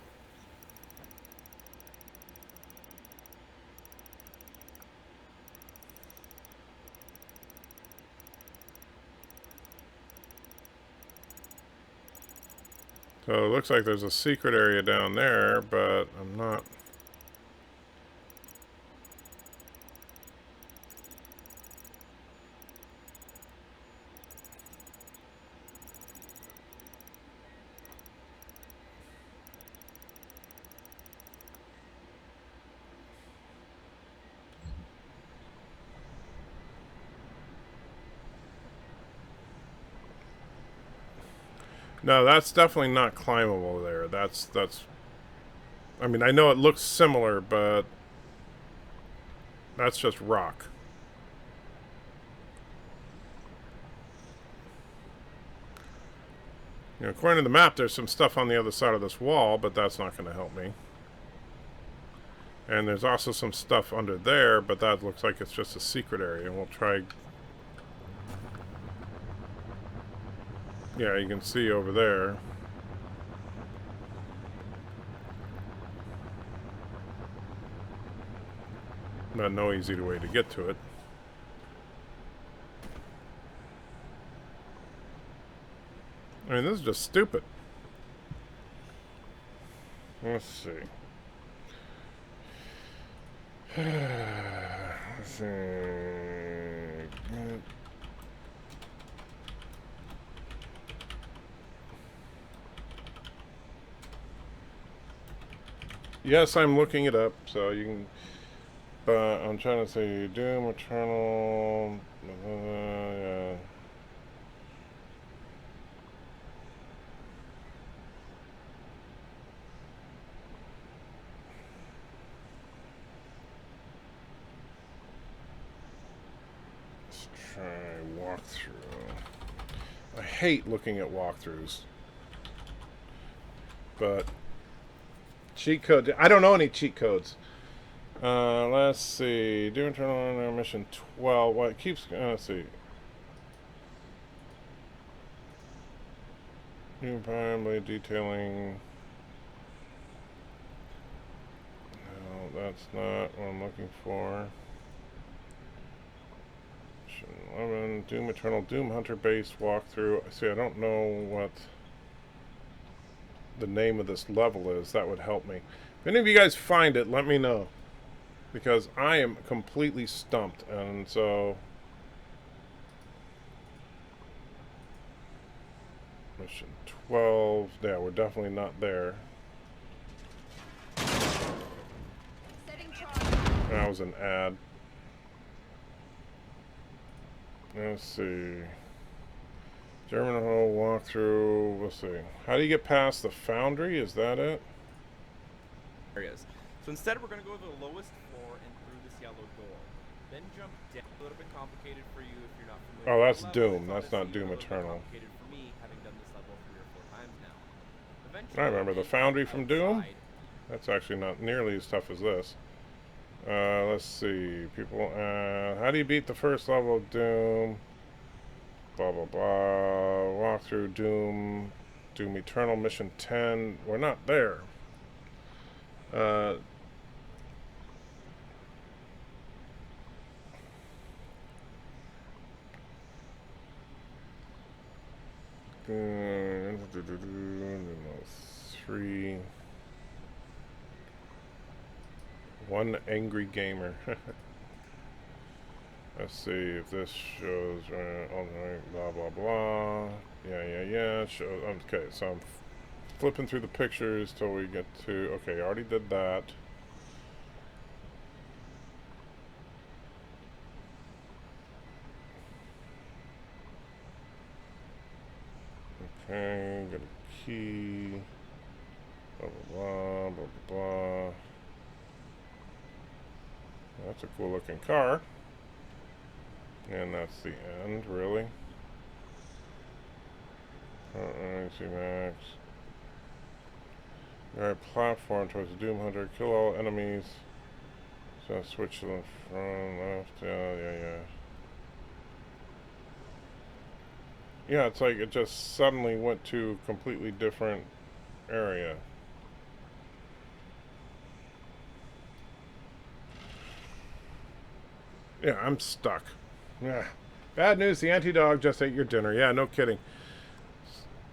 Speaker 6: So it looks like there's a secret area down there, but I'm not... No, that's definitely not climbable there. That's I mean, I know it looks similar, but that's just rock. You know, according to the map, there's some stuff on the other side of this wall, but that's not going to help me. And there's also some stuff under there, but that looks like it's just a secret area. And we'll try... Yeah, you can see over there. Not no easy way to get to it. I mean, this is just stupid. Let's see. Let's see. Yes, I'm looking it up, so you can. But I'm trying to say Doom Eternal. Yeah. Let's try walkthrough. I hate looking at walkthroughs, but cheat code. I don't know any cheat codes. Let's see. Doom Eternal mission 12. Well, it keeps. Let's see. New Blade detailing. No, that's not what I'm looking for. Mission 11. Doom Eternal. Doom Hunter base walkthrough. See, I don't know what the name of this level is. That would help me. If any of you guys find it, let me know. Because I am completely stumped, and so mission 12. Yeah, we're definitely not there. That was an ad. Let's see. German hole walkthrough. Let's see. How do you get past the foundry? Is that it?
Speaker 13: Areas. So instead, we're going to go to the lowest floor and through this yellow door. Then jump down. A little bit complicated for you if you're not familiar.
Speaker 6: Oh, that's
Speaker 13: with the level.
Speaker 6: Doom. That's not Doom Eternal.
Speaker 13: Complicated for me, having done this level 3 or 4 times now.
Speaker 6: I remember the foundry from Doom. That's actually not nearly as tough as this. Let's see. People, how do you beat the first level of Doom? Blah, blah, blah. Walk through Doom. Doom Eternal Mission 10. We're not there. Three. One angry gamer. Let's see if this shows blah blah blah. Yeah. Show. Okay, so I'm flipping through the pictures till we get to. Okay, I already did that. Okay, got a key. Blah blah blah blah. That's a cool looking car. And that's the end, really. See Max. Alright, platform towards the Doom Hunter. Kill all enemies. So switch to the front, left. Yeah. Yeah, it's like it just suddenly went to a completely different area. Yeah, I'm stuck. Yeah. Bad news, the anti-dog just ate your dinner. Yeah, no kidding.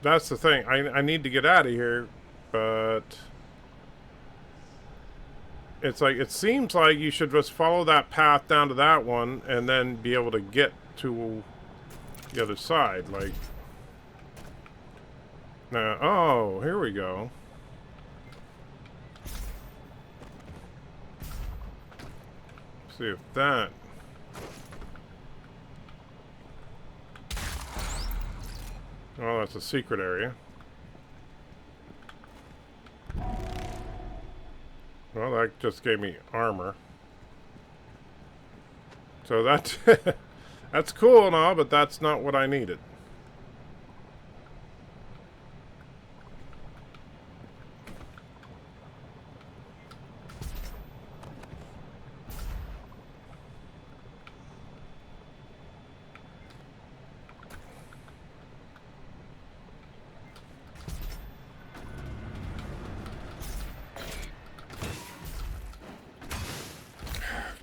Speaker 6: That's the thing. I need to get out of here, but it's like, it seems like you should just follow that path down to that one and then be able to get to the other side. Like, now, oh, here we go. See if that. Oh, that's a secret area. Well, that just gave me armor. So that that's cool and all, but that's not what I needed.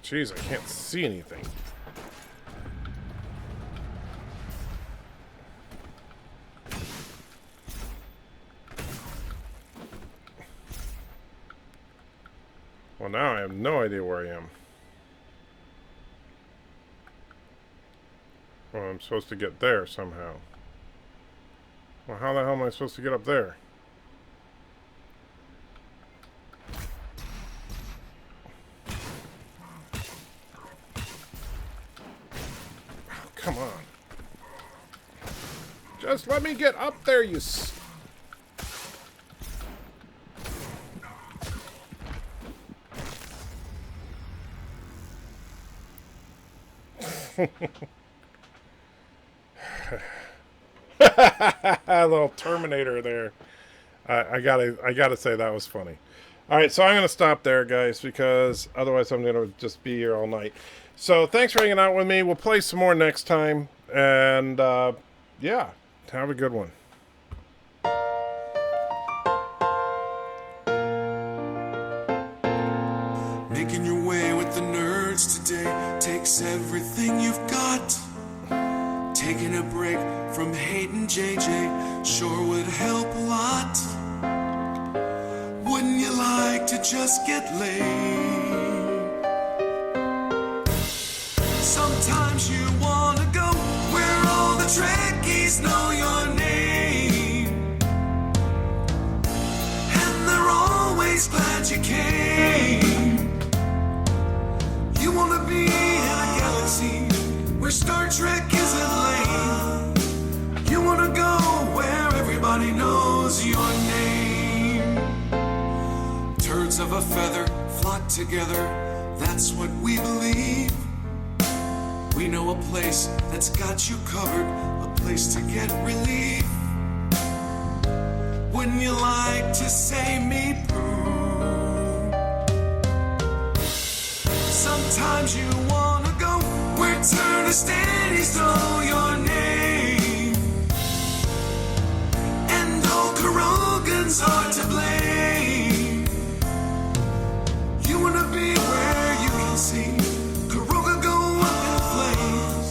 Speaker 6: Jeez, I can't see anything. Well, now I have no idea where I am. Well, I'm supposed to get there somehow. Well, how the hell am I supposed to get up there? Oh, come on. Just let me get up there, you little Terminator there. I gotta say that was funny. All right, so I'm gonna stop there, guys, because otherwise I'm gonna just be here all night. So thanks for hanging out with me. We'll play some more next time, and yeah, have a good one.
Speaker 14: Making your way with the nerds today takes everything you've got. Taking a break from hating JJ sure would help a lot. Wouldn't you like to just get laid? Sometimes you wanna go where all the Trekkies know your name, and they're always glad you came. You wanna be in a galaxy where Star Trek isn't lame. You wanna go where everybody knows your name. Turds of a feather flock together, that's what we believe. We know a place that's got you covered, a place to get relief. Wouldn't you like to say me Pooh? Sometimes you wanna go where Turnistannies know your name, and all Kurogans are to blame. You wanna be where you can see Kuroga go up in flames.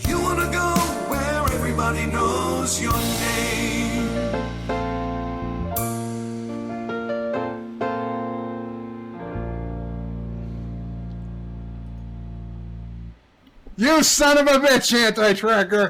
Speaker 14: You wanna go where everybody knows your name.
Speaker 3: You son of a bitch, anti-tracker!